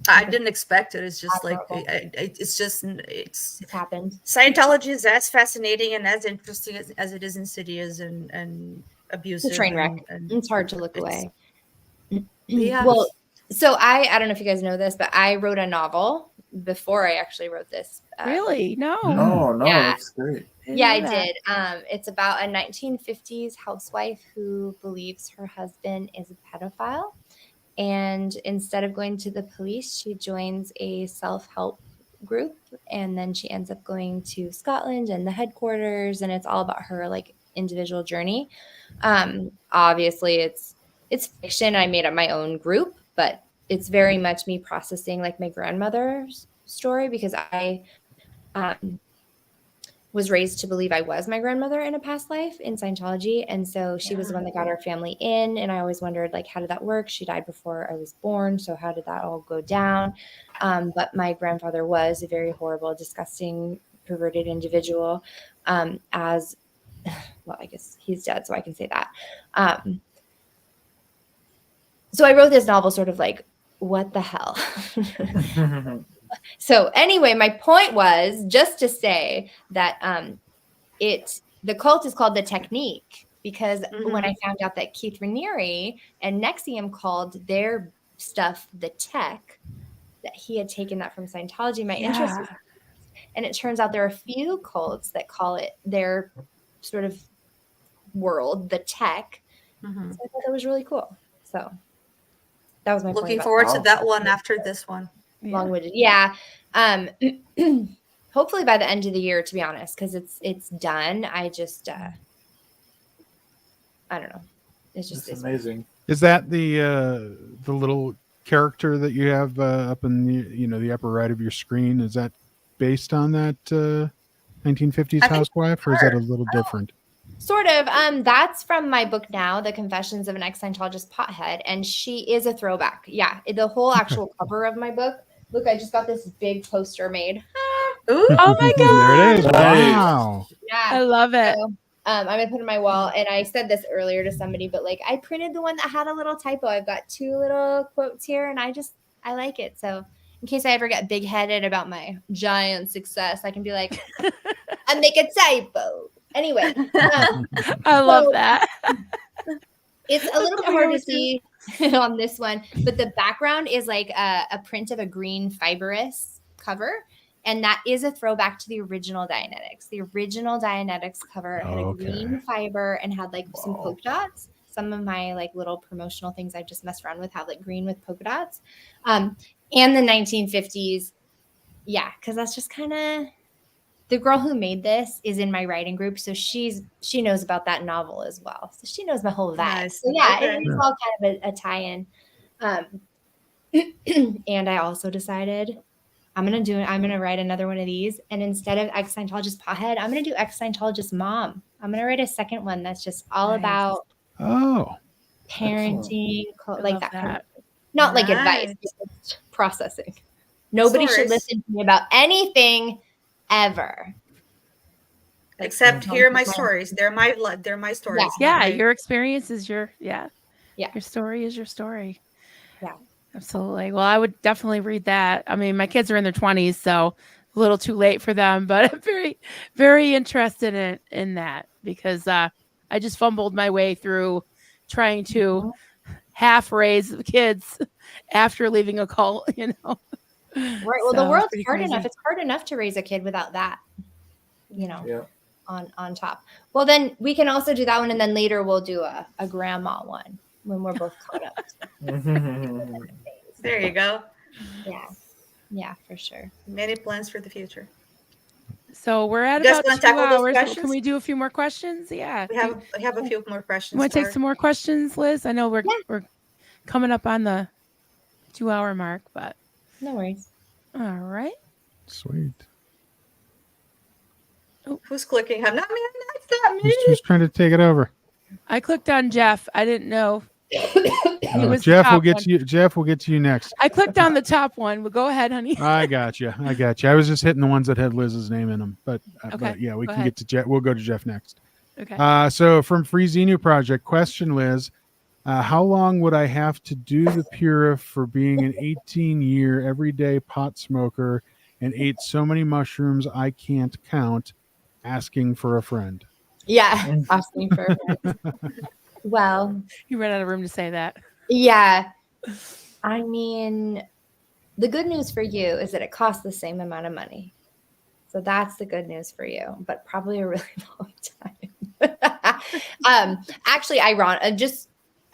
I didn't expect it. It's just like, Admirable. it's happened. Scientology is as fascinating and as interesting as it is insidious and abusive. It's a train wreck. And it's hard to look away. Yeah. Well, so I don't know if you guys know this, but I wrote a novel before I actually wrote this. Really? No. Oh no, Yeah. that's great. Yeah, I did. It's about a 1950s housewife who believes her husband is a pedophile. And instead of going to the police, she joins a self-help group. And then she ends up going to Scotland and the headquarters. And it's all about her like individual journey. Obviously, it's fiction. I made up my own group, but it's very much me processing like my grandmother's story because I was raised to believe I was my grandmother in a past life in Scientology. And so she was the one that got our family in. And I always wondered, like, how did that work? She died before I was born. So how did that all go down? But my grandfather was a very horrible, disgusting, perverted individual. Well, I guess he's dead, so I can say that. So I wrote this novel sort of like, what the hell? So anyway, my point was just to say that the cult is called The Technique because when I found out that Keith Raniere and Nexium called their stuff the tech, that he had taken that from Scientology, my interest was, and it turns out there are a few cults that call it their sort of world, the tech. So I thought that was really cool. So that was my point. Looking forward to that one after this one. Long-winded. Yeah. Hopefully by the end of the year, to be honest, because it's done. I just I don't know. It's just amazing. Is that the little character that you have up in the upper right of your screen? Is that based on that 1950s housewife, or is that a little different? Sort of. That's from my book now, The Confessions of an Ex-Scientologist Pothead, and she is a throwback. Yeah, the whole actual cover of my book. Look, I just got this big poster made. Ooh. Oh my God. There it is. Wow. Yeah. I love it. So, I'm gonna put it on my wall, and I said this earlier to somebody, but like I printed the one that had a little typo. I've got 2 little quotes here, and I like it. So in case I ever get big-headed about my giant success, I can be like, I make a typo. Anyway, I love that. It's a little bit hard to see on this one, but the background is like a print of a green fibrous cover. And that is a throwback to the original Dianetics. The original Dianetics cover had a green fiber and had like some polka dots. Some of my like little promotional things I've just messed around with have like green with polka dots. And the 1950s. Yeah, because that's just kind of the girl who made this is in my writing group, so she knows about that novel as well. So she knows my whole vibe. Nice. So yeah, Okay. it's all kind of a tie-in. And I also decided I'm gonna write another one of these, and instead of ex-Scientologist pothead, I'm gonna do ex-Scientologist mom. I'm gonna write a second one that's just all Nice. about parenting, like that kind of thing. Not like advice, just processing. Nobody should listen to me about anything ever. Like, Except hear my stories. They're my stories. Yeah, your experience is your Yeah. Your story is your story. Yeah. Absolutely. Well, I would definitely read that. I mean, my kids are in their 20s, so a little too late for them, but I'm very, very interested in that because I just fumbled my way through trying to half raise the kids after leaving a cult, you know. Right. Well, the world's hard enough. It's hard enough to raise a kid without that, you know, on top. Well, then we can also do that one. And then later we'll do a grandma one when we're both caught up. There you go. Yeah. Yeah, for sure. Many plans for the future. So we're at You guys about wanna 2 tackle those hours. questions? Can we do a few more questions? Yeah. We have a few more questions. You want to take some more questions, Liz? I know we're coming up on the 2 hour mark, but no worries. All right. Sweet. Oh, who's clicking? Not me. It's not me. Who's trying to take it over? I clicked on Jeff. I didn't know. Jeff will get to you. Jeff will get to you next. I clicked on the top one. Well, go ahead, honey. I got you. I was just hitting the ones that had Liz's name in them, but yeah, we can get to Jeff. We'll go to Jeff next. Okay. So from Free Xenu Project, question, Liz, how long would I have to do the Purif for being an 18-year everyday pot smoker and ate so many mushrooms I can't count? Asking for a friend. Yeah, asking for a friend. Well, you ran out of room to say that. Yeah. I mean, the good news for you is that it costs the same amount of money. So that's the good news for you, but probably a really long time. Actually, I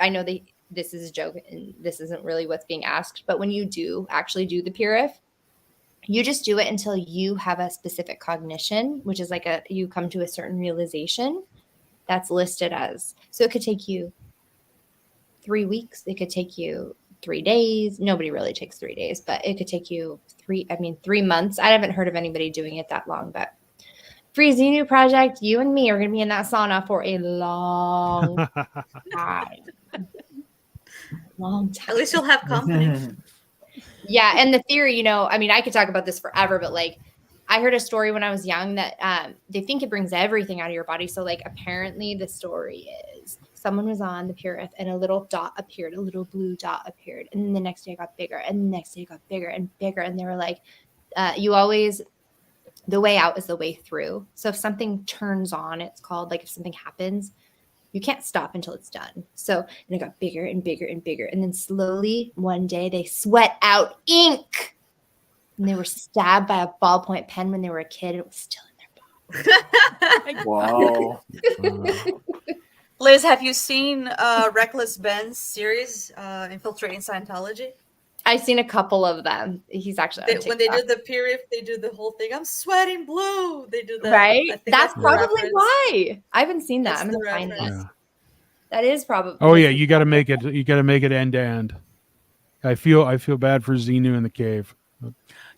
know that this is a joke and this isn't really what's being asked, but when you do actually do the Purif, you just do it until you have a specific cognition, which is like you come to a certain realization that's listed as. So it could take you 3 weeks. It could take you 3 days. Nobody really takes 3 days, but it could take you 3 months. I haven't heard of anybody doing it that long, but Free Xenu Project, you and me are going to be in that sauna for a long time. Long time. At least you'll have company. Yeah. And the theory, I could talk about this forever, but like I heard a story when I was young that they think it brings everything out of your body. So like apparently the story is someone was on the Purif and a little dot appeared, a little blue dot appeared. And then the next day it got bigger and the next day it got bigger and bigger. And they were like, the way out is the way through. So if something turns on, it's called like if something happens, you can't stop until it's done. So and it got bigger and bigger and bigger. And then slowly one day they sweat out ink. And they were stabbed by a ballpoint pen when they were a kid. It was still in their body. Wow. Liz, have you seen Reckless Ben's series, Infiltrating Scientology? I've seen a couple of them. He's actually on when they do the Purif, they do the whole thing. I'm sweating blue. They do that. Right? That's probably why. I haven't seen that. That's I'm the gonna find that. Yeah. That is probably. Oh yeah, you got to make it. You got to make it end to end. I feel bad for Xenu in the cave.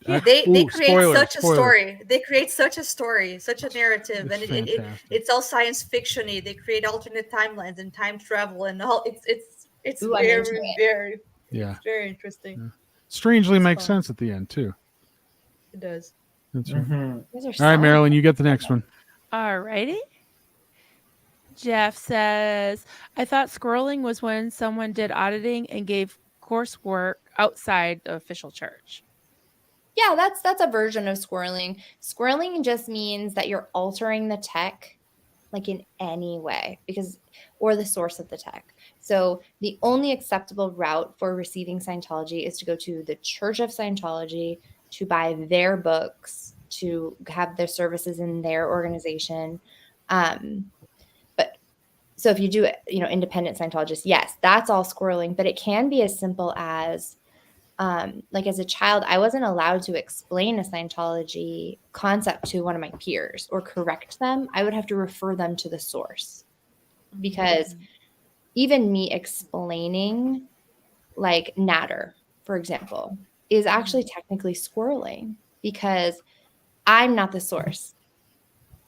They create such a story. They create such a story, such a narrative, It's and it's all science fiction-y. They create alternate timelines and time travel and all. It's Ooh, very Yeah. very interesting. Yeah. Strangely It's makes fun. sense at the end too. It does. That's right. Those are All right, solid. Marilyn, you get the next one. All righty. Jeff says, I thought squirreling was when someone did auditing and gave coursework outside the official church. Yeah, that's a version of squirreling. Squirreling just means that you're altering the tech like in any way or the source of the tech. So the only acceptable route for receiving Scientology is to go to the Church of Scientology, to buy their books, to have their services in their organization. So if you do it, independent Scientologists, yes, that's all squirreling, but it can be as simple as, like as a child, I wasn't allowed to explain a Scientology concept to one of my peers or correct them. I would have to refer them to the source, because even me explaining like Natter, for example, is actually technically squirreling because I'm not the source.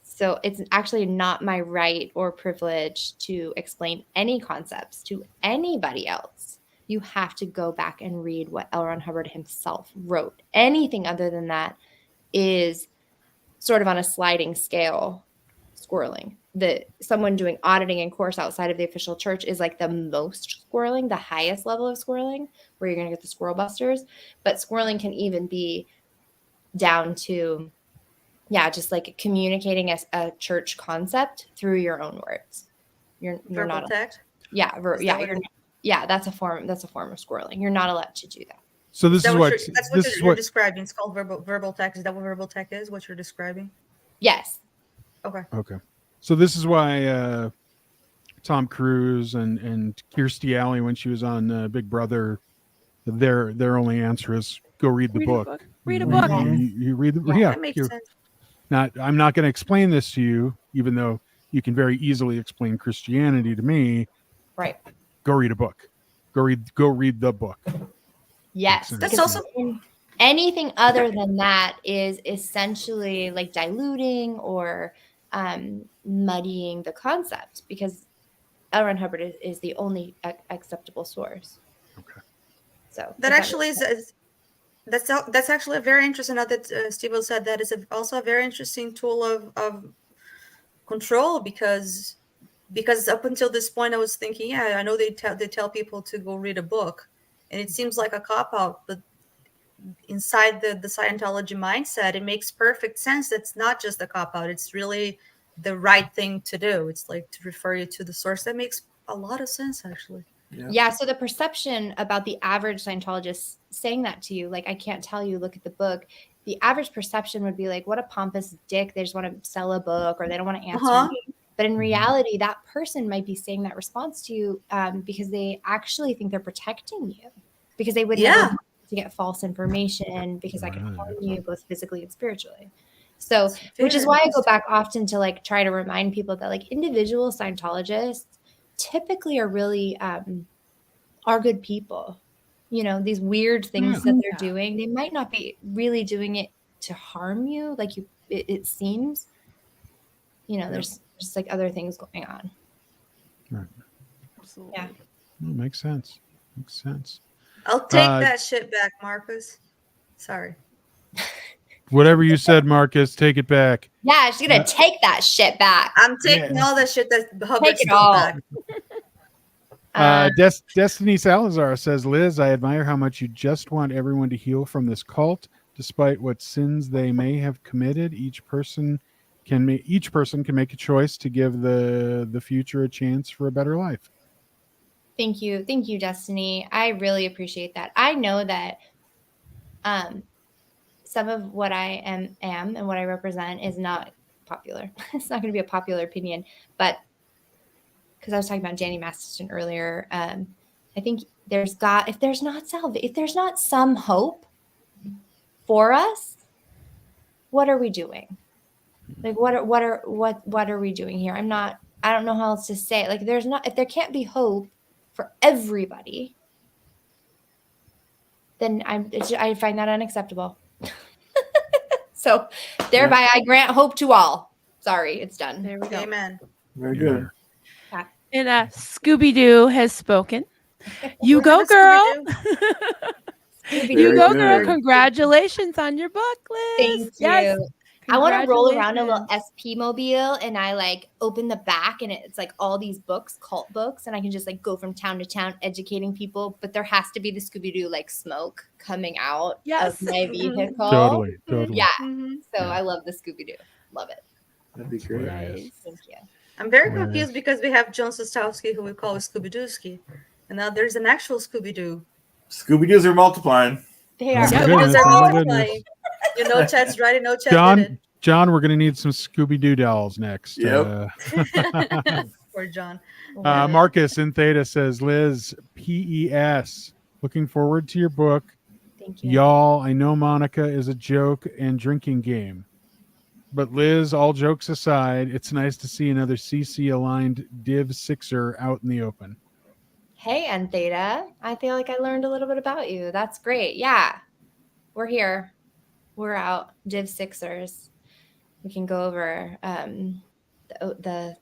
So it's actually not my right or privilege to explain any concepts to anybody else. You have to go back and read what L. Ron Hubbard himself wrote. Anything other than that is sort of on a sliding scale squirreling. Someone doing auditing and course outside of the official church is like the most squirreling, the highest level of squirreling, where you're going to get the squirrel busters. But squirreling can even be down to, just like communicating a church concept through your own words. You're Verbal not text. That's a form of squirreling. You're not allowed to do that. So this is what you're describing. It's called verbal text. Is that what verbal text is? What you're describing? Yes. Okay. So this is why Tom Cruise and Kirstie Alley, when she was on Big Brother, their only answer is go read the book. Read a book. You read the That makes sense. I'm not going to explain this to you, even though you can very easily explain Christianity to me. Right. Go read a book. Go read the book. Yes. That's also anything other than that is essentially like diluting or muddying the concept, because L. Ron Hubbard is the only acceptable source. Okay. So that actually is. That's actually a very interesting. Now that Steve said that, is also a very interesting tool of control, because up until this point I was thinking, I know they tell people to go read a book, and it seems like a cop out, but inside the Scientology mindset, it makes perfect sense. It's not just a cop out; it's really the right thing to do. It's like to refer you to the source. That makes a lot of sense, actually. Yeah. So the perception about the average Scientologist saying that to you, like, I can't tell you, look at the book. The average perception would be like, what a pompous dick. They just want to sell a book, or they don't want to answer me. But in reality, that person might be saying that response to you because they actually think they're protecting you, because they would never want to get false information, because I can harm you both physically and spiritually. So, which is why I go back often to like try to remind people that like individual Scientologists typically are really are good people. These weird things that they're doing, they might not be really doing it to harm you, like it seems. There's just like other things going on. Right. Absolutely. Yeah. Makes sense. I'll take that shit back, Marcus. Sorry. Whatever you said, Marcus, take it back. Yeah, she's gonna take that shit back. I'm taking all that shit that Hubbard Take it stole all. back. Destiny Salazar says, Liz, I admire how much you just want everyone to heal from this cult, despite what sins they may have committed. Each person can make a choice to give the future a chance for a better life. Thank you, Destiny. I really appreciate that. I know that some of what I am and what I represent is not popular. It's not going to be a popular opinion, but because I was talking about Danny Masterson earlier, I think if there's not some hope for us, what are we doing? Like what are we doing here? I don't know how else to say it. Like if there can't be hope for everybody, then I find that unacceptable. So thereby I grant hope to all. Sorry, it's done. There we go. Amen. Very good. And Scooby-Doo has spoken. You go, girl. You go, girl. Congratulations on your book, Liz. Thank you. I want to roll around a little SP mobile, and I like open the back, and it's like all these books, cult books, and I can just like go from town to town educating people. But there has to be the Scooby-Doo like smoke coming out of my vehicle. Totally. Yeah. So I love the Scooby-Doo. Love it. That'd be great. Thank you. I'm very confused because we have John Sostowski, who we call Scooby-Dooski, and now there's an actual Scooby-Doo. Scooby-Doos are multiplying. They are. Scooby-Doos are multiplying. Chad's right. Chad did it. John, we're going to need some Scooby-Doo dolls next. Yep. Poor John. Marcus in Theta says, Liz, P.E.S. Looking forward to your book. Thank you. Y'all, I know Monica is a joke and drinking game. But Liz, all jokes aside, it's nice to see another CC-aligned Div Sixer out in the open. Hey, N Theta. I feel like I learned a little bit about you. That's great. Yeah, we're here. We're out. Div Sixers. We can go over the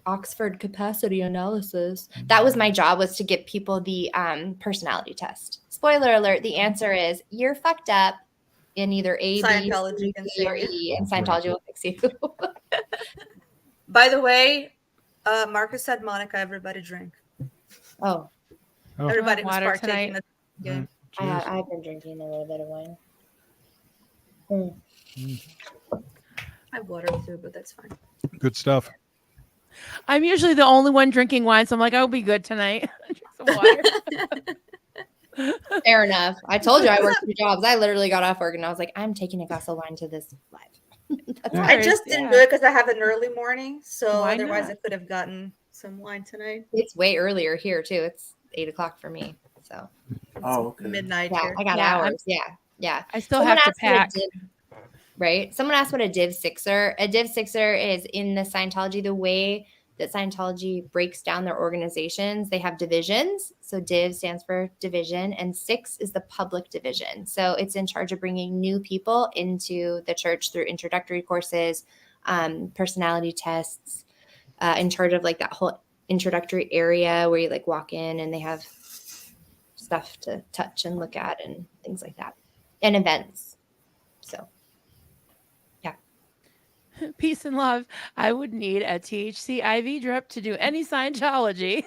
Oxford capacity analysis. That was my job, was to give people the personality test. Spoiler alert, the answer is you're fucked up in either A, Scientology B, can C, or save E, and Scientology will fix you. By the way, Marcus said, Monica, everybody drink. Oh, Everybody who's water partaking in tonight. the game. I've been drinking a little bit of wine. I have water too, but that's fine. Good stuff. I'm usually the only one drinking wine, so I'm like, I'll be good tonight. Drink some water. Fair enough. I told you I worked 2 jobs. I literally got off work and I was like, I'm taking a glass of wine to this live. That's Yeah. why I just didn't Yeah. do it because I have an early morning. So Why otherwise not? I could have gotten some wine tonight. it's way earlier here too. It's 8 o'clock for me. So Oh, okay. Midnight yeah, here. I got Yeah, I'm- hours. Yeah. I still Someone have to asked what a pack. right? Someone asked what a Div Sixer. A Div Sixer is in the Scientology, the way that Scientology breaks down their organizations. They have divisions. So Div stands for division, and Six is the public division. So it's in charge of bringing new people into the church through introductory courses, personality tests, in charge of like that whole introductory area where you like walk in and they have stuff to touch and look at and things like that, and events. So Peace and love. I would need a THC IV drip to do any Scientology.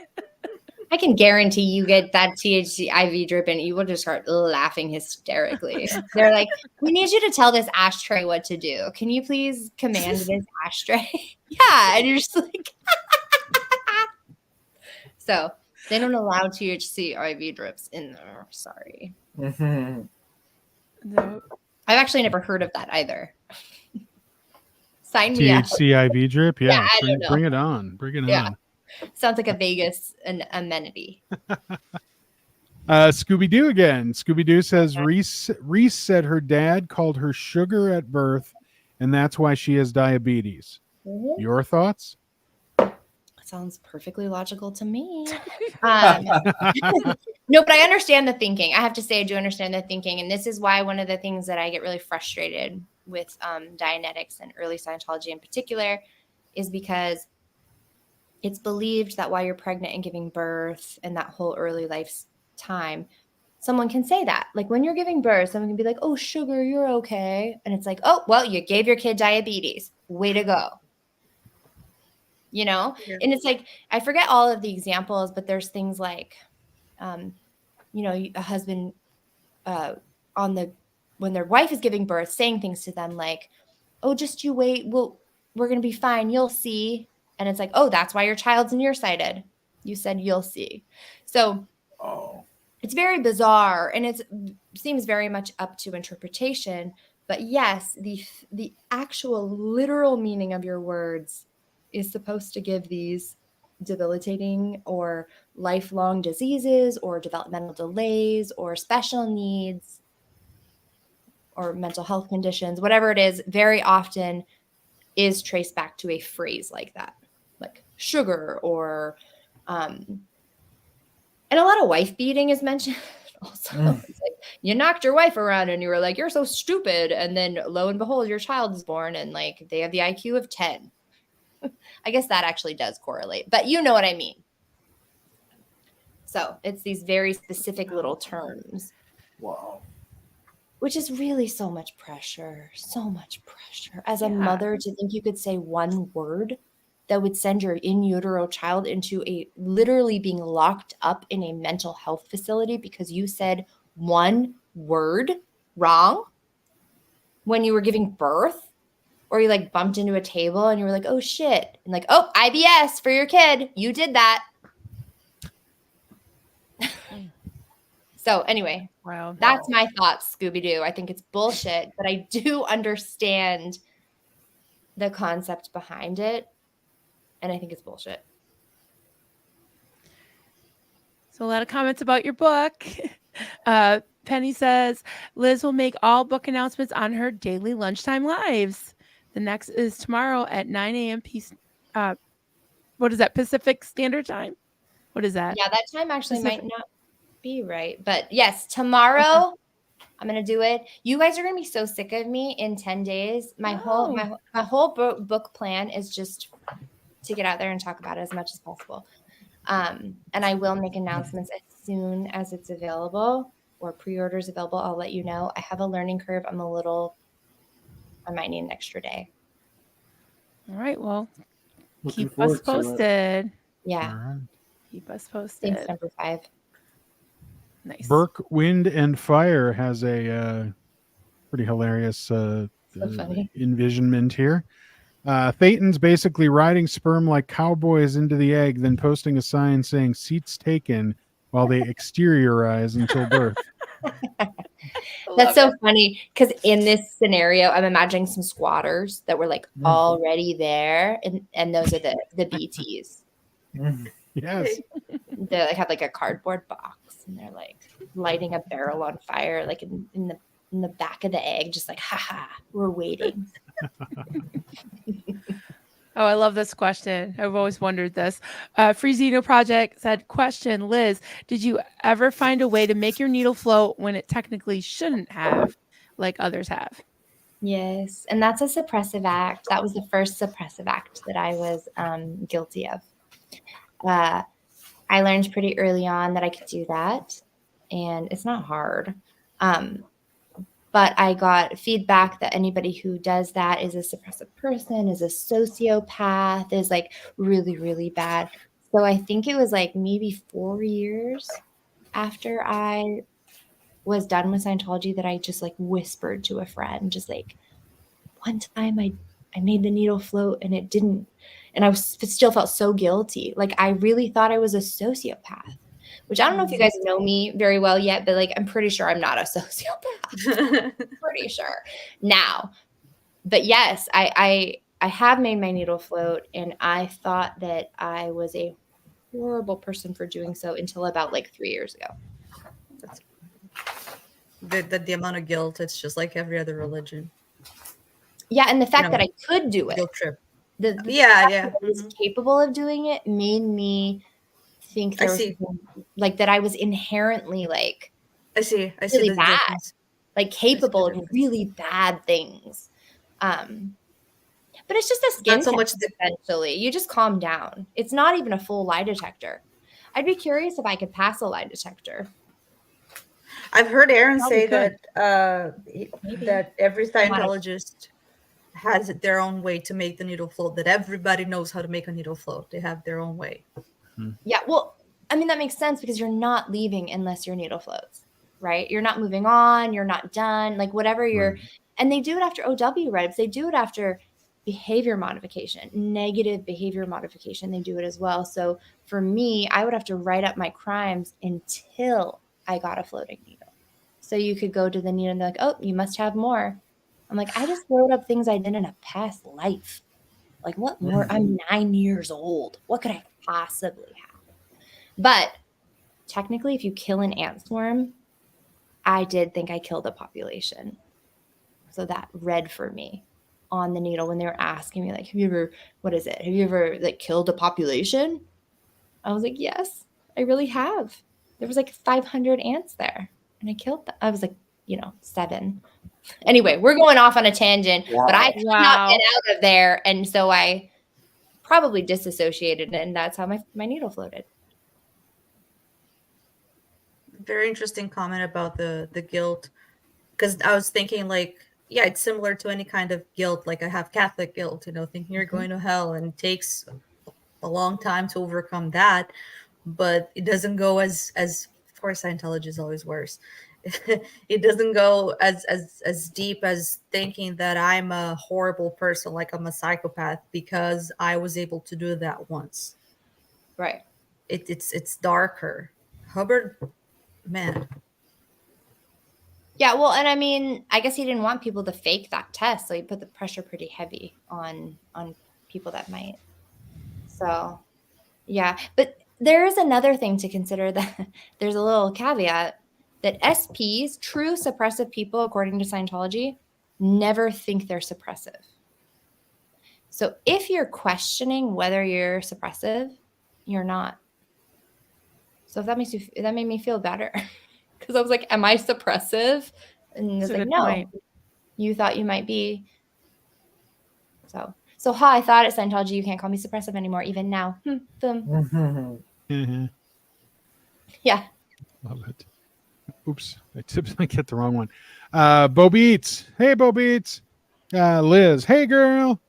I can guarantee you get that THC IV drip and you will just start laughing hysterically. They're like, we need you to tell this ashtray what to do. Can you please command this ashtray? Yeah. And you're just like, so they don't allow THC IV drips in there. Sorry. Mhm. No. I've actually never heard of that either. Sign me up. THC IV drip. Yeah, Yeah, I don't know. bring it on. Bring it Yeah. on. Sounds like a Vegas amenity. Scooby Doo again. Scooby Doo says Reese said her dad called her sugar at birth, and that's why she has diabetes. Mhm. Your thoughts? Sounds perfectly logical to me. No, but I understand the thinking. I have to say, I do understand the thinking. And this is why one of the things that I get really frustrated with Dianetics and early Scientology in particular is because it's believed that while you're pregnant and giving birth and that whole early life's time, someone can say that. Like when you're giving birth, someone can be like, oh, sugar, you're okay. And it's like, oh, well, you gave your kid diabetes. Way to go. You know? Yeah. And it's like, I forget all of the examples, but there's things like, a husband when their wife is giving birth, saying things to them like, oh, just you wait. We're going to be fine. You'll see. And it's like, oh, that's why your child's nearsighted. You said you'll see. So Oh. it's very bizarre and it seems very much up to interpretation. But yes, the actual literal meaning of your words is supposed to give these debilitating or lifelong diseases or developmental delays or special needs or mental health conditions, whatever it is, very often is traced back to a phrase like that, like sugar or, and a lot of wife beating is mentioned also. It's like, you knocked your wife around and you were like, you're so stupid. And then lo and behold, your child is born and like they have the IQ of 10. I guess that actually does correlate, but you know what I mean. So it's these very specific little terms. Wow. Which is really so much pressure. As a Yeah. mother, to think you could say one word that would send your in utero child into a literally being locked up in a mental health facility because you said one word wrong when you were giving birth, or you like bumped into a table and you were like, oh shit. And like, oh, IBS for your kid. You did that. So anyway, Wow. that's my thoughts, Scooby-Doo. I think it's bullshit, but I do understand the concept behind it. And I think it's bullshit. So a lot of comments about your book. Penny says Liz will make all book announcements on her daily lunchtime lives. The next is tomorrow at 9 a.m. What is that? Pacific Standard Time? What is that? Yeah, that time actually Pacific- might not be right. But yes, tomorrow I'm gonna do it. You guys are gonna be so sick of me in 10 days. My whole book plan is just to get out there and talk about it as much as possible. And I will make announcements as soon as it's available or pre-orders available. I'll let you know. I have a learning curve. I might need an extra day. All right. Well, Looking keep us forward to it. posted. Yeah. All right. Keep us Thanks, posted. number 5. Nice. Burke Wind and Fire has a pretty hilarious So funny. envisionment here. Thetans basically riding sperm like cowboys into the egg, then posting a sign saying seats taken while they exteriorize until birth. That's so funny because in this scenario, I'm imagining some squatters that were like already there, and those are the BTs. Yes. They like have like a cardboard box, and they're like lighting a barrel on fire, like in the back of the egg, just like haha, we're waiting. Oh, I love this question. I've always wondered this. Free Zeno Project said, question, Liz, did you ever find a way to make your needle float when it technically shouldn't have, like others have? Yes, and that's a suppressive act. That was the first suppressive act that I was guilty of. I learned pretty early on that I could do that, and it's not hard. But I got feedback that anybody who does that is a suppressive person, is a sociopath, is like really, really bad. So I think it was like maybe 4 years after I was done with Scientology that I just like whispered to a friend, just like, one time I made the needle float and it didn't, and I still felt so guilty. Like I really thought I was a sociopath, which I don't know if you guys know me very well yet, but like I'm pretty sure I'm not a sociopath. Pretty sure now. But yes, I have made my needle float, and I thought that I was a horrible person for doing so until about like 3 years ago. The amount of guilt, it's just like every other religion. Yeah, and the fact that I could do it. Guilt trip. The fact that I was capable of doing it made me think there was something, like that I was inherently like I see really the bad, difference. like capable of really bad things. But it's just a skin Not so much test, essentially. You just calm down. It's not even a full lie detector. I'd be curious if I could pass a lie detector. I've heard Aaron Probably say could. that every Scientologist has their own way to make the needle float, that everybody knows how to make a needle float. They have their own way. Yeah, well, I mean, that makes sense because you're not leaving unless your needle floats, right? You're not moving on. You're not done. Like whatever you're, and they do it after OW reps. They do it after behavior modification, negative behavior modification. They do it as well. So for me, I would have to write up my crimes until I got a floating needle. So you could go to the needle and they're like, oh, you must have more. I'm like, I just wrote up things I did in a past life. Like what more? I'm 9 years old. What could I possibly have? But technically, if you kill an ant swarm, I did think I killed a population. So that read for me on the needle when they were asking me, like, have you ever like killed a population? I was like, yes, I really have. There was like 500 ants there and I killed them. I was like, 7. Anyway, we're going off on a tangent, but I could not get out of there. And so I probably disassociated, and that's how my needle floated. Very interesting comment about the guilt, because I was thinking like, yeah, it's similar to any kind of guilt. Like I have Catholic guilt, thinking you're going to hell, and it takes a long time to overcome that. But it doesn't go as of course Scientology is always worse. It doesn't go as deep as thinking that I'm a horrible person, like I'm a psychopath, because I was able to do that once. Right. It's darker. Hubbard, man. Yeah, well, and I mean, I guess he didn't want people to fake that test, so he put the pressure pretty heavy on people that might. So, yeah, but there is another thing to consider, that there's a little caveat that SPs, true suppressive people, according to Scientology, never think they're suppressive. So if you're questioning whether you're suppressive, you're not. So if that made me feel better, because I was like, am I suppressive? And it's That's a like, good no, point. you thought you might be. So I thought at Scientology you can't call me suppressive anymore, even now. Boom. Mhm. Yeah. Love it. Oops, I get the wrong one. Bo Beats. Hey, Bo Beats. Liz. Hey, girl.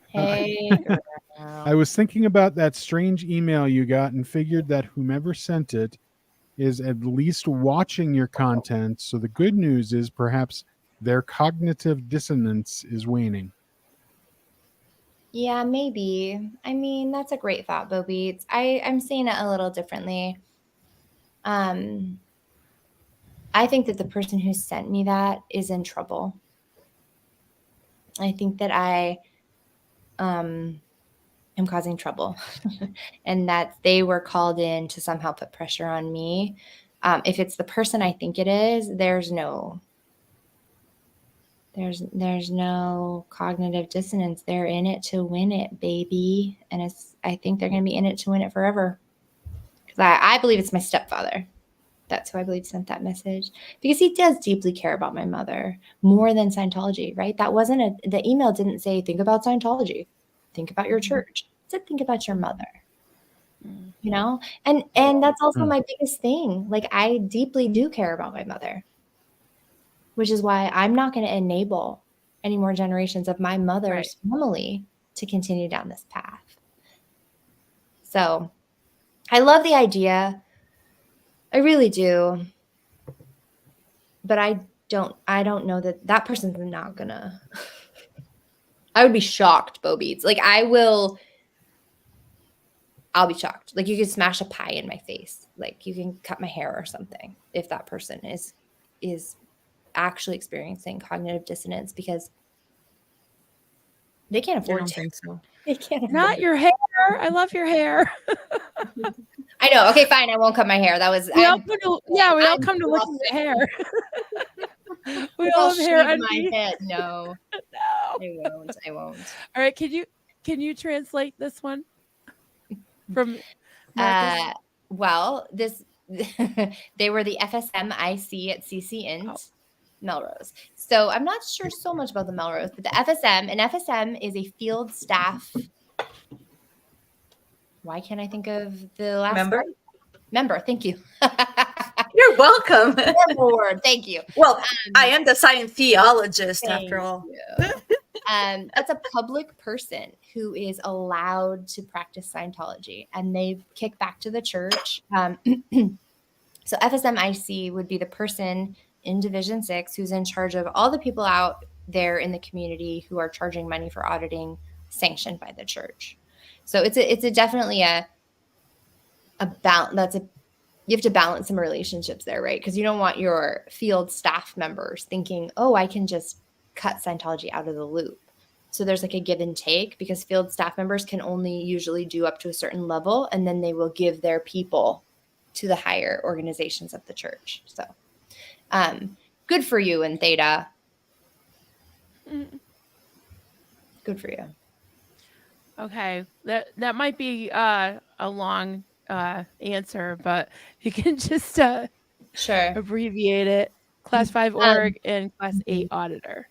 Hey, girl. I was thinking about that strange email you got and figured that whomever sent it is at least watching your content. So the good news is perhaps their cognitive dissonance is waning. Yeah, maybe. I mean, that's a great thought, Bo Beats. I'm seeing it a little differently. I think that the person who sent me that is in trouble. I think that I am causing trouble and that they were called in to somehow put pressure on me. If it's the person I think it is, there's no cognitive dissonance. They're in it to win it, baby. And I think they're going to be in it to win it forever. Because I believe it's my stepfather. That's who I believe sent that message, because he does deeply care about my mother more than Scientology, right? That wasn't the email didn't say, think about Scientology, think about your church. It said, think about your mother, you know? And that's also my biggest thing. Like, I deeply do care about my mother, which is why I'm not going to enable any more generations of my mother's family to continue down this path. So I love the idea. I really do. But I don't know that person's not gonna. I would be shocked, Bo Beats. Like, I'll be shocked. Like, you could smash a pie in my face. Like, you can cut my hair or something if that person is actually experiencing cognitive dissonance, because they can't I afford don't to. think so. They can't afford Not it. your hair. I love your hair. I know. Okay, fine. I won't cut my hair. That was. We all come to look at the hair. We all have hair shave my envy. head. No, No. I won't. All right, can you translate this one from Marcus? Well, this they were the FSM-IC at CC Int, Melrose. So I'm not sure so much about the Melrose, but the FSM is a field staff. Why can't I think of the last Member? Member, thank you. You're welcome. Member word, thank you. Well, I am the science theologist Thank after all. you. That's a public person who is allowed to practice Scientology, and they kick back to the church. So FSMIC would be the person in Division 6 who's in charge of all the people out there in the community who are charging money for auditing sanctioned by the church. So it's definitely a balance. You have to balance some relationships there, right? Because you don't want your field staff members thinking, oh, I can just cut Scientology out of the loop. So there's like a give and take, because field staff members can only usually do up to a certain level, and then they will give their people to the higher organizations of the church. So good for you and Theta. Good for you. Okay. That might be a long answer, but you can just sure abbreviate it. Class 5 org and Class 8 auditor.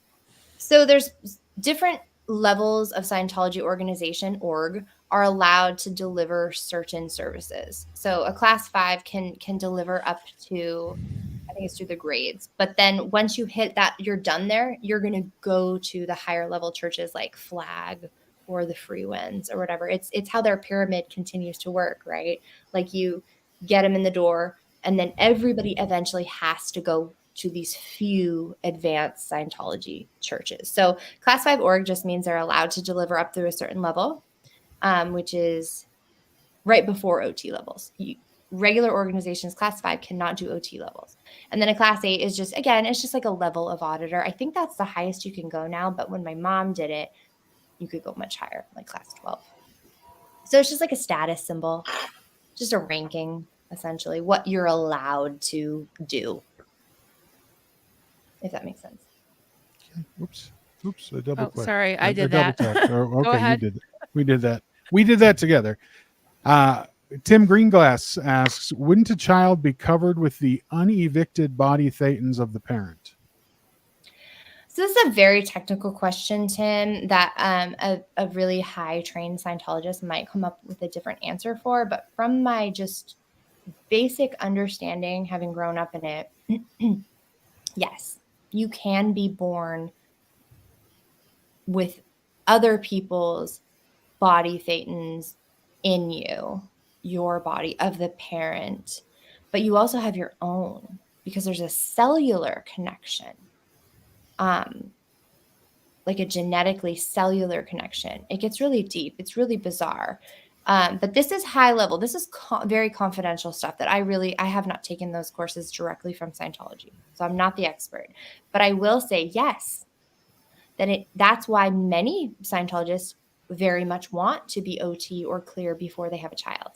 So there's different levels of Scientology organization, org, are allowed to deliver certain services. So a Class 5 can deliver up to, I think it's through the grades. But then once you hit that, you're done there, you're going to go to the higher level churches like Flag or the Free Winds or whatever. It's how their pyramid continues to work, right? Like, you get them in the door, and then everybody eventually has to go to these few advanced Scientology churches. So Class 5 org just means they're allowed to deliver up through a certain level, which is right before OT levels. Regular organizations, Class 5, cannot do OT levels. And then a Class 8 is just, again, it's just like a level of auditor. I think that's the highest you can go now, but when my mom did it, you could go much higher, like Class 12. So it's just like a status symbol. just a ranking, essentially, what you're allowed to do. If that makes sense. Oops, I double clicked. Sorry, I did double that. tapped. Oh, okay, Go ahead. you did it. We did that. We did that together. Tim Greenglass asks, wouldn't a child be covered with the unevicted body thetans of the parent? So this is a very technical question, Tim, that a really high trained Scientologist might come up with a different answer for. But from my just basic understanding, having grown up in it, yes, you can be born with other people's body thetans in you, your body of the parent, but you also have your own because there's a cellular connection. Like a genetically cellular connection. It gets really deep. It's really bizarre. But this is high level. This is very confidential stuff that I have not taken those courses directly from Scientology. So I'm not the expert. But I will say, yes, that's why many Scientologists very much want to be OT or clear before they have a child.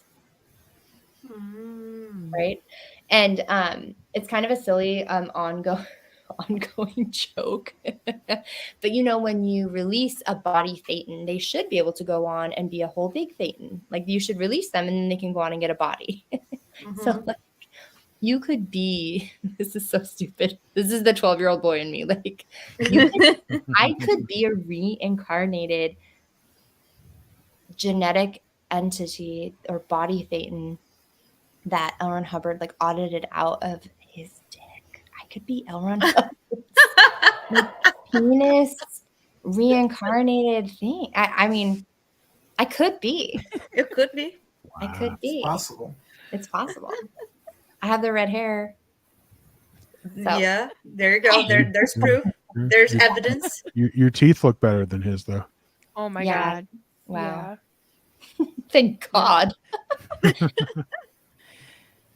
Right? And it's kind of a silly ongoing joke. But when you release a body thetan, they should be able to go on and be a whole big thetan. Like you should release them and then they can go on and get a body. So like you could be, this is so stupid. This is the 12-year-old boy in me. Like I could be a reincarnated genetic entity or body thetan that L. Ron Hubbard like audited out of his dick. I could be L. Ron Hubbard's penis reincarnated thing. I mean, I could be. It could be. I could be. It's possible. It's possible. I have the red hair. So. Yeah, there you go. There's proof. There's evidence. Your teeth look better than his, though. Oh my Yeah. God. Wow. Thank God.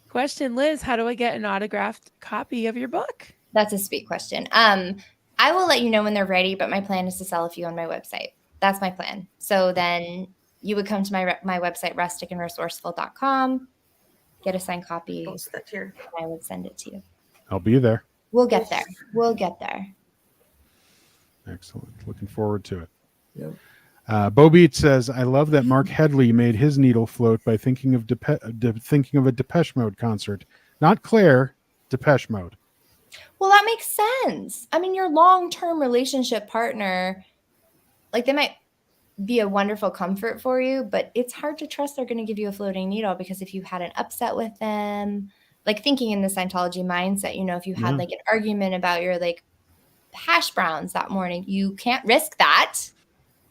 Question, Liz, how do I get an autographed copy of your book? That's a sweet question. I will let you know when they're ready, but my plan is to sell a few on my website. That's my plan. So then you would come to my website, rusticandresourceful.com, get a signed copy. Post that here. And I would send it to you. I'll be there. We'll get there. We'll get there. Excellent. Looking forward to it. Yep. Bo Beat says, I love that Mark Headley made his needle float by thinking of thinking of a Depeche Mode concert. Not Claire, Depeche Mode. Well, that makes sense. I mean, your long-term relationship partner, like they might be a wonderful comfort for you, but it's hard to trust they're going to give you a floating needle because if you had an upset with them, like thinking in the Scientology mindset, if you had like an argument about your like hash browns that morning, you can't risk that.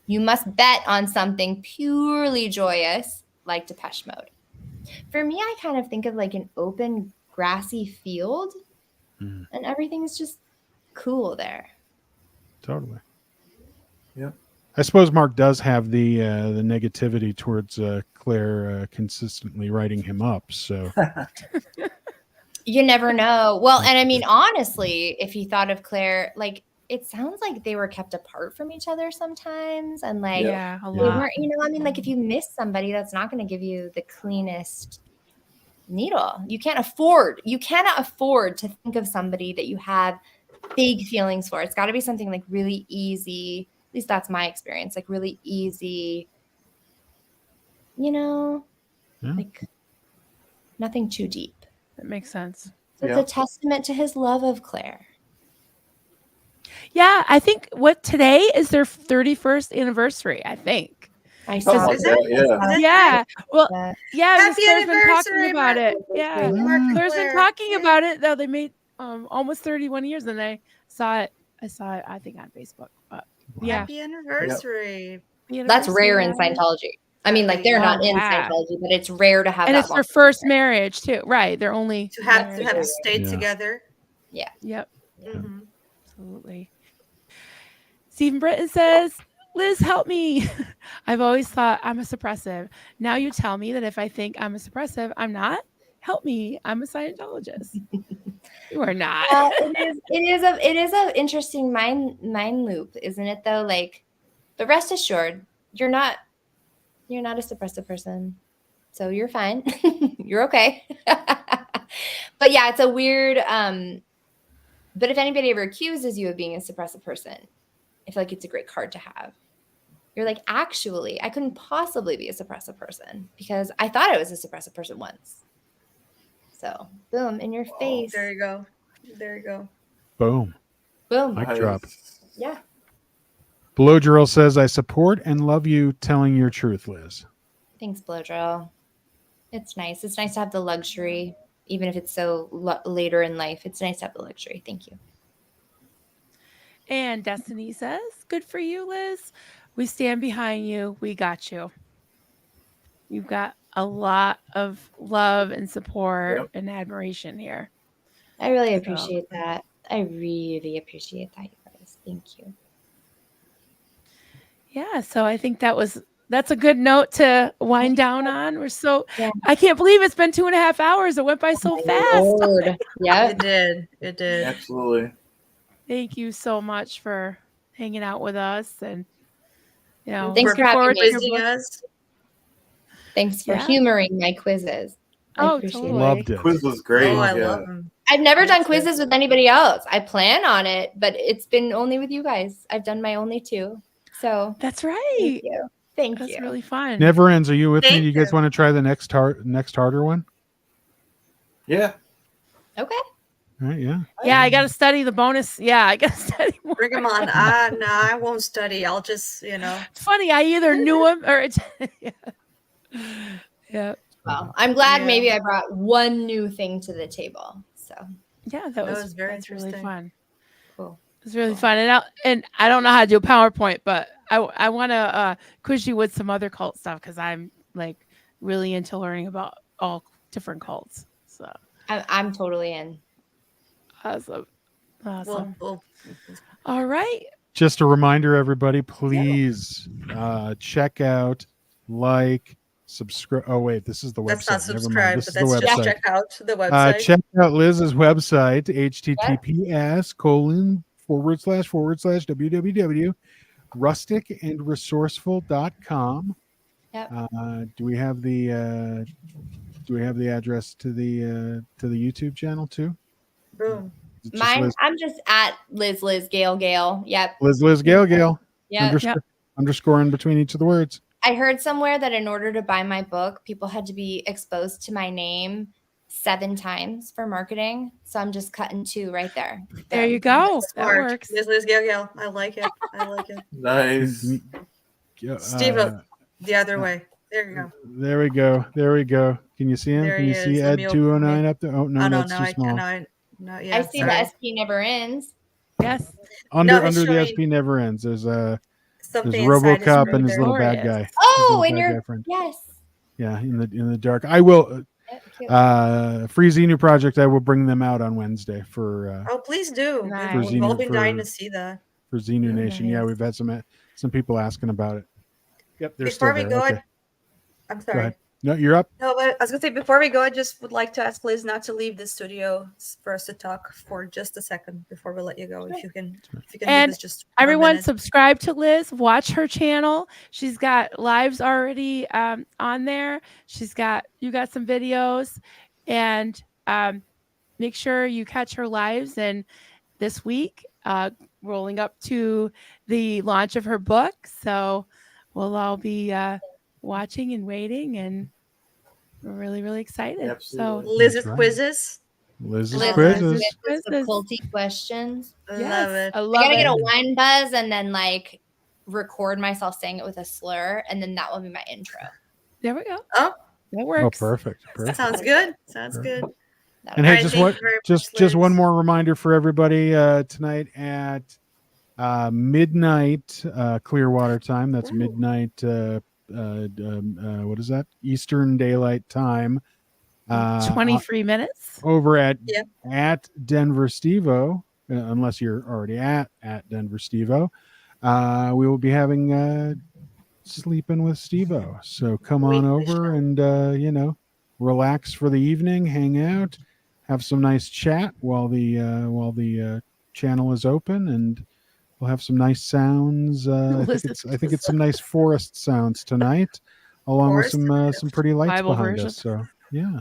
You must bet on something purely joyous like Depeche Mode. For me, I kind of think of like an open grassy field and everything's just cool there. Totally. Yeah. I suppose Mark does have the negativity towards Claire consistently writing him up. So you never know. Well, and I mean, honestly, if he thought of Claire, like it sounds like they were kept apart from each other sometimes, and like a they lot. weren't. I mean, like if you miss somebody, that's not going to give you the cleanest needle. You cannot afford to think of somebody that you have big feelings for. It's got to be something like really easy. At least that's my experience. Like really easy, like nothing too deep. That makes sense. So it's a testament to his love of Claire. Yeah, I think today is their 31st anniversary, I think. I Something saw like that, Yeah. Well, yeah, Happy Claire's been talking anniversary, about it. Mark. Yeah. Mark and Claire's been Claire. talking about it, though. They made almost 31 years, and I saw it, I think, on Facebook. But yeah. Happy anniversary. That's rare in Scientology. I mean, like they're not in Scientology, but it's rare to have and that. it's their first marriage, too. Right. They're only To have stayed together. Yeah. Yep. Mm-hmm. Absolutely. Stephen Britton says, Liz, help me. I've always thought I'm a suppressive. Now you tell me that if I think I'm a suppressive, I'm not. Help me. I'm a Scientologist. You are not. It is a interesting mind loop, isn't it? Though, like, but rest assured, you're not a suppressive person. So you're fine. You're okay. But yeah, it's a weird, but if anybody ever accuses you of being a suppressive person, I feel like it's a great card to have. You're like, actually, I couldn't possibly be a suppressive person because I thought I was a suppressive person once. So boom, in your face. There you go. There you go. Boom. Boom. Mic drop. Yeah. Below Drill says, I support and love you telling your truth, Liz. Thanks, Blow Drill. It's nice. It's nice to have the luxury, even if it's so later in life. It's nice to have the luxury. Thank you. And Destiny says, good for you, Liz. We stand behind you. We got you. You've got a lot of love and support and admiration here. I really appreciate that. I really appreciate that, you guys. Thank you. Yeah, so I think that's a good note to wind down on. I can't believe it's been 2.5 hours. It went by so fast. Yeah, It did. It did. Absolutely. Thank you so much for hanging out with us, and thanks for having me. Visiting us. Thanks for humoring my quizzes. I appreciate totally. Loved it. Quiz was great. Oh, I love them. I've never done quizzes with anybody else. I plan on it, but it's been only with you guys. I've done my only 2. So that's right. Thank you. Thank you. That's really fun. Never ends. Are you with me? Thank Do you guys you. want to try the next harder one? Yeah. Okay. All right, yeah. Yeah, I got to study the bonus. Yeah, I got to study more. Bring them on. No, I won't study. I'll just, It's funny. I either knew him or yeah. Well, I'm glad maybe I brought one new thing to the table. So yeah, that was very interesting. Really fun. Cool. It was really fun. And I don't know how to do PowerPoint, but I want to quiz you with some other cult stuff because I'm like really into learning about all different cults. So I'm totally in. Awesome. Well, all right. Just a reminder, everybody, please check out, subscribe. Oh, wait, this is the website. That's not subscribe, This but is the that's just website. check out the website. Check out Liz's website, https://www.rusticandresourceful.com. Yep. Do we have the address to the YouTube channel too? Boom. Mine, I'm just at Liz Gale. Yep. Liz Gale. Yeah. Underscore in between each of the words. I heard somewhere that in order to buy my book, people had to be exposed to my name 7 times for marketing. So I'm just cutting 2 right there. There you go. That Smart. works. Liz Gale. I like it. Nice. Steve, the other way. There you go. There we go. Can you see him? There Can you he see is. Ed 209 up there? Oh, no, that's too small. No, yeah, I see the SP never ends. Yes. Under the SP never ends. There's RoboCop and his little bad guy. Oh, and you're yes. Yeah, in the dark. I will Free Xenu Project. I will bring them out on Wednesday for. Oh, please do. Nice. We've all been dying to see that. For Xenu Nation. Nice. Yeah, we've had some people asking about it. Yep. Before we go, okay. I'm sorry. Go ahead. No, you're up. No, but I was gonna say before we go, I just would like to ask Liz not to leave the studio for us to talk for just a second before we let you go. If you can and give us just everyone subscribe to Liz, watch her channel. She's got lives already on there. You got some videos, and make sure you catch her lives. And this week, rolling up to the launch of her book, so we'll all be watching and waiting, and we're really, really excited. Absolutely. So Liz's quizzes. Liz's quizzes. The culty questions. I love it. I gotta get a wine buzz and then record myself saying it with a slur, and then that will be my intro. There we go. Oh, that works. Oh, perfect. Sounds good. Sounds good. And hey, just one more reminder for everybody tonight at midnight Clearwater time. That's midnight. What is that? Eastern Daylight Time. 23 minutes over at Denver Stevo. Unless you're already at Denver Stevo, we will be having Sleeping with Stevo. So come on over and relax for the evening, hang out, have some nice chat while the channel is open, and we'll have some nice sounds. I think it's some nice forest sounds tonight. along with course. some pretty lights Bible behind version. us. So yeah.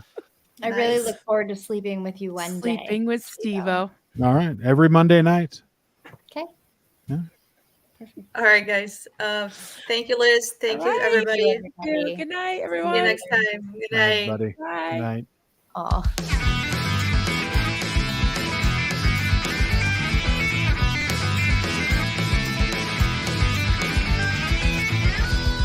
I really Nice. look forward to sleeping with you one day. Sleeping with Steve-O. All right. Every Monday night. Okay. Yeah. Perfect. All right, guys. Thank you, Liz. Thank you, All right. everybody. Good night, See everyone. you next time. Good All right, night. buddy. Bye. Good night. Aw.